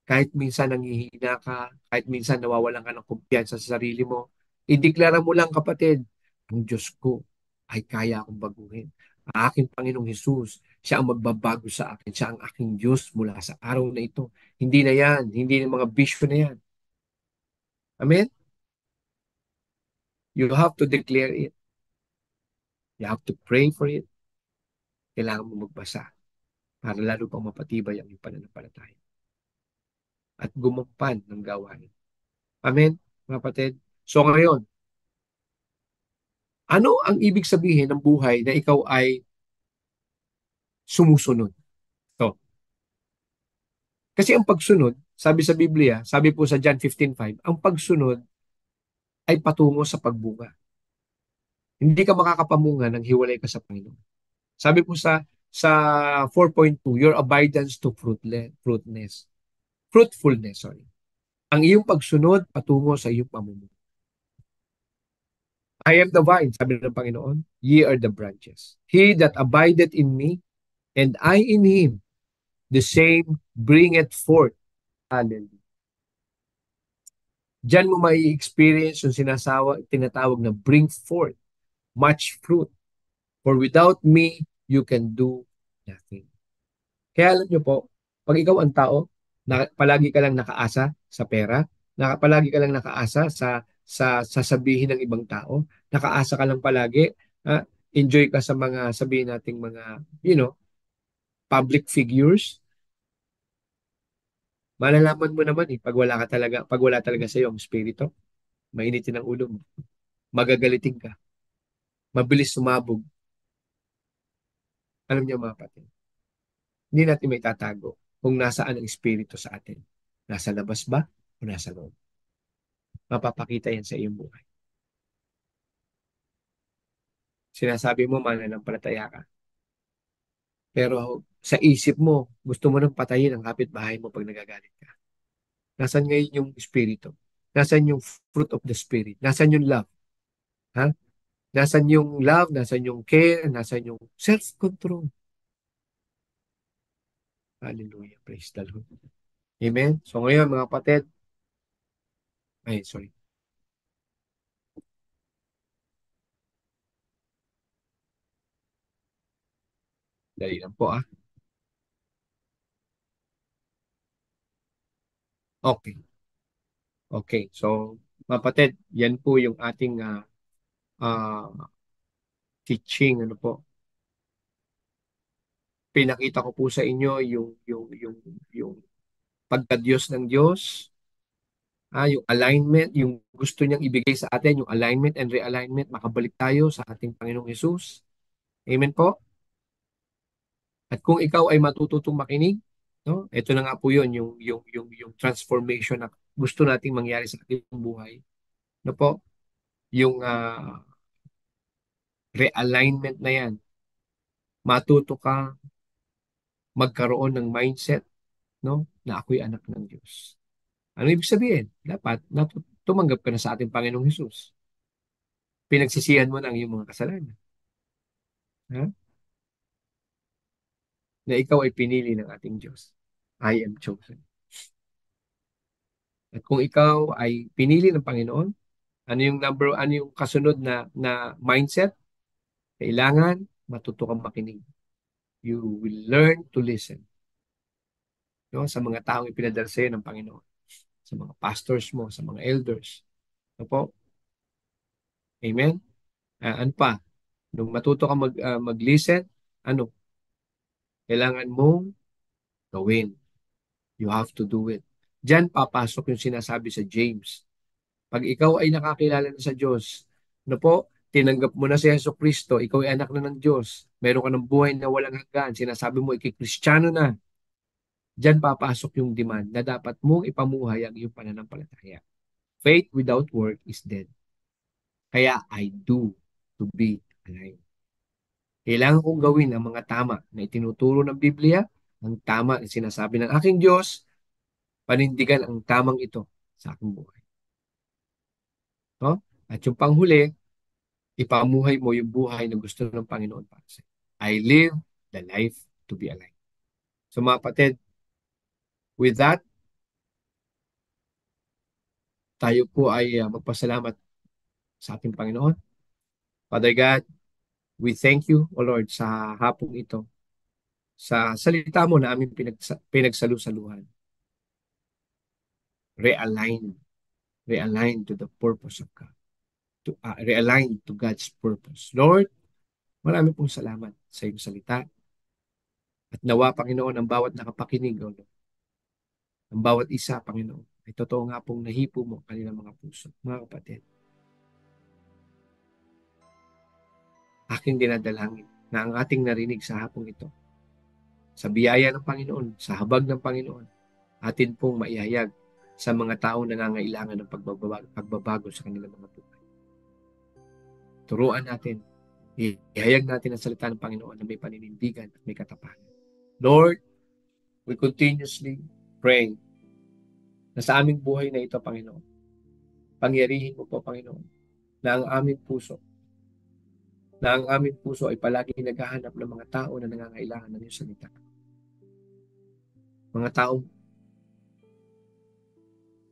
Kahit minsan nanghihina ka, kahit minsan nawawalan ka ng kumpiyansa sa sarili mo, ideklara mo lang kapatid, ang Diyos ko ay kaya akong baguhin. Ang aking Panginoong Hesus, siya ang magbabago sa akin. Siya ang aking Diyos mula sa araw na ito. Hindi na yan, hindi na mga bisyo na yan. Amen? You have to declare it. You have to pray for it. Kailangan mo magbasa para lalo pang mapatibay ang iyong pananampalataya at gumampan ng gawain. Amen, mga kapatid? So ngayon, ano ang ibig sabihin ng buhay na ikaw ay sumusunod? So, kasi ang pagsunod, sabi sa Biblia, sabi po sa John 15:5, ang pagsunod ay patungo sa pagbunga. Hindi ka makakapamunga nang hiwalay ka sa Panginoon. Sabi po sa 4.2, your abidance to fruitfulness, sorry. Ang iyong pagsunod patungo sa iyong pamumuno. I am the vine, sabi ng Panginoon, ye are the branches. He that abideth in me, and I in him, the same bringeth forth. Hallelujah. Diyan mo may experience yung tinatawag na bring forth much fruit. For without me, you can do nothing. Kaya alam nyo po, pag ikaw ang tao, palagi ka lang nakaasa sa pera, palagi ka lang nakaasa sa sasabihin ng ibang tao, nakaasa ka lang palagi, ha? Enjoy ka sa mga sabihin nating mga, public figures, malalaman mo naman pag wala talaga sa iyo ang espiritu, mainitin ang ulo mo, magagalitin ka, mabilis sumabog. Alam niyo mga kapatid, hindi natin may tatago kung nasaan ang espiritu sa atin. Nasa labas ba o nasa loob? Mapapakita yan sa iyong buhay. Sinasabi mo mananampalataya ka. Pero sa isip mo, gusto mo nang patayin ang kapitbahay mo pag nagagalit ka. Nasaan ngayon yung espiritu? Nasaan yung fruit of the spirit? Nasaan yung love? Ha? Nasaan yung love? Nasaan yung care? Nasaan yung self-control? Hallelujah. Praise the Lord. Amen? So ngayon mga kapatid, ay sorry, dali lang po ah. Okay. Okay. So mga kapatid, yan po yung ating ah, teaching. Ano po? Pinakita ko po sa inyo yung pagka-Diyos ng Diyos, yung alignment, yung gusto niyang ibigay sa atin, yung alignment and realignment, makabalik tayo sa ating Panginoong Hesus. Amen po. At kung ikaw ay matututong makinig, no? Ito na nga po 'yon, yung transformation na gusto nating mangyari sa ating buhay. No po? Yung realignment na 'yan. Matuto ka magkaroon ng mindset, no? Na ako'y anak ng Diyos. Ano ibig sabihin? Dapat tumanggap ka na sa ating Panginoong Hesus. Pinagsisihan mo na ang iyong mga kasalanan. Ha? Na ikaw ay pinili ng ating Diyos. I am chosen. At kung ikaw ay pinili ng Panginoon, ano yung kasunod na mindset? Kailangan matuto kang makinig. You will learn to listen. No? Sa mga taong ipinadala sa'yo ng Panginoon. Sa mga pastors mo, sa mga elders. Ano po? Amen? Ano pa? Nung matuto ka mag-listen, ano? Kailangan mong gawin. You have to do it. Diyan papasok yung sinasabi sa James. Pag ikaw ay nakakilala na sa Diyos, ano po, tinanggap mo na si Yeso Kristo, ikaw ay anak na ng Diyos, meron ka ng buhay na walang hanggan, sinasabi mo, ikikristyano na, diyan papasok yung demand na dapat mong ipamuhay ang iyong pananampalataya. Faith without work is dead. Kaya I do to be alive. Kailangan kong gawin ang mga tama na itinuturo ng Biblia, ang tama na sinasabi ng aking Diyos, panindigan ang tamang ito sa aking buhay. No? At yung panghuli, ipamuhay mo yung buhay na gusto ng Panginoon para sa iyo. I live the life to be alive. So mga kapatid, with that, tayo po ay magpasalamat sa ating Panginoon. Father God, we thank you, O Lord, sa hapong ito, sa salita mo na aming pinagsalusaluhan. Realign, realign to the purpose of God. Realign to God's purpose. Lord, marami pong salamat sa iyong salita. At nawa, Panginoon, ang bawat nakapakinig, O Lord, ang bawat isa, Panginoon, ay totoo nga pong nahipo mo kanilang mga puso. Mga kapatid, aking dinadalangin na ang ating narinig sa hapong ito, sa biyaya ng Panginoon, sa habag ng Panginoon, atin pong maihayag sa mga taong nangangailangan ng pagbabago sa kanilang mga buhay. Turuan natin, ihayag natin ang salita ng Panginoon na may paninindigan at may katapangan. Lord, we continuously pray na sa aming buhay na ito, Panginoon, pangyarihin mo po, Panginoon, na ang aming puso ay palaging naghahanap ng mga tao na nangangailangan ng iyong salita. Mga taong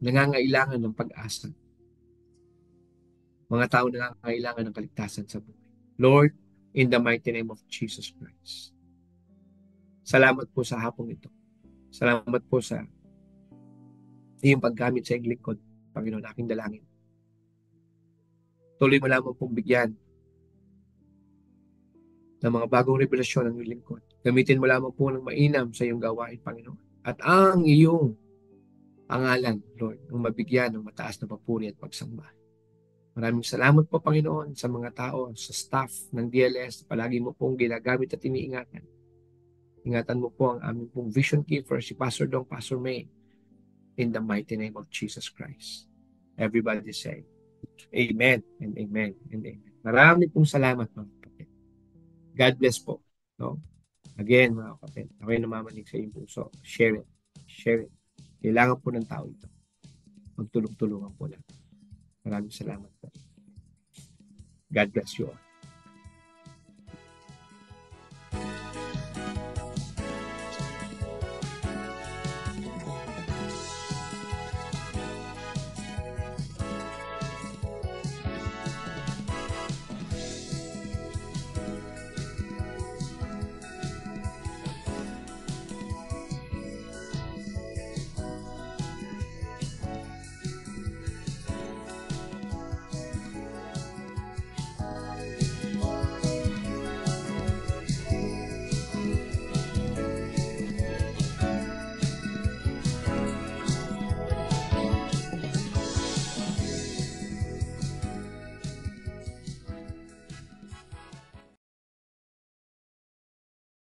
nangangailangan ng pag-asa. Mga taong nangangailangan ng kaligtasan sa buhay. Lord, in the mighty name of Jesus Christ. Salamat po sa hapong ito. Salamat po sa iyong paggamit sa iyong lingkod, Panginoon, aking dalangin. Tuloy mo lamang pong bigyan ng mga bagong revelasyon ng iyong lingkod. Gamitin mo lamang po ng mainam sa iyong gawain, Panginoon. At ang iyong pangalan, Lord, ang mabigyan ng mataas na papuri at pagsamba. Maraming salamat po, Panginoon, sa mga tao, sa staff ng DLS. Palagi mo pong ginagamit at iniingatan. Ingatan mo po ang aming pong vision keeper, si Pastor Dong, Pastor May, in the mighty name of Jesus Christ. Everybody say, Amen and Amen and Amen. Marami pong salamat, mga kapatid. God bless po. No? Again, mga kapatid, ako'y namamanig sa iyong puso. Share it. Share it. Kailangan po ng tao ito. Magtulong-tulungan po lang. Maraming salamat po. God bless you all.